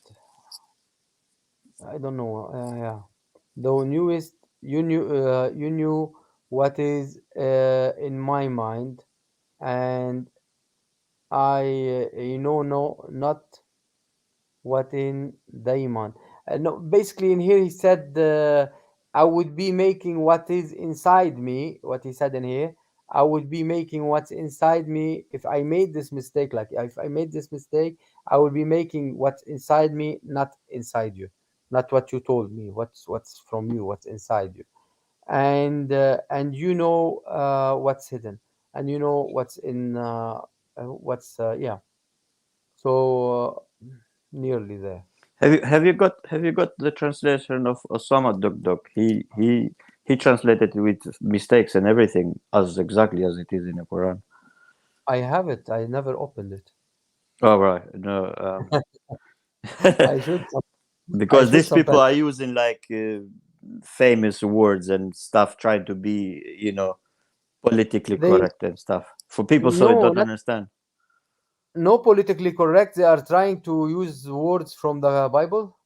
I don't know. Yeah, thou knewest, you knew what is in my mind, and I know no not what in thy mind. No, basically in here he said, I would be making what is inside me. What he said in here, I would be making what's inside me if I made this mistake. Like if I made this mistake, I would be making what's inside me, not inside you, not what you told me. What's from you, what's inside you, and you know what's hidden, and you know what's in what's yeah. So nearly there. Have you got the translation of Osama Duk Duk? He translated it with mistakes and everything as exactly as it is in the Quran. I have it. I never opened it. Oh right, no, I should. I because should these people sometimes. are using like famous words and stuff, trying to be, politically They correct and stuff for people so they no, don't not understand. no politically correct. They are trying to use words from the Bible,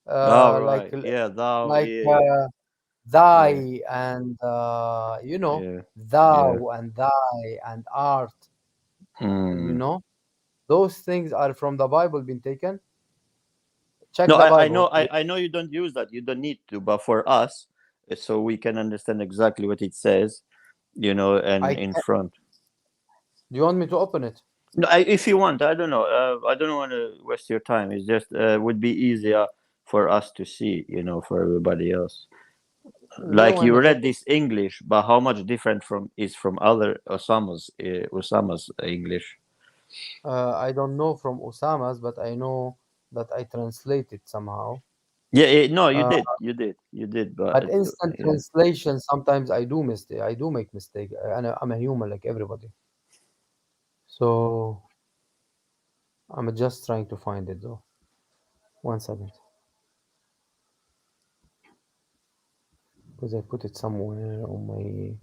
Oh like right, yeah, thou, like yeah, yeah, thy and yeah, yeah. thou and thy and art. You Mm. know those things are from the Bible, been taken. Check No, the I know, Bible. I know you don't use that. You don't need to, but for us, so we can understand exactly what it says, and I in can, front. do you want me to open it? No, if you want, I don't know. I don't want to waste your time. It's just would be easier for us to see, for everybody else. No, Like why you not? read Open. this English, but how much different from other Osama's English? I don't know from Osama's, but I know that I translated somehow. Yeah, no, you Uh, did, you did, but but instant yeah. translation, sometimes I do mistake. I do make mistake. I'm a human like everybody. So I'm just trying to find it though. 1 second, because I put it somewhere on my.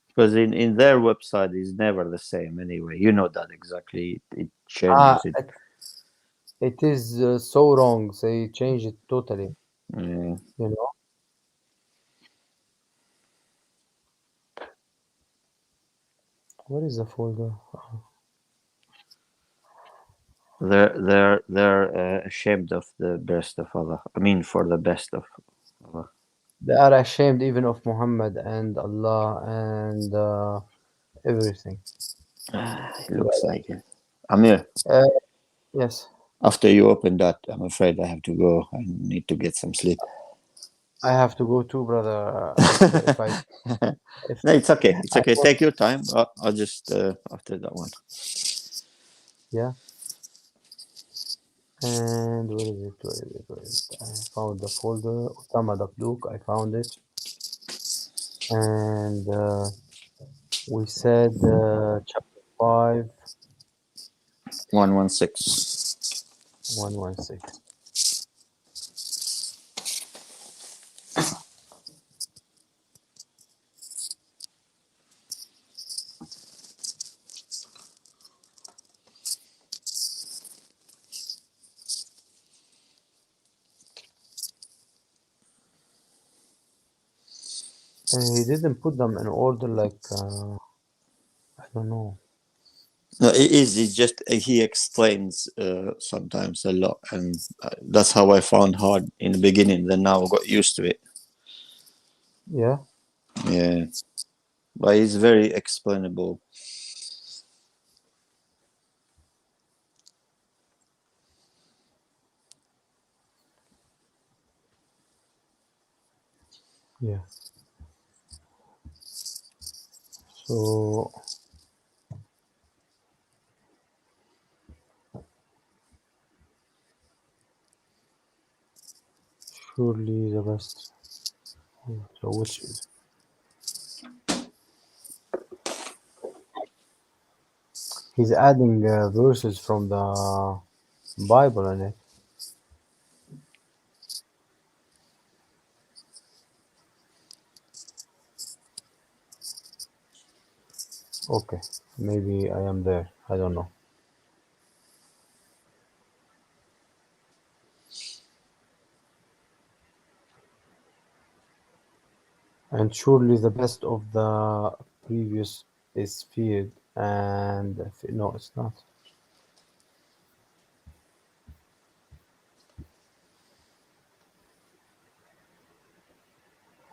Because in their website is never the same anyway. You know that exactly. It Ah, changes it. it is so wrong. They change it totally. Yeah. You know, where is the folder? They're ashamed of the best of Allah. I mean, for the best of Allah. They are ashamed even of Muhammad and Allah and everything. It looks like it. Amir, Uh, yes, after you open that, I'm afraid I have to go. I need to get some sleep. I have to go too, brother. If No, it's okay. It's I okay. want, Take your time. I'll just after that one. yeah. And where is it? Where is it? Where is it? I found the folder. Osama Dakduk. I found it. And we said chapter 5, 116. 116. He didn't put them in order like, I don't know. No, it is. It's just he explains sometimes a lot, and that's how I found hard in the beginning. Then now I got used to it. Yeah. Yeah, but it's very explainable. Yeah. So surely the best. So which is he's adding verses from the Bible in it. Okay, maybe I am there. I don't know. And surely the best of the previous is feared, and no, it's not.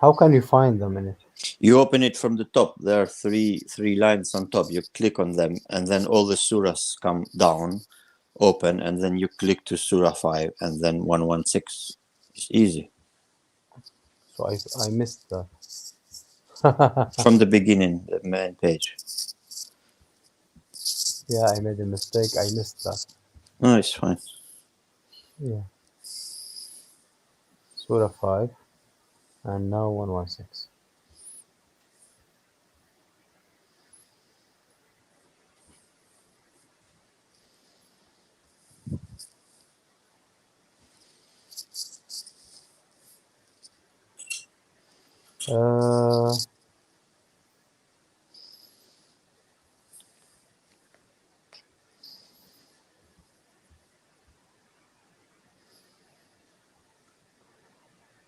How can you find them in it? You open it from the top. There are three lines on top. You click on them, and then all the surahs come down, open, and then you click to Surah 5, and then 116. It's easy. So I missed that. From the beginning, the main page. Yeah, I made a mistake. I missed that. No, it's fine. Yeah. Surah 5 and now 116. Uh,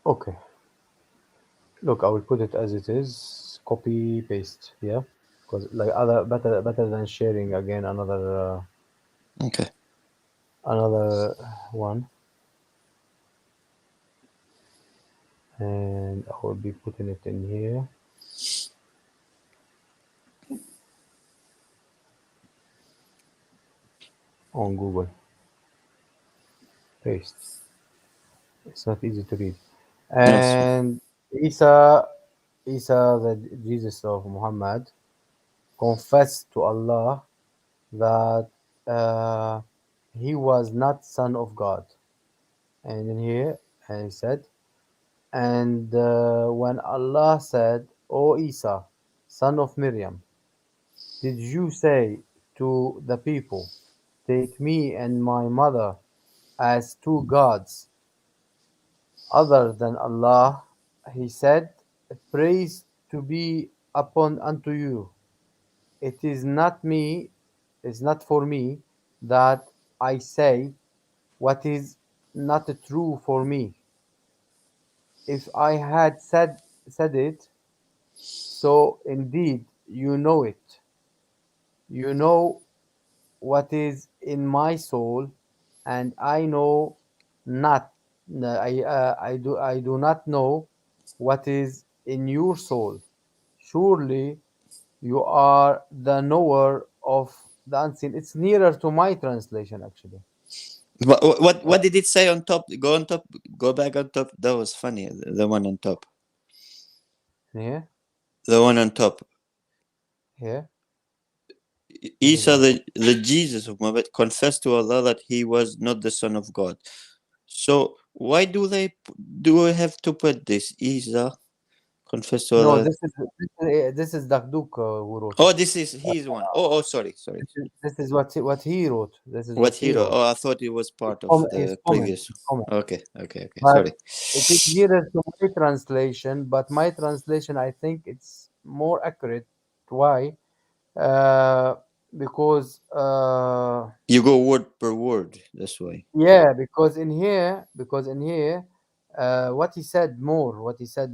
okay. Look, I will put it as it is. Copy paste. Yeah, because like other better than sharing again Okay. another one, and I will be putting it in here. On Google. Paste. It's not easy to read. Yes. And Isa, Isa, the Jesus of Muhammad, confessed to Allah that he was not son of God. And in here, and he said, and when Allah said, O Isa, son of Miriam, did you say to the people, take me and my mother as two gods other than Allah? He said, praise to be upon unto you. It is not me, it's not for me that I say what is not true for me. If I had said it, so indeed you know it. You know what is in my soul, and I know not. I do not know what is in your soul. Surely you are the knower of the unseen. It's nearer to my translation actually. What did it say on top? Go on top. Go back on top. That was funny. The one on top. Here, The one on top. here. What is Isa, on top? the Jesus of Muhammad, confessed to Allah that he was not the son of God. So why do we have to put this? Isa confessed to No, Allah. this is Dakduk who wrote Oh, it. this is his one. Oh, sorry. This is what he wrote. This is What what he hero? wrote. Oh, I thought it was part of His the comment. previous. His comment. Okay. But Sorry. it is nearer to my translation. But my translation, I think it's more accurate. Why? Uh, because You go word per word. That's why. yeah, because in here, what he said more, what Isa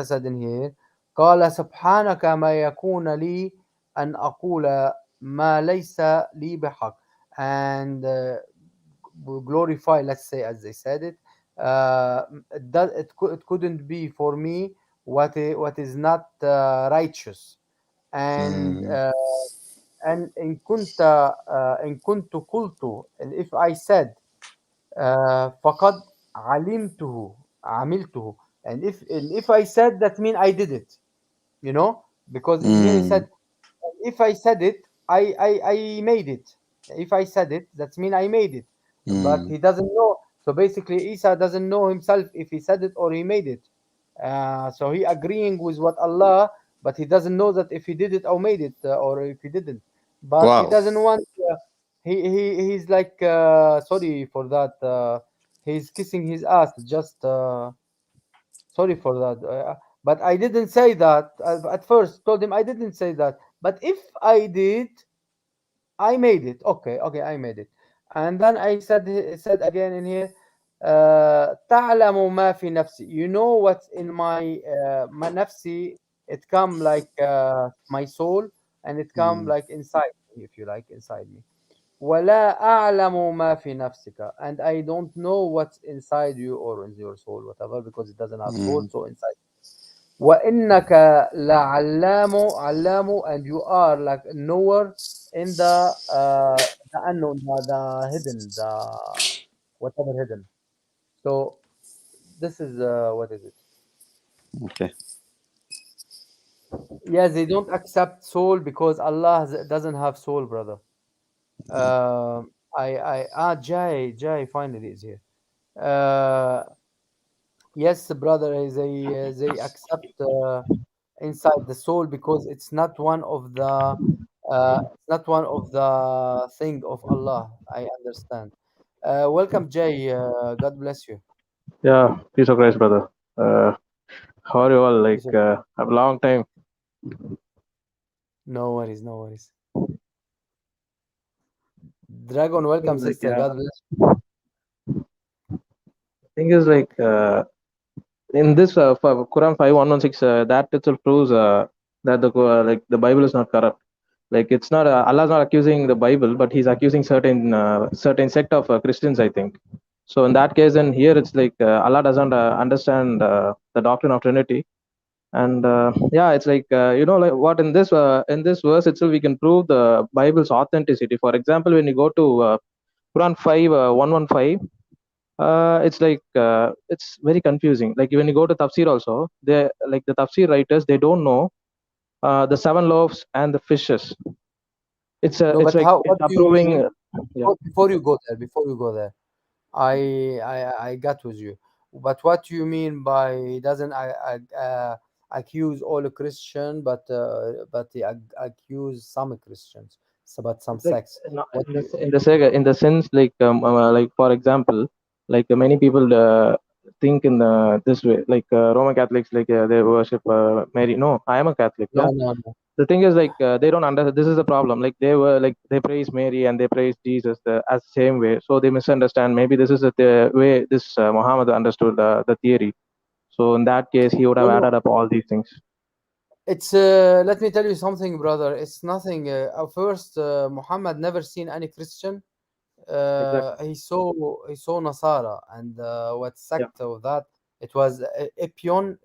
said in here, قال سبحانك ما يكون لي أن أقول ما ليس لي بحق, and glorify, let's say as they said it, it couldn't be for me what is not righteous, and Mm, إن كنت قلت, and if I said فقد علمته عملته, and if I said, that mean I did it, because in here he mm, said, if I said it, I made it. If I said it, that mean I made it. But mm. he doesn't know. So basically, Isa doesn't know himself if he said it or he made it. So he agreeing with what Allah, but he doesn't know that if he did it or made it, or if he didn't. But he Wow. doesn't want. He's like sorry for that. He's kissing his ass. Just sorry for that. But I didn't say that. At first, told him I didn't say that. But if I did, I made it. Okay, okay, I made it. And then I said again in here, تعلم ما في نفسي. You know what's in my نفسي. It come like my soul, and it come like inside me, if you like, inside me. ولا أعلم ما في نفسك, and I don't know what's inside you or in your soul, whatever, because it doesn't have soul, so inside. وإنك علام, and you are like a knower in the unknown, the hidden, the whatever hidden. So this is what is it? Okay. Yeah, they don't accept soul because Allah doesn't have soul, brother. Jai finally is here. Yes, brother, they accept inside the soul because it's not one of the thing of Allah. I understand. Welcome, Jay. God bless you. Yeah, peace of Christ, brother. How are you all? Peace Like, of- a long time. No worries, no worries. Dragon, welcome, Like, sister. God bless thing is like, in this Quran 5116, that itself proves that the Bible is not corrupt. Like, it's not Allah's not accusing the Bible, but he's accusing certain sect of Christians, I think. So in that case, and here it's like Allah doesn't understand the doctrine of Trinity, and yeah, it's like like what in this verse itself we can prove the Bible's authenticity. For example, when you go to Quran 5 115, it's like it's very confusing. Like when you go to tafsir also, they like the tafsir writers, they don't know the seven loaves and the fishes. No, It's but like how? it's What do you approving mean? yeah. Before you go there, I got with you. But what do you mean by he doesn't accuse all Christian, but he accuse some Christians, so, but some It's like sects. What do you? in the sense like for example, like many people think in this way, like Roman Catholics, like they worship Mary. No, I am a Catholic. No, Yeah, no, no. the thing is like they don't understand. This is the problem. Like they praise Mary and they praise Jesus as the same way, so they misunderstand. Maybe this is the way this Muhammad understood the theory. So in that case, he would No, have no. added up all these things. It's let me tell you something, brother. It's nothing. First, Muhammad never seen any Christian. Exactly. He saw Nasara, and what Yeah. sect of that? It was Epion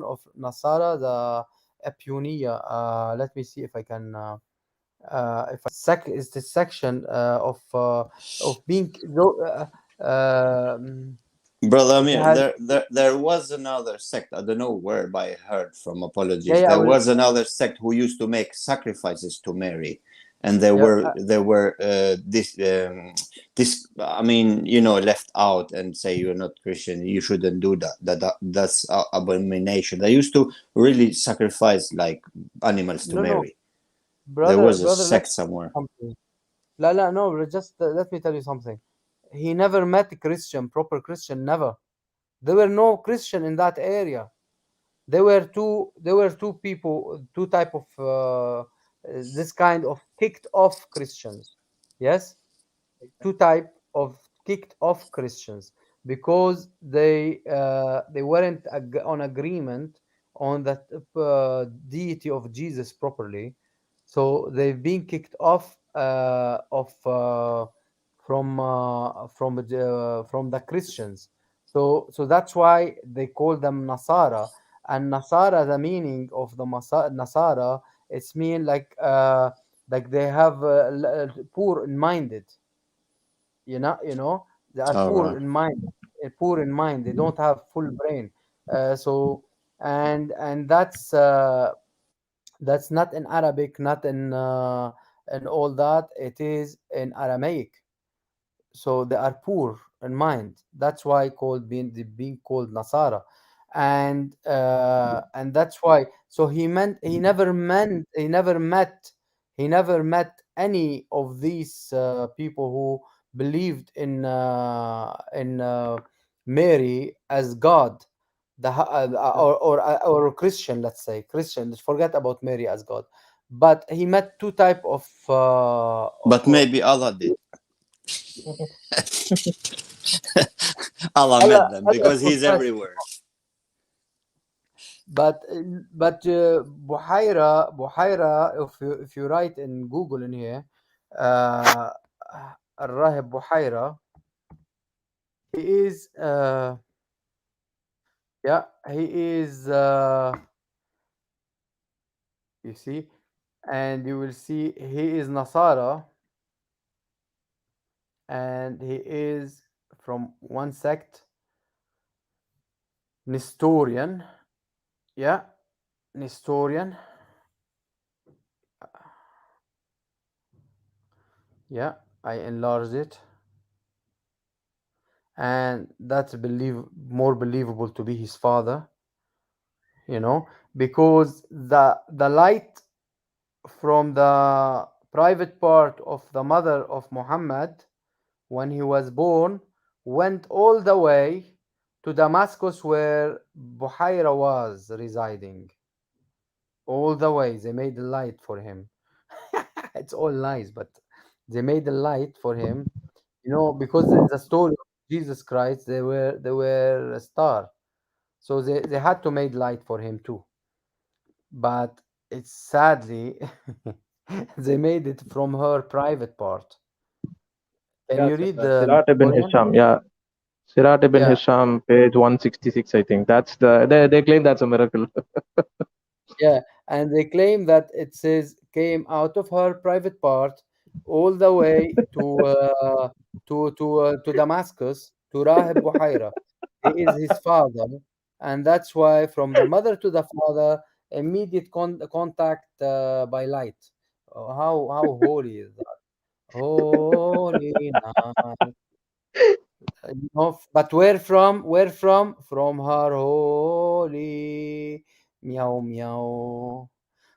of Nasara, the Epioniya. Let me see if I can. If I sec is the section of being Brother it Amir, has there was another sect. I don't know where, but I heard from yeah apologies. yeah I There will was another sect who used to make sacrifices to Mary, and there yeah were this. I mean, left out and say you're not Christian. You shouldn't do that. That's abomination. They used to really sacrifice like animals to no, Mary. There brother was a brother, let sect me tell you somewhere. something. No, just let me tell you something. He never met a Christian, proper Christian, never. There were no Christian in that area. There were two people, two type of this kind of kicked off Christians. Yes, two type of kicked off Christians because they weren't on agreement on that deity of Jesus properly, so they've been kicked off of from the Christians. So that's why they call them Nasara. And Nasara, the meaning of the Nasara, it's mean like they have poor in minded, they are All right. poor in mind, they don't have full brain. So and that's not in Arabic, not in all that, it is in Aramaic. So they are poor in mind. That's why being called Nasara, and that's why. So he never met any of these people who believed in Mary as God, or Christian. Let's say Christian. Forget about Mary as God, but he met two type But of maybe Allah did. Allah Allah, met them Allah because He's confessed. everywhere. Buhaira, if you write in Google in here, uh, الراهب بحيرة, he is yeah, he is you see, and you will see he is Nasara, and he is from one sect, Nestorian. Yeah, Nestorian. Yeah, I enlarged it, and that's more believable to be his father, because the light from the private part of the mother of Muhammad when he was born went all the way to Damascus where Buhaira was residing. All the way, they made a light for him. It's all lies, but they made a light for him, because in the story of Jesus Christ, they were a star, so they had to make light for him too. But it's sadly they made it from her private part. Can Yeah, you read the Sirat ibn Nestorian? Hisham. Yeah, Sirat ibn Yeah, Hisham, page 166, I think. They claim that's a miracle. yeah, and they claim that it says came out of her private part all the way to Damascus to Rahib Buhaira. He is his father, and that's why from the mother to the father, immediate contact by light. How holy is that? Holy night. But where from? Where from? From her holy meow meow.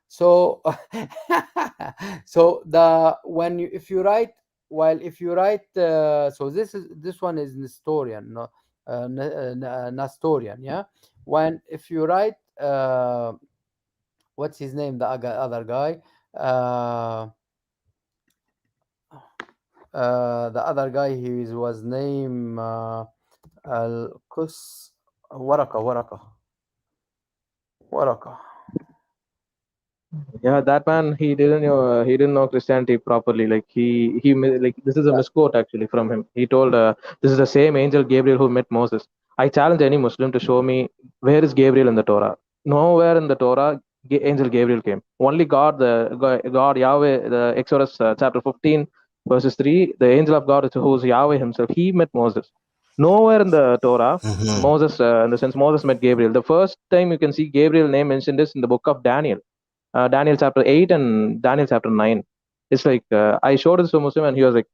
So, so the when you if you write if you write so this one is Nestorian, no, Nestorian, yeah. When if you write what's his name, the other guy, uh, the other guy, he was name Al Qus Waraka. Yeah, that man, he didn't know Christianity properly. Like like this is a misquote actually from him. He told this is the same angel Gabriel who met Moses. I challenge any Muslim to show me where is Gabriel in the Torah. Nowhere in the Torah angel Gabriel came. Only God Yahweh, the Exodus chapter 15 verses 3, the angel of God who is Yahweh himself, he met Moses. Nowhere in the Torah Moses, in the sense Moses met Gabriel. The first time you can see Gabriel name mentioned is in the book of Daniel, Daniel chapter 8 and Daniel chapter 9. It's like I showed this to Muslim and he was like,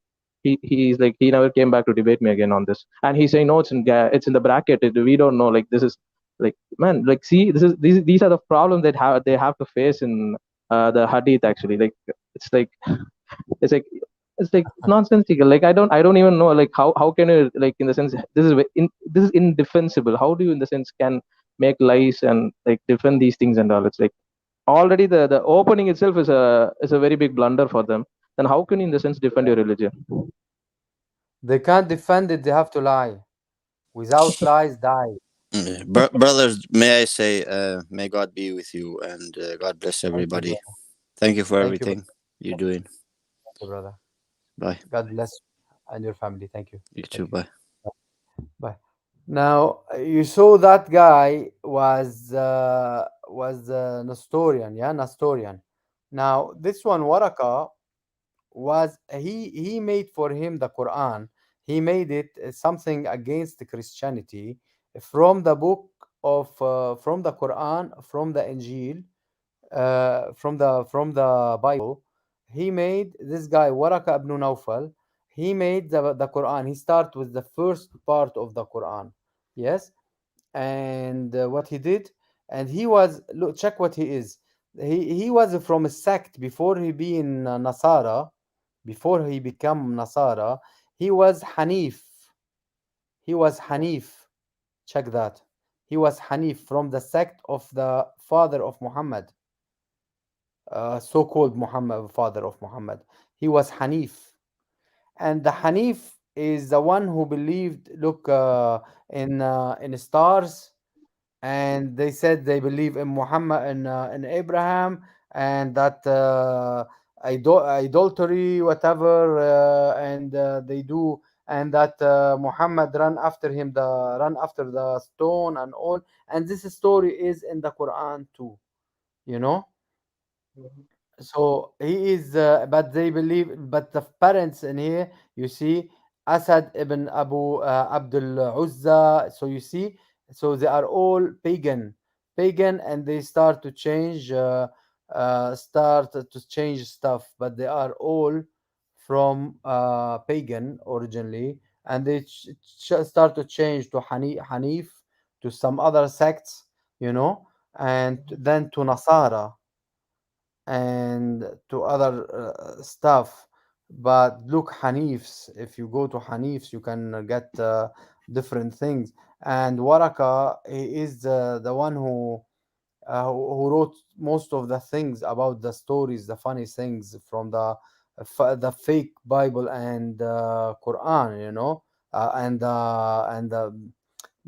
he's like, he never came back to debate me again on this. And he's saying, no, it's in the bracket. We don't know. Like, this is like, man, like, see, these are the problems that they have to face in the hadith actually. Like, it's like, it's like, it's like nonsensical. Like, I don't even know, like, how can you, like, in the sense, this is indefensible. How do you, in the sense, can make lies and like defend these things and all? It's like, already the opening itself is a very big blunder for them. Then how can you in the sense defend your religion? They can't defend it, they have to lie. Without lies, die. Brothers, may I say, may God be with you and God bless Thank you, everybody. brother. Thank you for Thank you, everything you're doing. thank you, brother. Bye. God bless you and your family. Thank you. You Thank too. you. Bye. Bye. Now you saw that guy was Nestorian, yeah, Nestorian. Now this one Waraka was he made for him the Quran. He made it something against Christianity from the book of from the Quran, from the Injil, from the Bible. He made this guy Waraka ibn Nawfal. He made the Quran. He start with the first part of the Quran. Yes, and what he did, and he was look check what he is. He was from a sect before he being Nasara. Before he become Nasara, he was Hanif. He was Hanif. Check that. He was Hanif from the sect of the father of Muhammad, so-called Muhammad, father of Muhammad. He was Hanif, and the Hanif is the one who believed, look, in stars, and they said they believe in Muhammad and in Abraham, and that idolatry, whatever, and they do, and that Muhammad run after the stone and all, and this story is in the Quran too, you know. So he is, but they believe, but the parents in here, you see, Asad ibn Abu Abdul Uzza. So you see, so they are all pagan, and they start to change stuff, but they are all from pagan originally, and they start to change to Hanif, to some other sects, you know, and then to Nasara and to other stuff. But look, Hanifs, if you go to Hanifs, you can get different things. And Waraka, he is the one who wrote most of the things about the stories, the funny things from the fake Bible and Quran, you know, and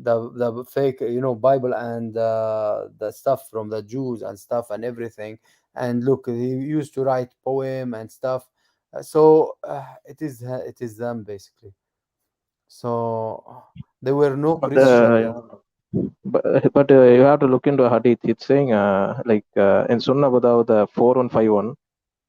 the fake, you know, Bible and the stuff from the Jews and stuff and everything. And look, he used to write poem and stuff. It is them basically. So there were no But Christian. but you have to look into a hadith. It's saying in Sunnah Buddha 4151.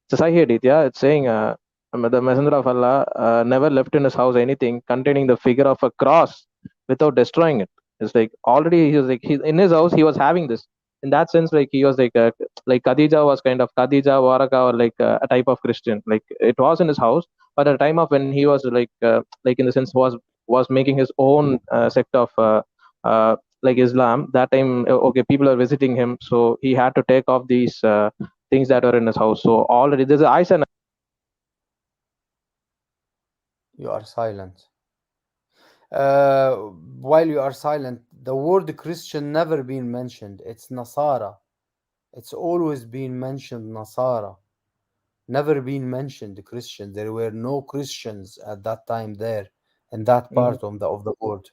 It's a Sahih hadith, yeah. It's saying the Messenger of Allah never left in his house anything containing the figure of a cross without destroying it. It's like already he was like in his house he was having this. In that sense, like he was like Khadija was kind of Khadija Waraka, or like a type of Christian. Like it was in his house, but at the time of when he was like in the sense was making his own sect of like Islam. That time, okay, people are visiting him, so he had to take off these things that are in his house. So already there's a Aisha. You are silent. While you are silent, the word Christian never been mentioned. It's Nasara. It's always been mentioned Nasara. Never been mentioned Christian. There were no Christians at that time there in that part of the world.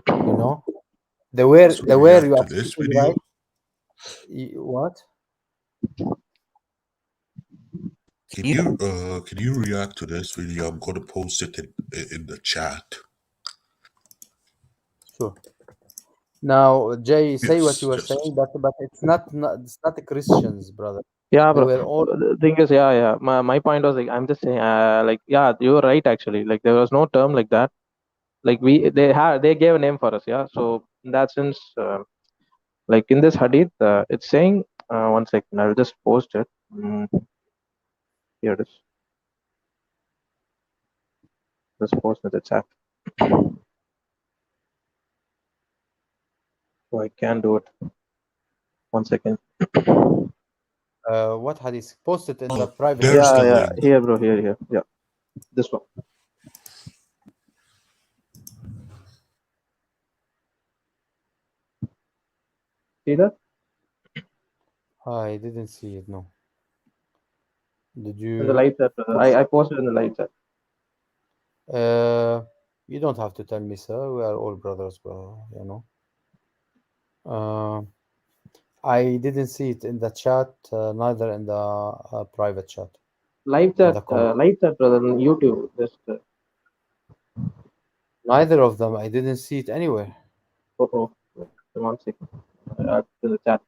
You know, there were Must we there were. react You to are this speaking video? right. What? Can you react to this video? I'm gonna post it in the chat. Sure. Now, Jay, say what Yes, you were just saying, but it's not the Christians, brother. Yeah, They bro. were all. The thing is, yeah. My point was like I'm just saying, like yeah, you're right actually. Like there was no term like that. Like they gave a name for us, yeah. So in that sense, like in this hadith, it's saying, one second, I'll just post it. Here it is. Just post in the chat. Oh, I can do it. One second. What hadith? Post it in the private there's chat. the Yeah. link. Here, bro. Here. Yeah. This one. See that? I didn't see it. No. Did In the you? live chat. I posted in the live chat. You don't have to tell me, sir. We are all brothers, bro. You know. I didn't see it in the chat, neither in the private chat, Live in chat. the comment. Live chat, brother. On YouTube. Just. Neither of them. I didn't see it anywhere. Oh. 1 second. To the chat.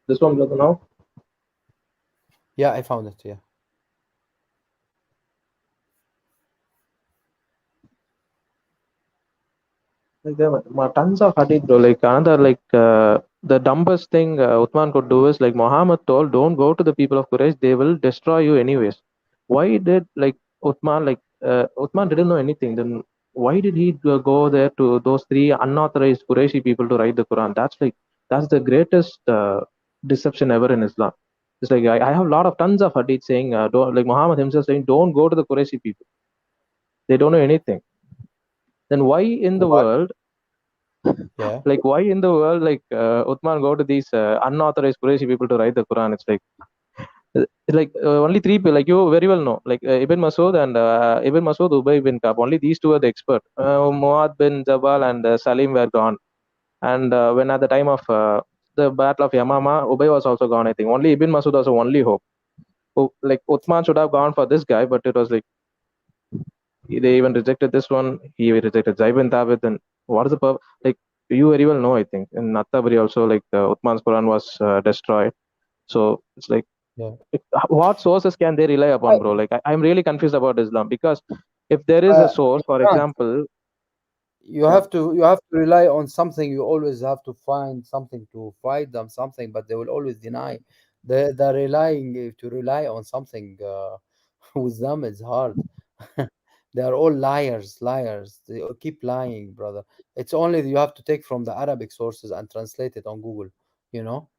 This one, brother. Now. Yeah, I found it. Yeah. Like there were tons of hadith, bro. Like another, like the dumbest thing Uthman could do is like Muhammad told, "Don't go to the people of Quraysh; they will destroy you anyways." Why did like Uthman like Uthman didn't know anything? Then why did he go there to those three unauthorized Qurayshi people to write the Quran? That's the greatest deception ever in Islam. It's like I have a lot of tons of hadith saying, don't, like Muhammad himself saying, "Don't go to the Qurayshi people; they don't know anything." Then why in the What? world? Yeah. Like why in the world like Uthman go to these unauthorized Qurayshi people to write the Quran? It's like only three people, like you very well know, like Ibn Masud and Ibn Masud, Ubay bin Ka'b. Only these two are the expert. Muad bin Jabal and Salim were gone. And when at the time of the Battle of Yamama, Ubay was also gone. I think only Ibn Masud was the only hope. Like Uthman should have gone for this guy, but it was like they even rejected this one. He rejected Zaiban Thabit. And what is the purpose? Like you very well know, I think in Nattabari also, like Uthman's Quran was destroyed. So it's like, Yeah. what sources can they rely upon, bro? Like I'm really confused about Islam, because if there is a source, You for can't. example, You yeah, have to rely on something. You always have to find something to fight them something, but they will always deny. They're relying to rely on something with them is hard. They are all liars. They all keep lying, brother. It's only you have to take from the Arabic sources and translate it on Google, you know?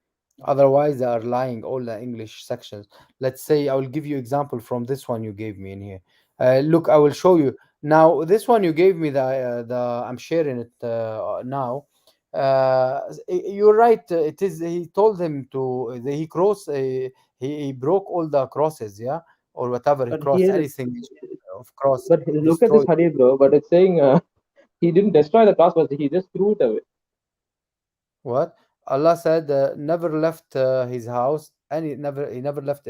Otherwise, they are lying all the English sections. Let's say I will give you example from this one you gave me in here. Look, I will show you now. This one you gave me the I'm sharing it now. You're right. It is. He told him to. He cross. He broke all the crosses. Yeah, or whatever he but crossed. here, Anything of cross but look at this destroyed. hadith, bro. But it's saying he didn't destroy the cross, but he just threw it away. What Allah said, never left his house. He never left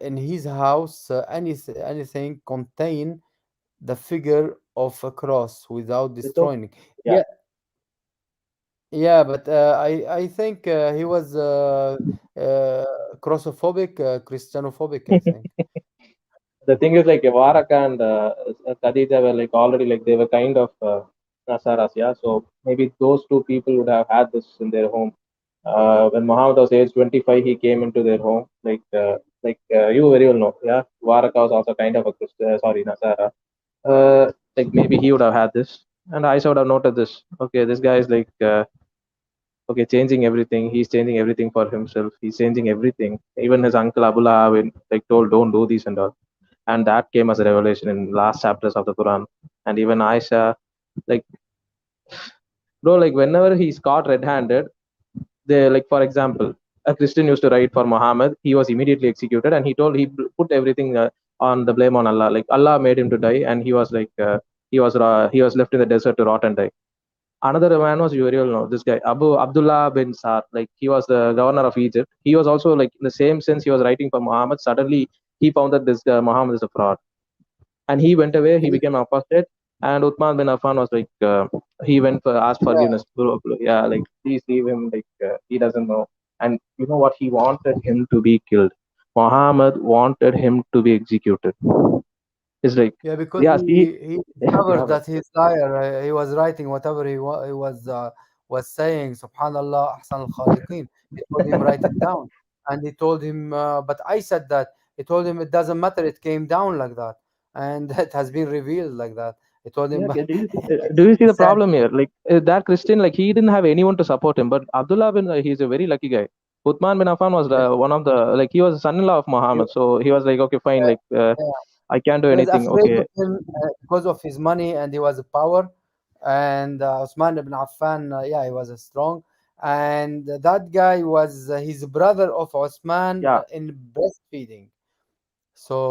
in his house anything contain the figure of a cross without So destroying it. yeah, Yeah, yeah, but I think he was crossophobic, Christianophobic, I think. the thing is like Varaka and Khadija were like already like they were kind of Nasaras, yeah. So maybe those two people would have had this in their home. When Muhammad was age 25, he came into their home. You very well know, yeah. Varaka was also kind of a Christian, sorry, Nasara. Like maybe he would have had this, and I would have noted this. Okay, this guy is like okay, changing everything. He's changing everything for himself. He's changing everything. Even his uncle Abu Lahab like told, don't do this and all. And that came as a revelation in last chapters of the Quran. And even Aisha, like bro, like whenever he's caught red-handed, they like for example, a Christian used to write for Muhammad. He was immediately executed, and he told he put everything on the blame on Allah. Like Allah made him to die, and he was like he was left in the desert to rot and die. Another man was, you will know this guy Abu Abdullah bin Sar. Like he was the governor of Egypt. He was also like in the same sense he was writing for Muhammad. Suddenly he found that this Muhammad is a fraud, and he went away. He became apostate. And Uthman bin Affan was like he went for asked Yeah, forgiveness. Yeah, like please leave him. Like he doesn't know. And you know what? He wanted him to be killed. Muhammad wanted him to be executed. It's like, yeah, because yeah, see, he yeah, discovered bro. that he's liar. He was writing whatever he was saying. Subhanallah, Ahsan al Khaliqeen. He told him write it down, and he told him. But I said that he told him it doesn't matter. It came down like that, and it has been revealed like that. He told Yeah, him. okay. Do you see He the said, problem here? Like that Christian, like he didn't have anyone to support him. But Abdullah bin, he's a very lucky guy. Uthman bin Affan was yeah, one of the like he was the son-in-law of he, Muhammad, so he was like, okay, fine, like yeah, I can't do he was anything. afraid Okay, of him because of his money and he was a power. And Osman ibn Affan, yeah, he was a strong. And that guy was his brother of Osman yeah, in breastfeeding.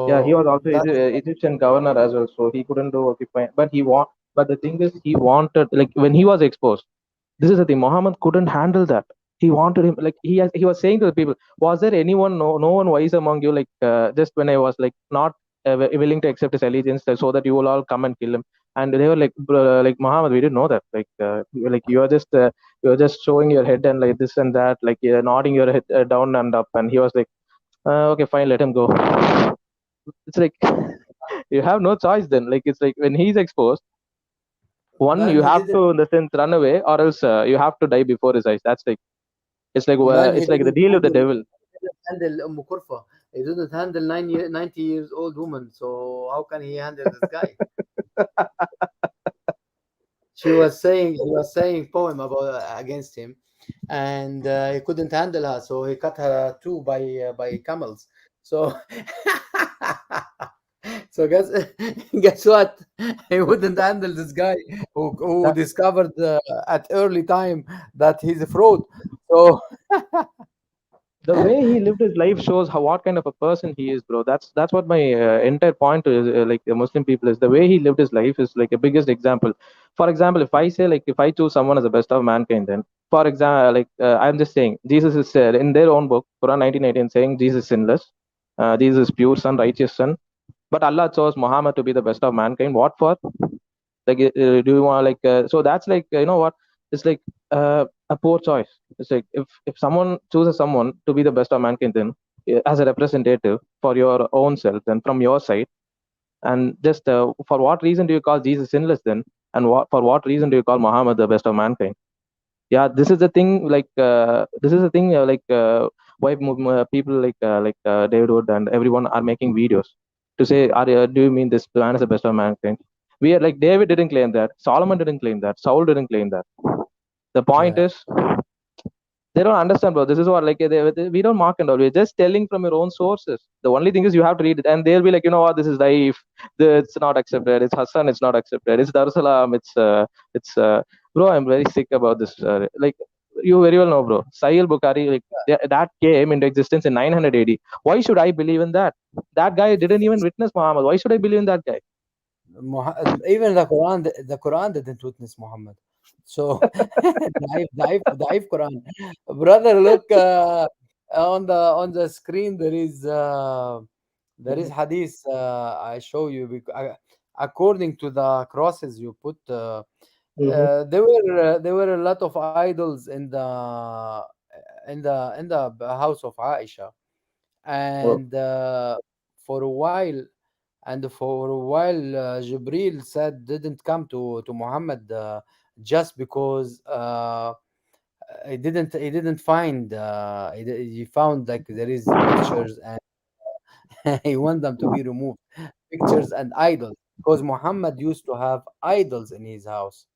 yeah. He was So also that, Egyptian governor as well, so he couldn't do okay, fine. But he want. But the thing is, he wanted like when he was exposed. This is the thing. Muhammad couldn't handle that. He wanted him like he was saying to the people, was there anyone no one wise among you? Like just when I was like not willing to accept his allegiance, so that you will all come and kill him. And they were like, like Muhammad, we didn't know that. Like you are just showing your head and like this and that, like nodding your head down and up. And he was like, okay, fine, let him go. It's like you have no choice then. Like it's like when he's exposed, one you man, he have didn't, to in the sense run away, or else you have to die before his eyes. That's like man, he it's like the didn't deal with the handle, devil. Kurfa. He didn't handle 90 years old woman. So how can he handle this guy? He was saying poem about against him, and he couldn't handle her, so he cut her two by camels. So so guess guess what? He wouldn't handle this guy who That, discovered at early time that he's a fraud. So The way he lived his life shows how what kind of a person he is, bro. That's what my entire point is. Like the Muslim people is the way he lived his life is like a biggest example. For example, if I say like if I choose someone as the best of mankind, then for example, like I'm just saying Jesus is said in their own book, Quran 1918, saying Jesus is sinless, Jesus is pure son, righteous son. But Allah chose Muhammad to be the best of mankind. What for? Like do you want like so that's like you know what, it's like a poor choice. It's like if someone chooses someone to be the best of mankind, then as a representative for your own self, then from your side, and just for what reason do you call Jesus sinless then, and for what reason do you call Muhammad the best of mankind? Yeah, this is the thing, like this is the thing why people like David Wood and everyone are making videos to say, do you mean this man is the best of mankind? We are like, David didn't claim that, Solomon didn't claim that, Saul didn't claim that. The point Yeah. is, they don't understand, bro. This is what like we don't mark and all. We're just telling from your own sources. The only thing is you have to read it, and they'll be like, you know what, this is Daif. It's not accepted. It's Hassan. It's not accepted. It's Darussalam. It's bro. I'm very sick about this. Like you very well know, bro. Sahih Bukhari, like that came into existence in 900 AD. Why should I believe in that? That guy didn't even witness Muhammad. Why should I believe in that guy? Even the Quran didn't witness Muhammad. So Daif Quran. Brother, look on the screen there is hadith I show you according to the crosses you put Mm-hmm. there were a lot of idols in the house of Aisha, Oh. and for a while for a while Jibril said didn't come to Muhammad just because he didn't find he found like there is pictures and he want them to be removed, pictures and idols, because Muhammad used to have idols in his house,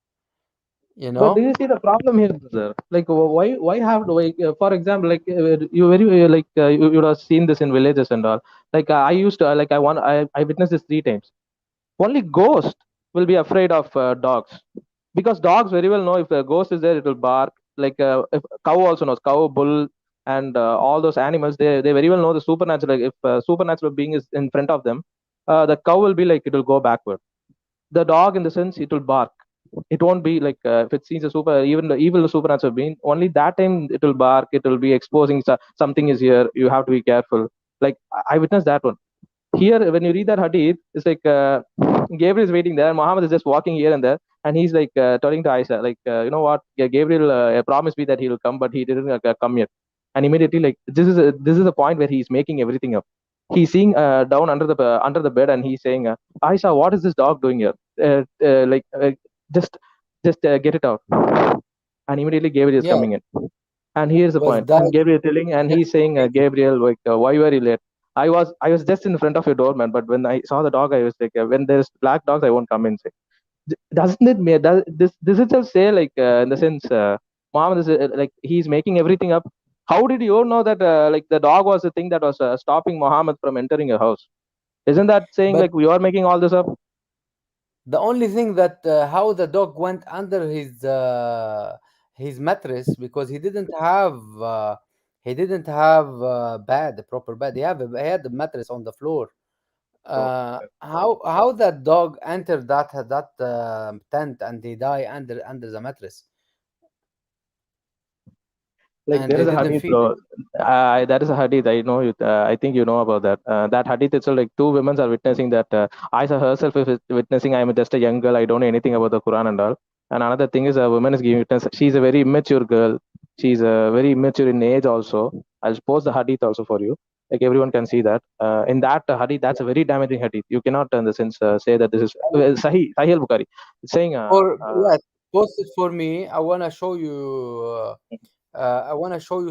you But do know. you see the problem here, brother? Like, why have to like, for example, like you very you would have seen this in villages and all. Like I used to like I witnessed this 3 times. Only ghost will be afraid of dogs, because dogs very well know if a ghost is there, it will bark. Like if cow also knows, cow, bull, and all those animals, they very well know the supernatural. Like, if supernatural being is in front of them, the cow will be like it will go backward. The dog, in the sense, it will bark. It won't be like if it sees a even the evil supernatural being, only that time it will bark. It will be exposing something is here, you have to be careful. Like I witnessed that one. Here when you read that hadith, it's like Gabriel is waiting there, Muhammad is just walking here and there, and he's like telling to Aisha like, you know what, Gabriel promised me that he will come, but he didn't come yet. And immediately, like, this is a point where he's making everything up. He's seeing down under the bed, and he's saying, Aisha, what is this dog doing here? Like just get it out. And immediately Gabriel is Yeah, coming in, and here's the was point. that And Gabriel telling, and he's saying, Gabriel, like, why were you late? I was just in front of your door, man. But when I saw the dog, I was like, when there's black dogs, I won't come inside. Doesn't it mean this itself say like in the sense Muhammad is like he's making everything up? How did you know that like the dog was the thing that was stopping Muhammad from entering your house? Isn't that saying but like you are making all this up? the only thing that how the dog went under his mattress, because he didn't have bed, proper bed. He had the mattress on the floor. Oh, How that dog entered that tent and he died under the mattress like and there he is a didn't hadith, feel bro. it. That is a hadith. I know you. I think you know about that. That hadith itself, like two women are witnessing that. Aisha herself is witnessing. I am just a young girl. I don't know anything about the Quran and all. And another thing is, a woman is giving witness. She's a very immature girl. She's very immature in age also. I'll post the hadith also for you. Like everyone can see that. In that hadith, that's a very damaging hadith. You cannot, in the sense, say that this is Sahih al Bukhari. It's saying, Or yeah, post it for me. I want to show you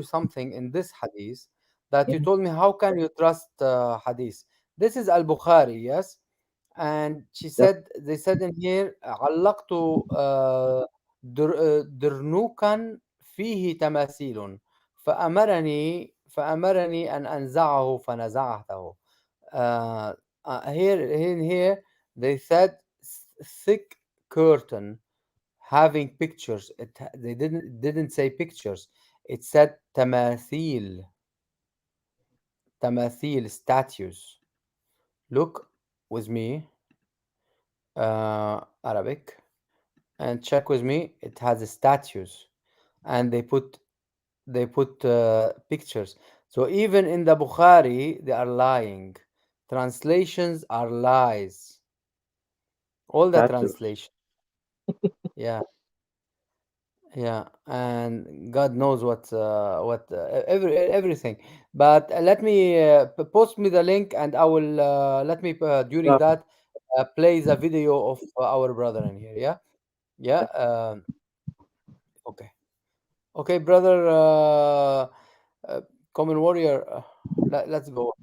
something in this hadith that you told me. How can you trust hadith? This is Al Bukhari, yes. And yep. they said in here علقت درنوكا فيه تماثيل فأمرني أن أنزعه فنزعته. uh, here they said thick curtain having pictures. They didn't say pictures. It said tamathil. tamathil, statues. Look with me, Arabic, and check with me. It has statues, and they put pictures. So even in the Bukhari, they are lying. Translations are lies. All the Statues. translation. Yeah, yeah, and God knows what everything. But let me post me the link, and I will let me during Yeah. that play the video of our brother in here. Yeah, yeah. Okay, okay, brother. Common warrior. Let's go.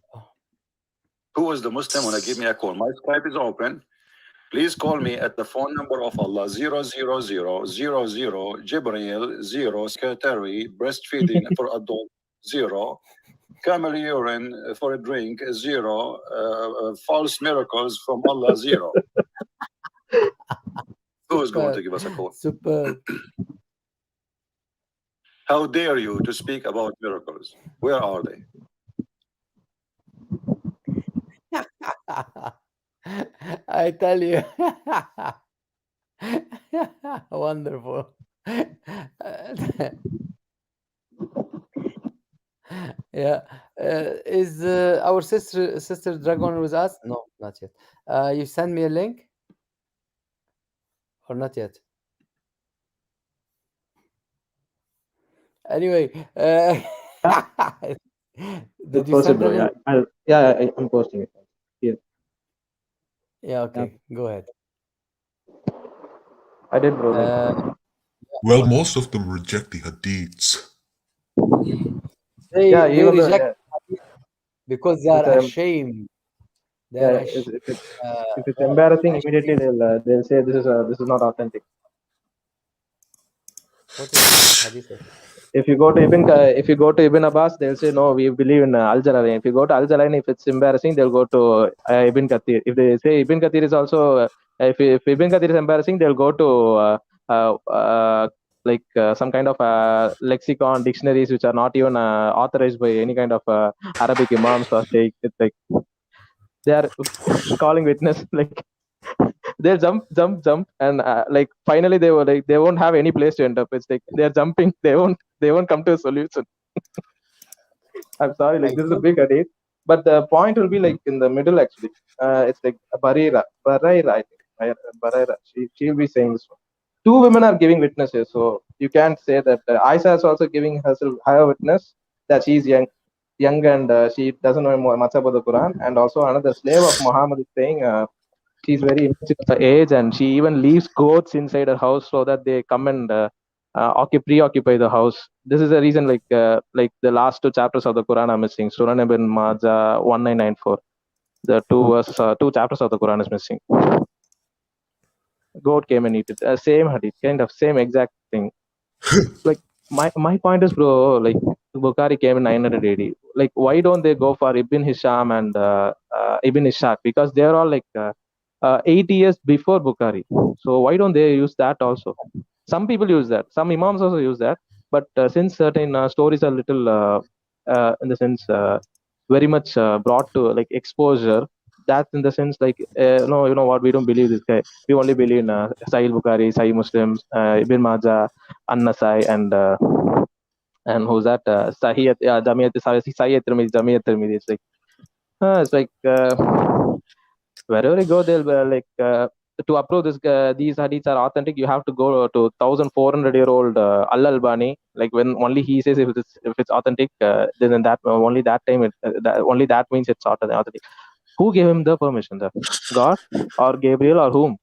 Who is the Muslim? Wanna give me a call? My Skype is open. Please call me at the phone number of Allah 00000 Jibril 0 secretary breastfeeding for adult 0 camel urine for a drink 0 false miracles from Allah 0. Who is going to give us a call? Super. How dare you to speak about miracles? Where are they? I tell you. Wonderful. Yeah. Is our sister Dragon with us? No, not yet. You send me a link or not yet? Anyway, did you Post it, send the bro. link? I'm posting it. Here. Yeah. Okay. Go ahead. I did, bro. Well, most of them reject the hadiths. They Yeah, they even though reject because they are ashamed. They are if it's embarrassing, immediately they'll say this is not authentic. what is hadith? If you go to Ibn Abbas, they'll say no, we believe in Al Jalalain. If you go to Al Jalalain, if it's embarrassing, they'll go to Ibn Kathir. If they say Ibn Kathir is also if Ibn Kathir is embarrassing, they'll go to some kind of lexicon dictionaries which are not even authorized by any kind of Arabic imams or sheikh. It's like they are calling witness like they'll jump, and like finally they were like they won't have any place to end up. It's like they're jumping, they won't come to a solution. I'm sorry, like this is a big hadith, but the point will be like in the middle actually. It's like Barira, I think. Barira. She'll be saying this one. Two women are giving witnesses, so you can't say that Aisha is also giving herself her witness that she's young and she doesn't know much about the Quran, and also another slave of Muhammad is saying she's very immature of her age, and she even leaves goats inside her house so that they come and preoccupy the house. This is the reason, like the last two chapters of the Quran are missing. Surah ibn Majah 1994. The two chapters of the Quran is missing. Goat came and eat it. Same hadith, kind of same exact thing. Like my point is, bro, like Bukhari came in 900 AD. Like, why don't they go for Ibn Hisham and Ibn Ishaq? Because they're all like 80 years before Bukhari. So why don't they use that also? Some people use that. Some imams also use that. But since certain stories are little, in the sense, very much brought to like exposure, that's in the sense like, no, you know what? We don't believe this guy. We only believe in Sahih Bukhari, Sahih Muslims, Ibn Majah, An-Nasai, and who's that? Sahih, Jamiyat, Sahih Tirmidhi, Jamiyat Tirmidhi. It's like wherever you go, they'll be like to approve these hadiths are authentic. You have to go to 1,400-year-old Al-Albani. Like when only he says if it's authentic, then that only that time only that means it's authentic. Who gave him the permission? God or Gabriel or whom?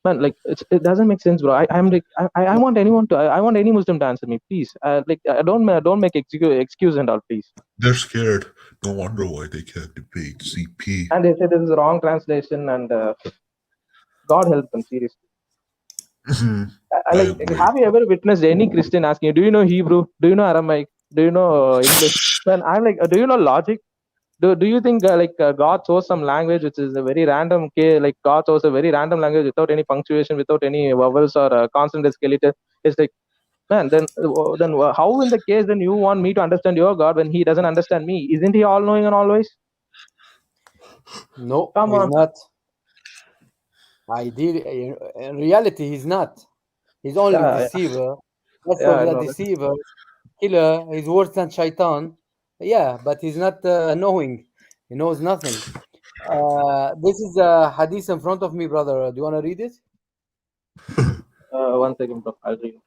Man, like it doesn't make sense, bro. I'm like I want anyone to I want any Muslim to answer me, please. Like don't make excuse and all, please. They're scared. No wonder why they can't debate CP. And they say this is a wrong translation, and God help them seriously. Have you ever witnessed any Christian asking you, do you know Hebrew? Do you know Aramaic? Do you know English? Man, I'm like, do you know logic? Do you think God chose some language which is a very random, like God chose a very random language without any punctuation, without any vowels or consonant skeleton? It's like man, then how in the case then you want me to understand your God when he doesn't understand me? Isn't he all knowing and always? No, Come he's on. not. In reality, he's not. He's only Yeah, deceiver. But yeah, for I the know that. deceiver, killer, he's worse than shaitan. Yeah, but he's not knowing. He knows nothing. This is a hadith in front of me, brother. Do you want to read it? 1 second, bro. I'll read.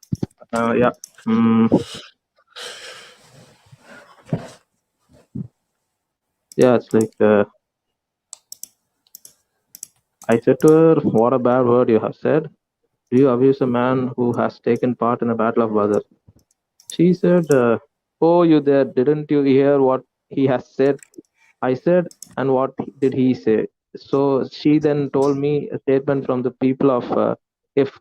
Yeah. Mm. Yeah, it's like I said to her, "What a bad word you have said. Do you abuse a man who has taken part in a battle of Badr?" She said, "Oh, you there? Didn't you hear what he has said?" I said, "And what did he say?" So she then told me a statement from the people of if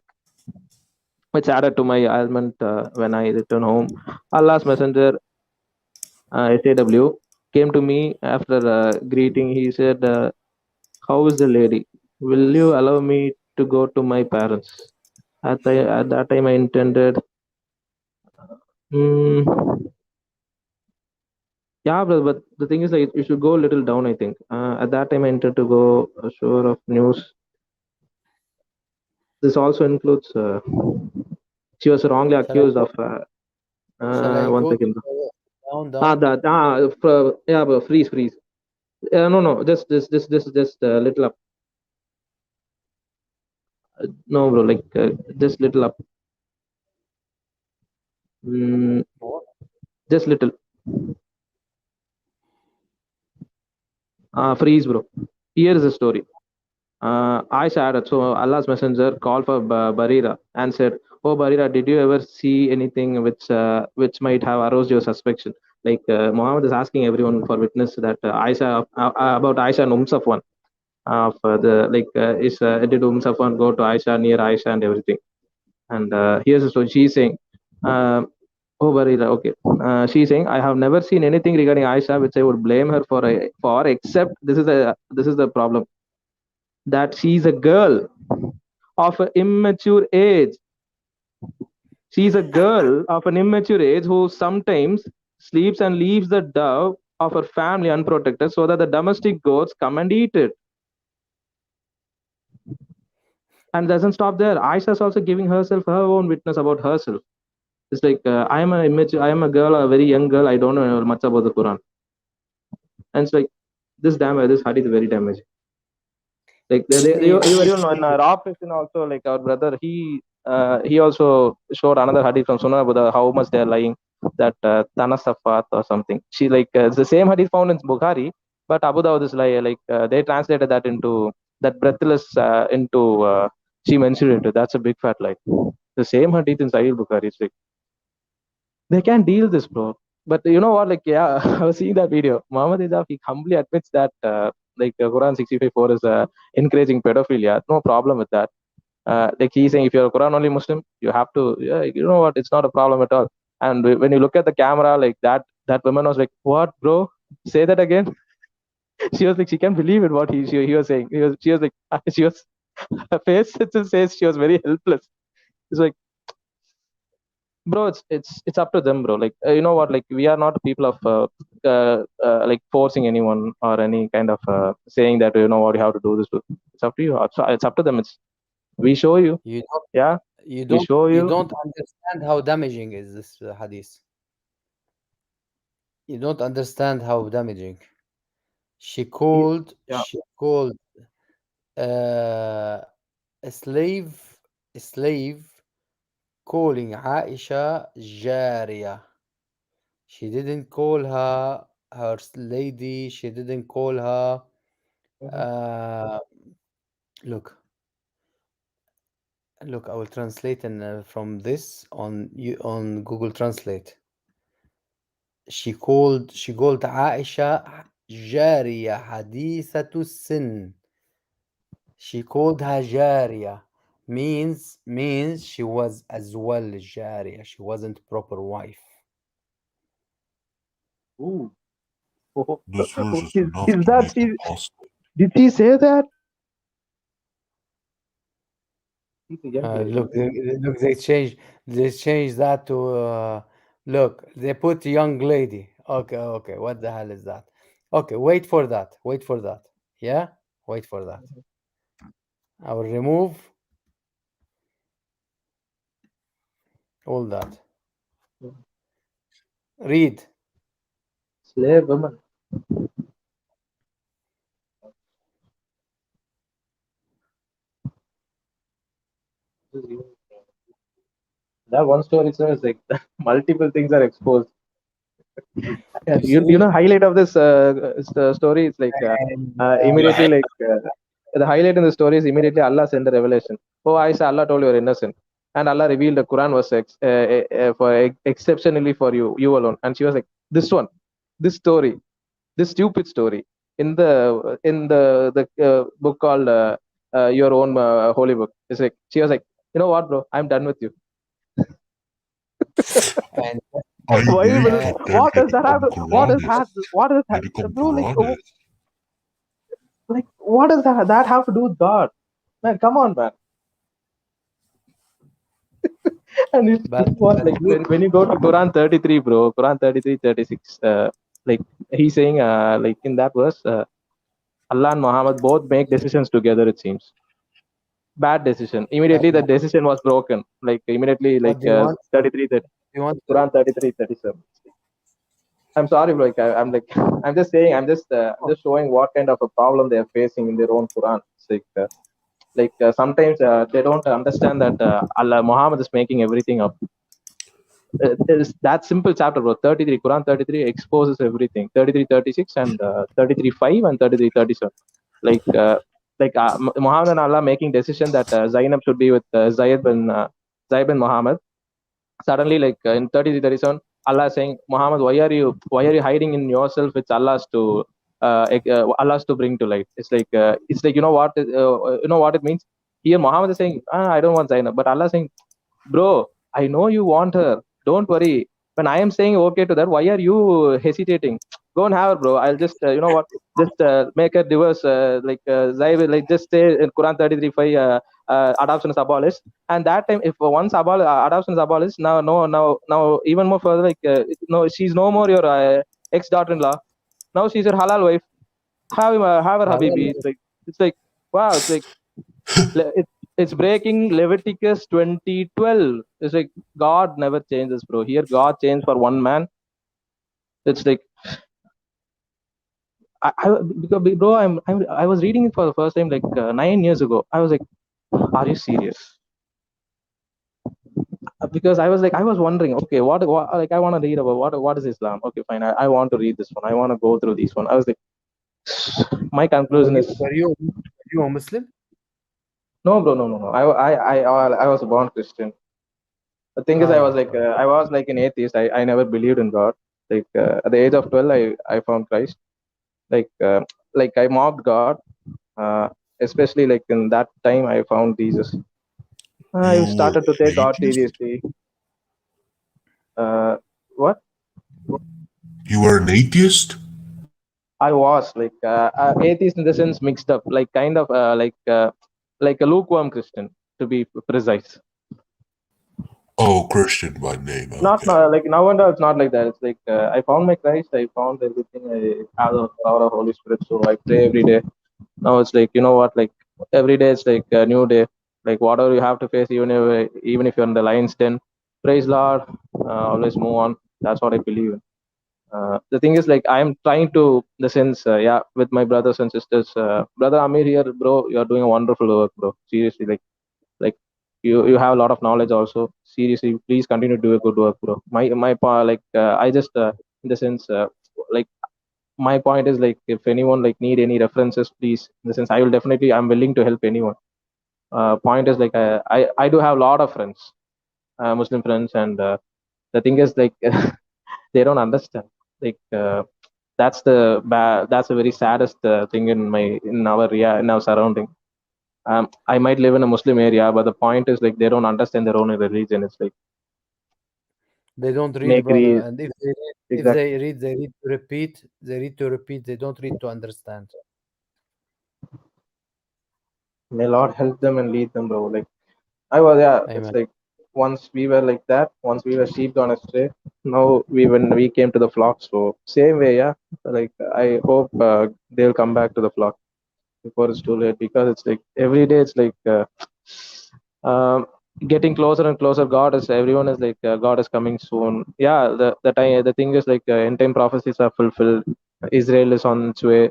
which added to my ailment when I returned home. Allah's messenger, SAW, came to me after greeting. He said, "How is the lady? Will you allow me to go to my parents?" At that time, I intended, mm, yeah, but the thing is, like, you should go a little down, I think. At that time, I intended to go ashore of news. This also includes, she was wrongly Shall I accused go? of, Shall I 1 go second. down, down? Yeah, bro, freeze. No, just little up. No, bro, like, just little up. Mm, What? just little. Freeze, bro. Here is the story. Aisha added, so Allah's messenger called for Barira and said, "Oh Barira, did you ever see anything which might have aroused your suspicion?" Like Muhammad is asking everyone for witness that Aisha about Aisha and Safwan of the like did Safwan go to Aisha near Aisha and everything? And here's the story. She's saying, "Oh Barira, okay." She's saying, "I have never seen anything regarding Aisha which I would blame her for except this is the problem, that she's a girl of an immature age. She's a girl of an immature age who sometimes sleeps and leaves the dove of her family unprotected so that the domestic goats come and eat it." And doesn't stop there. Aisha is also giving herself her own witness about herself. It's like, I am a girl, a very young girl. I don't know much about the Quran. And it's like, this hadith is very damaging. Like you very well know, and Raw Christian also, like our brother, he also showed another hadith from Sunnah about how much they are lying, that Tanasafat or something. She like it's the same hadith found in Bukhari, but Abu Dawud is like they translated that into that breathless into she mentioned it. That's a big fat lie. The same hadith in Sahih Bukhari. It's like they can deal this, bro. But you know what? Like, yeah, I was seeing that video. Muhammad Idaf, he humbly admits that Quran 65:4 is encouraging pedophilia. No problem with that. Like he's saying, if you're a Quran only Muslim, you have to. Yeah, you know what? It's not a problem at all. And when you look at the camera, like that woman was like, "What, bro? Say that again." She was like, she can't believe it. What he was saying. She was like, she was her face it just says she was very helpless. It's like, bro, it's up to them, bro. Like you know what, like we are not people of like forcing anyone or any kind of saying that you know what you have to do this. It's up to you. It's up to them. We show you. You don't, Yeah, you we don't, show you you. don't understand how damaging is this hadith. You don't understand how damaging. She called, Yeah. she called uh, a slave calling Aisha Jariya. She didn't call her lady. She didn't call her. Uh, look, look. I will translate from this on Google Translate. she called Aisha جارية حديثة السن. She called her جارية means she was as well جارية. She wasn't proper wife. Ooh. Oh, This verse is enough is to that make them hostile. did he say that? He's a young lady. Look, they They change that to look. They put young lady. Okay, okay. What the hell is that? Okay, wait for that. Wait for that. Yeah, wait for that. I will remove all that. Read. Slave woman. That one story is like multiple things are exposed. You You see? know, highlight of this story is like And, immediately like the highlight in the story is immediately Allah sent a revelation. Oh, Aisha, Allah told you are innocent, and Allah revealed the Quran was for exceptionally for you alone. And she was like, this one, this story, this stupid story in the book called Your Own Holy Book. It's like she was like, you know what, bro, I'm done with you. and I agree Bible, to tell what you does to that have? come What does that, bro? Like, what does that have to do with God? Man, come on, man. And it's what, like look, when you go to Quran 33, bro, Quran 33, 36, like he's saying, like in that verse, Allah and Muhammad both make decisions together. It seems bad decision. Immediately the decision was broken. Like immediately, what like do you want? 33, that You want? Quran 33, 37. I'm sorry, bro. Like I'm like I'm just saying. I'm just showing what kind of a problem they are facing in their own Quran. It's like sometimes they don't understand that Allah Muhammad is making everything up. There is that simple chapter, bro. 33 Quran 33 exposes everything. 33 36 and 33 5 and 33 37. Like Muhammad and Allah making decision that Zainab should be with Zayd bin Muhammad. Suddenly, like in 33 37, Allah is saying, Muhammad, why are you hiding in yourself? It's Allah's to bring to light. It's like you know what it means. Here Muhammad is saying, I don't want Zainab, but Allah is saying, bro, I know you want her. Don't worry. When I am saying okay to that, why are you hesitating? Go and have her, bro. I'll just, you know what? Just make her divorce. Like just say in Quran 33 5, adoption is abolished. And that time, if once adoption is abolished, now, even more further, like, no, she's no more your ex-daughter-in-law. Now she's your halal wife. Have her, Habibi. It's like, wow. It's like, it's breaking Leviticus 20:12. It's like God never changes, bro. Here God changed for one man. It's like because, bro, I was reading it for the first time like 9 years ago. I was like, are you serious? Because I was wondering, okay, what like I want to read about what is Islam? Okay, fine. I want to read this one. I want to go through this one. I was like, my conclusion is Were you a Muslim? no, bro, no. I was a born Christian. The thing is, I was like an atheist. I never believed in God. Like at the age of 12, I found Christ. Like I mocked God. Uh, Especially like in that time, I found Jesus. I You were started to take an God atheist? seriously. What? You were an atheist? I was like atheist in the sense mixed up, like kind of like a lukewarm Christian, to be precise. Oh, Christian by name. Not Okay. like now and now, it's not like that. It's like I found my Christ. I found everything. I have the power of Holy Spirit, so I pray every day. Now it's like, you know what, like every day it's like a new day. Like whatever you have to face, even if you're in the lion's den, praise Lord. Always move on. That's what I believe in. The thing is, like, I'm trying to, in the sense, yeah, with my brothers and sisters. Brother Amir here, bro, you're doing a wonderful work, bro. Seriously, like you have a lot of knowledge also. Seriously, please continue to do a good work, bro. I just, in the sense, like, my point is, like, if anyone like need any references, please. In the sense, I'm willing to help anyone. Point is, like, I do have a lot of friends, Muslim friends, and the thing is, like, they don't understand. Like, that's a very saddest thing in our area, in our surrounding. I might live in a Muslim area, but the point is, like, they don't understand their own religion. It's like They don't read, make brother. re And if exact. they read to repeat. They read to repeat. They don't read to understand. May Lord help them and lead them, bro. Like I was, yeah. It's Amen. like once we were like that, once we were sheep on a stray, now when we came to the flock. So same way, yeah. Like I hope they'll come back to the flock before it's too late, because it's like every day it's like um, getting closer and closer. God is everyone is like God is coming soon. Yeah, the time the thing is like end time prophecies are fulfilled. Israel is on its way.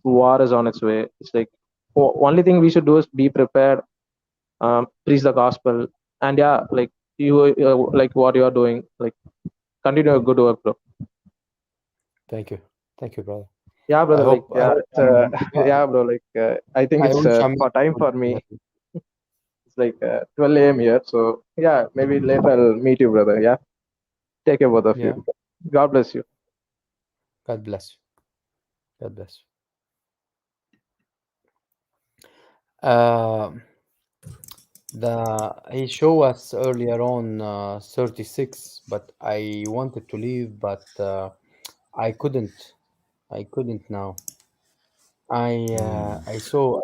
War is on its way. It's like only thing we should do is be prepared, preach the gospel, and yeah, like you like what you are doing, like continue your good work, bro. Thank you, brother. Yeah, I brother. Like hope yeah, it's, yeah, bro. Like I think I it's wish Amir for time could for be me. happy. It's like 12 a.m. here, so yeah, maybe later I'll meet you, brother. Yeah, take care, both of Yeah. you. God bless you. God bless you. God bless you. He showed us earlier on 36, but I wanted to leave, but I couldn't. I couldn't now. I saw a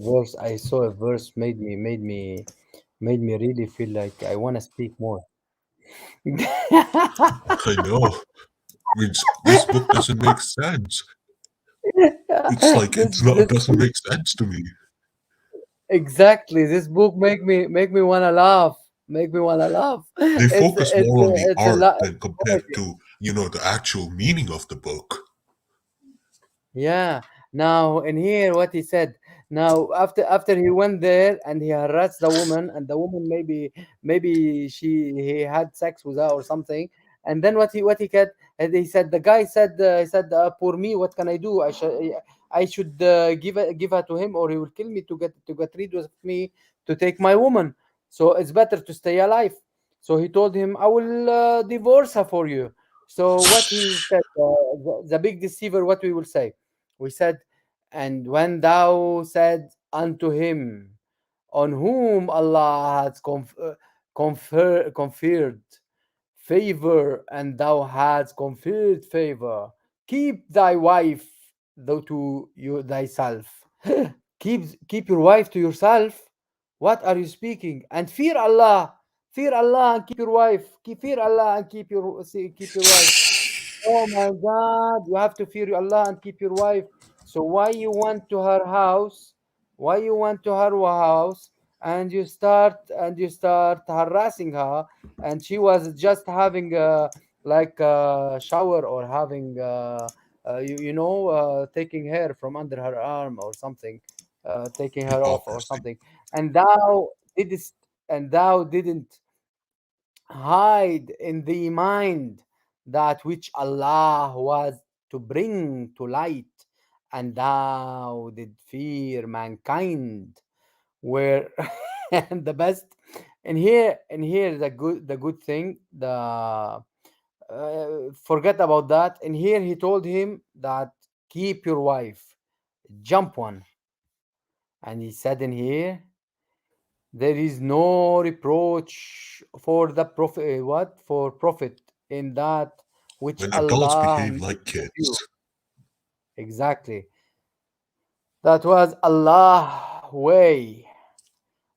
verse. I saw a verse made me really feel like I want to speak more. I know. Means this book doesn't make sense. It's like this it's not this doesn't make sense to me. exactly, this book make me wanna laugh. Make me wanna laugh. They It's focus it's more on the it's a art lot. than compared to, the actual meaning of the book. Yeah. Now, and here what he said. Now, after he went there and he harassed the woman, and the woman maybe he had sex with her or something. And then what he said, and he said, the guy said, "Poor me, what can I do? I should give her to him, or he will kill me to get rid of me, to take my woman. So it's better to stay alive." So he told him, "I will divorce her for you." So what he said, the big deceiver, what we will say? We said, "And when thou said unto him, on whom Allah has conferred favor, and thou hast conferred favor, keep thy wife thou to you thyself." Keep your wife to yourself. What are you speaking? And fear Allah. Fear Allah and keep your wife. Fear Allah and keep your wife. Oh my God, you have to fear Allah and keep your wife. So why you went to her house? Why you went to her house, and you start harassing her, and she was just having like a shower, or having taking hair from under her arm or something, taking her off or Hypocrisy. something, and thou didn't hide in the mind that which Allah was to bring to light, and thou did fear mankind, where and the best. And here the good thing, forget about that. And here he told him that keep your wife, jump one. And he said in here, there is no reproach for the prophet, what for prophet, in that which When adults Allah behave made like for you. kids. Exactly. That was Allah way,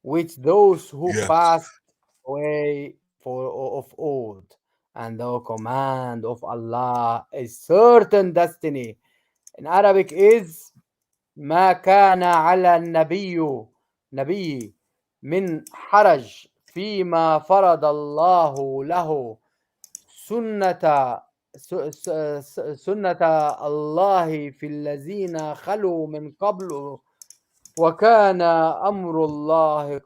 which those who Yes. passed away of old. And the command of Allah is certain destiny. In Arabic is ما كان على نبي من حرج فيما فرض الله له سنة سنة الله في الذين خلوا من قبل، وكان أمر الله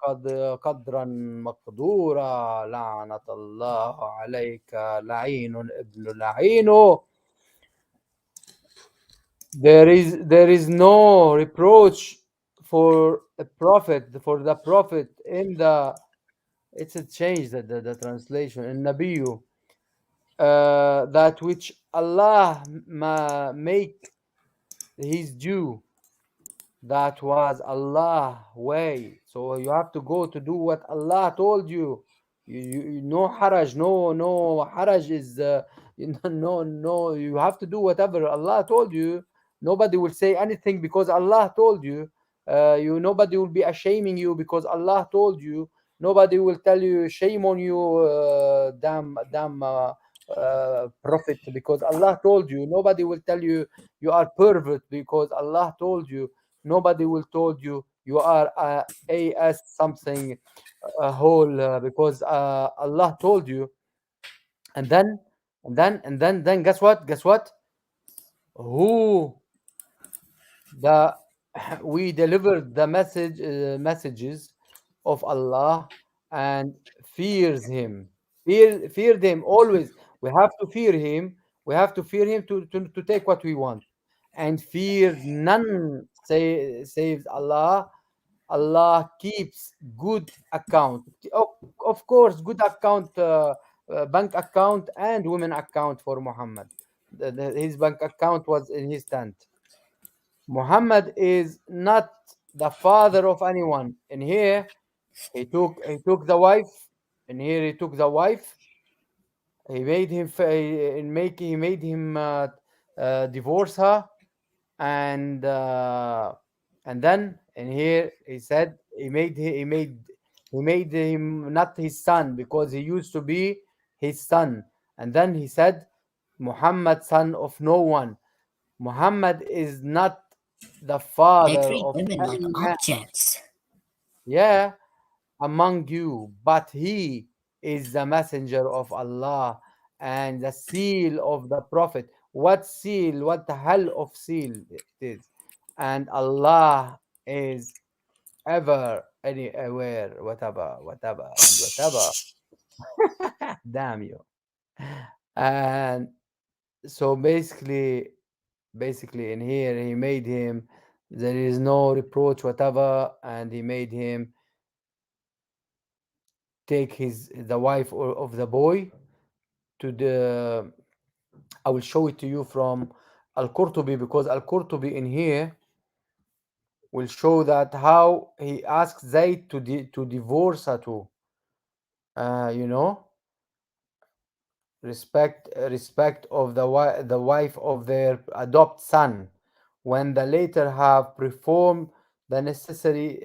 قدرا مقدورا. لعنة الله عليك لعين ابن لعين. There is no reproach for the prophet in the. It's a change, the translation in Nabiyu, that which Allah make his due. That was Allah way. So you have to go to do what Allah told you. No haraj, no haraj is no. You have to do whatever Allah told you. Nobody will say anything because Allah told you. Nobody will be ashaming you because Allah told you. Nobody will tell you shame on you, damn prophet, because Allah told you. Nobody will tell you you are pervert because Allah told you. Nobody will told you you are a as something a whole because Allah told you. And then guess what? Guess what? Who the we delivered the messages of Allah and fears him. Feared him always. We have to fear him. We have to fear him to take what we want. And fear none saves Allah. Allah keeps good account. Of course, good account, bank account and women account for Muhammad. His bank account was in his tent. Muhammad is not the father of anyone. In here, he took the wife. In here, he took the wife. He made him he made him divorce her, and then in here he said he made him not his son because he used to be his son, and then he said Muhammad son of no one. Muhammad is not the They father treat of women like any man, objects. yeah, among you, but he is the messenger of Allah and the seal of the prophet. What seal? What the hell of seal it is? And Allah is ever any aware, whatever, and whatever. Damn you. And so basically in here he made him there is no reproach whatever, and he made him take the wife of the boy to the I will show it to you from Al-Qurtubi, because Al-Qurtubi in here will show that how he asked Zayd to divorce her to, you know, respect of the wife of their adopt son, when the later have performed the necessary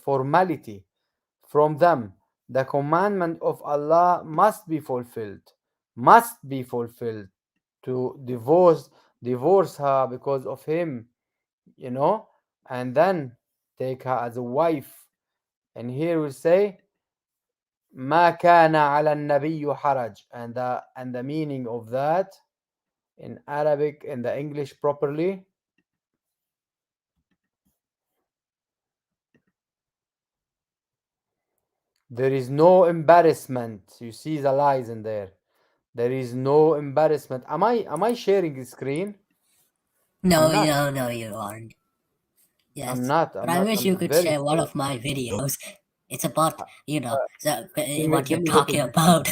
formality from them. The commandment of Allah must be fulfilled to divorce her because of him, you know, and then take her as a wife. And here we say ما كان على النبي حرج, and the meaning of that in Arabic, in the English properly, there is no embarrassment. You see the lies in there. There is no embarrassment. Am I sharing the screen? No, I'm not. no, you aren't. I'm Yes, not. but I'm I not. wish you I'm could very share one sure. of my videos. It's about, Give me what give you're me a little talking bit time. about.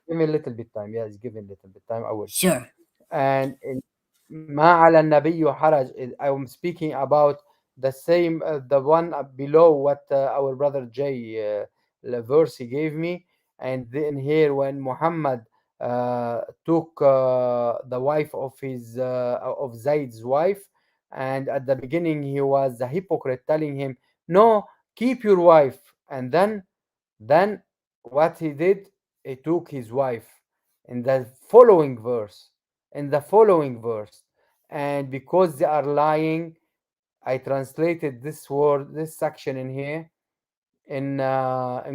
Give me a little bit time. Yes, give me a little bit time. I will. Sure. And in ما على النبي حرج, I'm speaking about the same, the one below what our brother Jay, the verse he gave me. And then here when Muhammad took the wife of Zayd's wife, and at the beginning he was a hypocrite telling him no, keep your wife. And then what he did, he took his wife in the following verse, and because they are lying, I translated this section in here in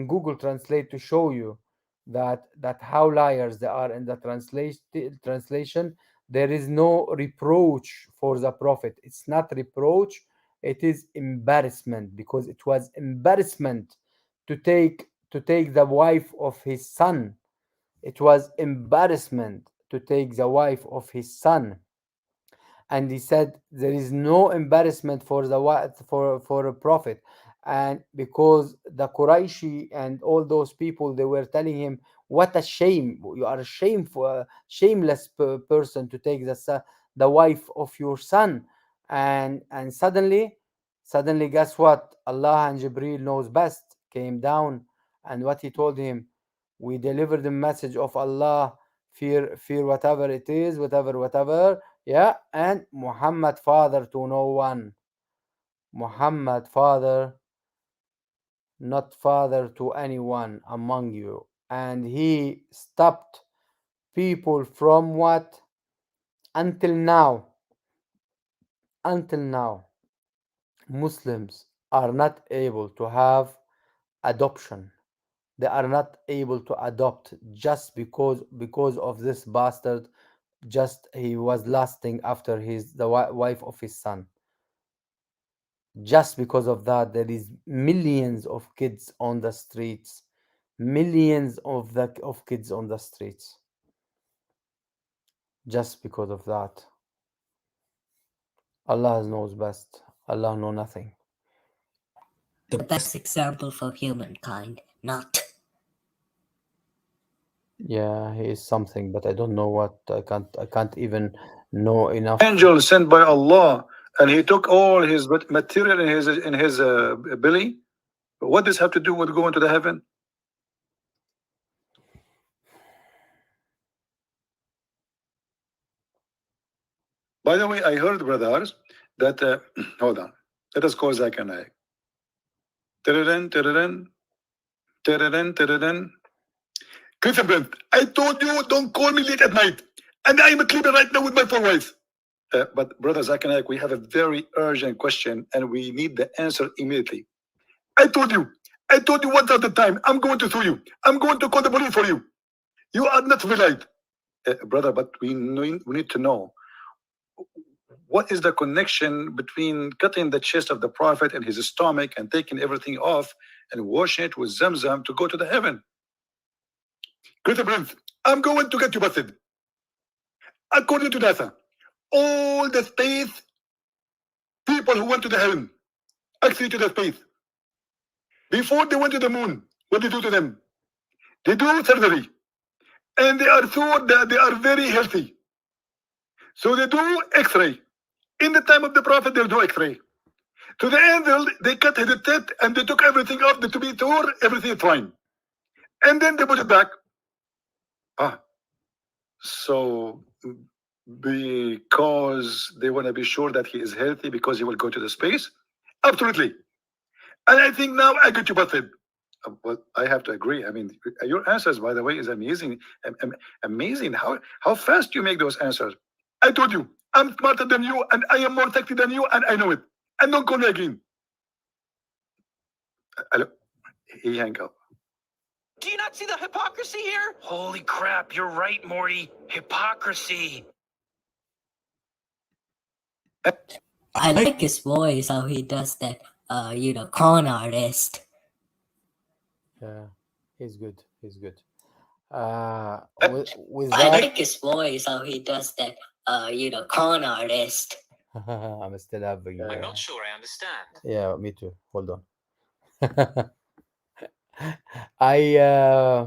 Google Translate to show you that how liars they are in the translation. There is no reproach for the prophet. It's not reproach. It is embarrassment, because it was embarrassment to take the wife of his son. It was embarrassment to take the wife of his son. And he said there is no embarrassment for for a prophet. And because the Quraishi and all those people, they were telling him, what a shame, you are a shameless person to take the wife of your son. And suddenly guess what, Allah and Jibril knows best came down, and what he told him, we delivered the message of Allah, fear whatever it is, whatever. Yeah, and Muhammad, father to no one. Muhammad, father not father to anyone among you. And he stopped people from what? Until now, Muslims are not able to have adoption. They are not able to adopt just because of this bastard. Just he was lusting after the wife of his son. Just because of that, there is millions of kids on the streets, millions of kids on the streets. Just because of that, Allah knows best. Allah knows nothing. The best example for humankind, not. Yeah, he is something, but I don't know what. I can't even know enough. Angel sent by Allah, and he took all his material in his belly. What does have to do with going to the heaven? By the way, I heard, brothers, that hold on. Let us call Zaidain. Christian, I told you don't call me late at night, and I am sleeping right now with my four wives. But brother Zaidain, we have a very urgent question, and we need the answer immediately. I told you once at the time. I'm going to sue you. I'm going to call the police for you. You are not civilized, brother. But we need to know what is the connection between cutting the chest of the prophet and his stomach and taking everything off and washing it with Zamzam to go to the heaven. Greater Prince, I'm going to get you busted. According to NASA, all the space people who went to the heaven, actually to the space, before they went to the moon, what did they do to them? They do surgery, and they are so that they are very healthy. So they do X-ray. In the time of the prophet, they do X-ray. To the angel, they cut his head and they took everything off to be sure everything is fine. And then they put it back. So because they want to be sure that he is healthy because he will go to the space? Absolutely. And I think now I got you busted. But I have to agree. I mean, your answers, by the way, is amazing. Amazing how fast you make those answers. I told you, I'm smarter than you, and I am more sexy than you, and I know it. And don't call me again. Hello? He hang up. Do you not see the hypocrisy here? Holy crap, you're right, Morty. Hypocrisy. I like his voice, how he does that, con artist. Yeah, he's good. He's good. With I that, like his voice, how he does that, con artist. I'm still having. I'm not sure I understand. Yeah, me too. Hold on. I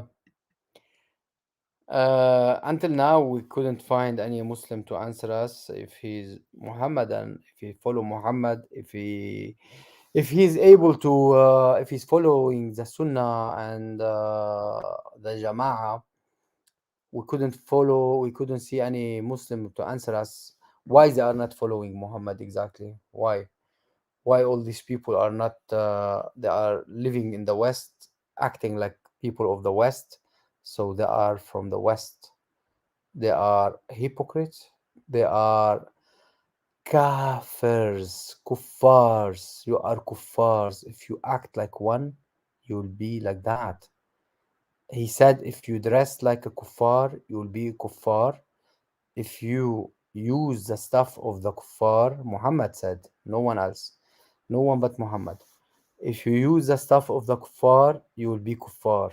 until now we couldn't find any Muslim to answer us if he's Muhammadan, if he follow Muhammad, if he's able to if he's following the Sunnah and the Jama'ah. We couldn't see any Muslim to answer us why they are not following Muhammad exactly. Why all these people are not they are living in the West, acting like people of the West, so they are from the West. They are hypocrites. They are kuffars. You are kuffars. If you act like one, you'll be like that. He said, if you dress like a kuffar, you'll be a kuffar. If you use the stuff of the kuffar, Muhammad said, no one else, no one but Muhammad. If you use the stuff of the kuffar, you will be kuffar.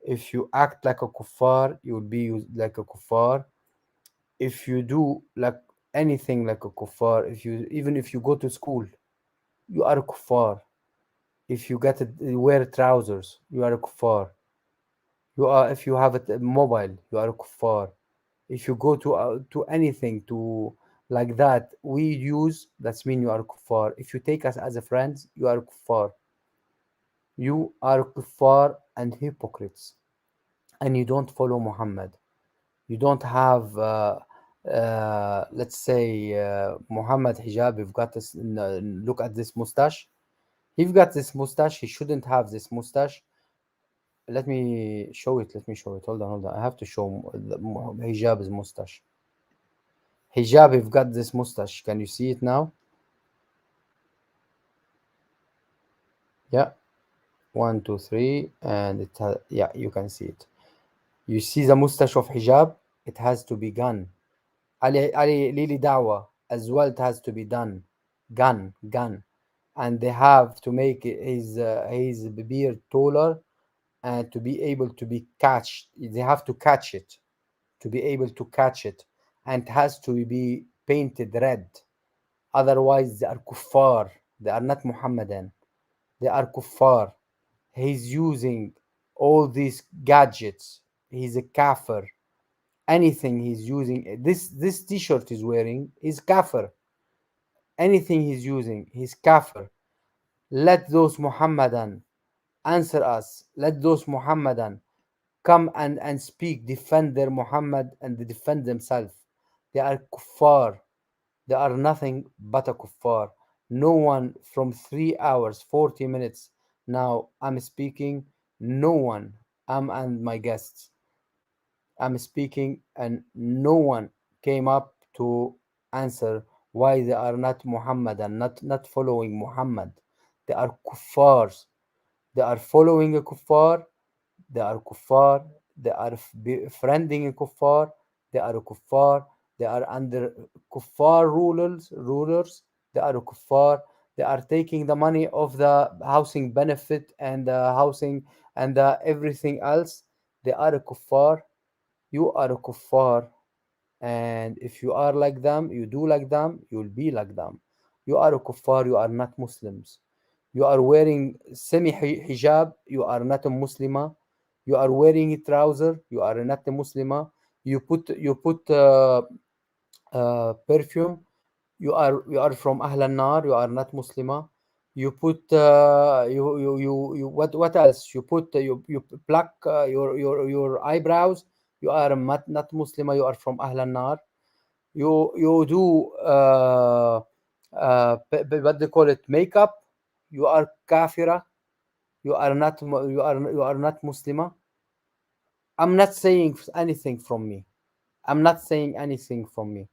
If you act like a kuffar, you will be like a kuffar. If you do like anything like a kuffar, even if you go to school, you are a kuffar. If you wear trousers, you are a kuffar. If you have a mobile, you are a kuffar. If you go to anything to like that we use, that's mean you are a kuffar. If you take us as a friends, you are a kuffar. You are kuffar and hypocrites, and you don't follow Muhammad. You don't have let's say Muhammad hijab. You've got this. Look at this mustache. He's got this mustache. He shouldn't have this mustache. Let me show it. Let me show it. Hold on, hold on. I have to show the hijab's mustache. Hijab, you've got this mustache. Can you see it now? Yeah. 1, 2, 3, and it has, yeah, you can see it. You see the mustache of hijab? It has to be gone. Ali Lili Dawa as well. It has to be done. Gun. And they have to make his beard taller and to be able to be catched. They have to catch it to be able to catch it, and it has to be painted red. Otherwise, they are kuffar. They are not Muhammadan. They are kuffar. He's using all these gadgets. He's a kafir. Anything he's using, this t-shirt he's wearing is kafir. Anything he's using, he's kafir. Let those Muhammadan answer us. Let those Muhammadan come and speak, defend their Muhammad and defend themselves. They are kuffar. They are nothing but a kuffar. No one from 3 hours, 40 minutes now I'm speaking. No one, I'm and my guests, I'm speaking, and no one came up to answer why they are not Muhammadan, not following Muhammad. They are kuffars. They are following a kuffar. They are kuffar. They are befriending a kuffar. They are a kuffar. They are under kuffar rulers. They are a kuffar. They are taking the money of the housing benefit and the housing and everything else. They are a kuffar. You are a kuffar. And if you are like them, you do like them, you'll be like them. You are a kuffar. You are not Muslims. You are wearing semi hijab, you are not a Muslima. You are wearing a trouser, you are not a Muslima. You put perfume, you are from Ahlan Nar, you are not Muslima. You put you what else? You put you pluck your eyebrows. You are not Muslima. You are from Ahlan Nar. You do what they call it, makeup. You are kafira. You are not Muslima. I'm not saying anything from me. I'm not saying anything from me.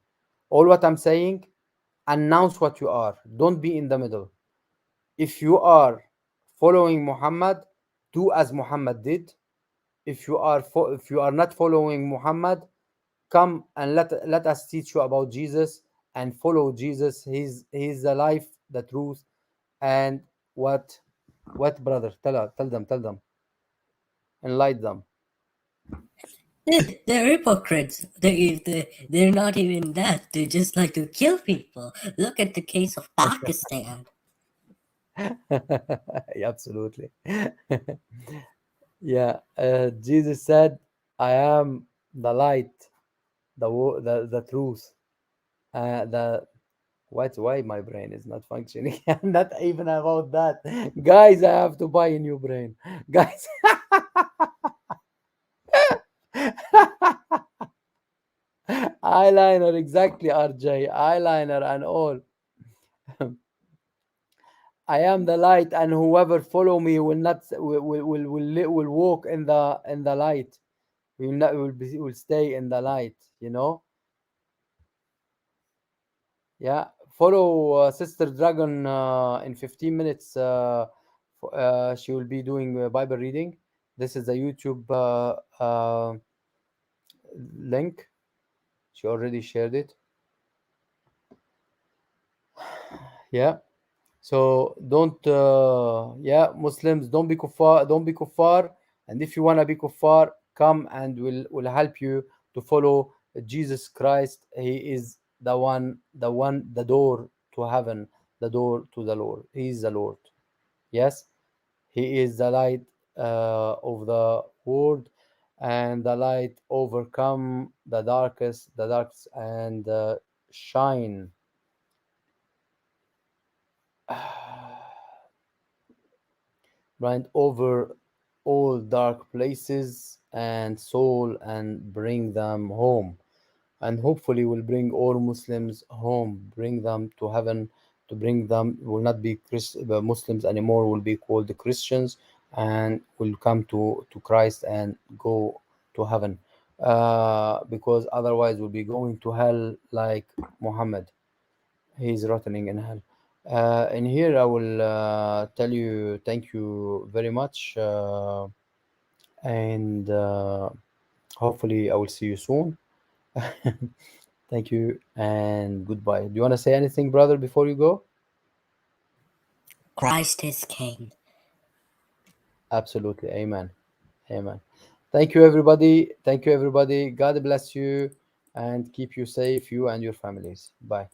All what I'm saying, announce what you are. Don't be in the middle. If you are following Muhammad, do as Muhammad did. If you are not following Muhammad, come and let us teach you about Jesus and follow Jesus. He's the life, the truth, and what brother? Tell them, enlighten them. They're hypocrites. They're not even that. They just like to kill people. Look at the case of Pakistan. Yeah, absolutely. Yeah, Jesus said, "I am the light, the truth." The What? Why my brain is not functioning? I'm not even about that, guys. I have to buy a new brain, guys. Eyeliner, exactly, RJ. Eyeliner and all. I am the light, and whoever follow me will not will walk in the light. Will not will stay in the light. Yeah. Follow Sister Dragon in 15 minutes. She will be doing Bible reading. This is the YouTube link. She already shared it. Yeah. So don't, yeah, Muslims, don't be kuffar, don't be kuffar. And if you wanna be kuffar, come and will help you to follow Jesus Christ. He is the door to heaven, the door to the Lord. He is the Lord. Yes, He is the light of the world, and the light overcome the darkest, and shine. Blind over all dark places and soul, and bring them home. And hopefully will bring all Muslims home, bring them to heaven, to bring them, will not be Muslims anymore, will be called the Christians, and will come to Christ and go to heaven, because otherwise we'll be going to hell like Muhammad. He's rotting in hell. And here I will tell you thank you very much, and hopefully I will see you soon. Thank you and goodbye. Do you want to say anything, brother, before you go? Christ is King. Absolutely. Amen. Amen. Thank you, everybody. Thank you, everybody. God bless you and keep you safe, you and your families. Bye.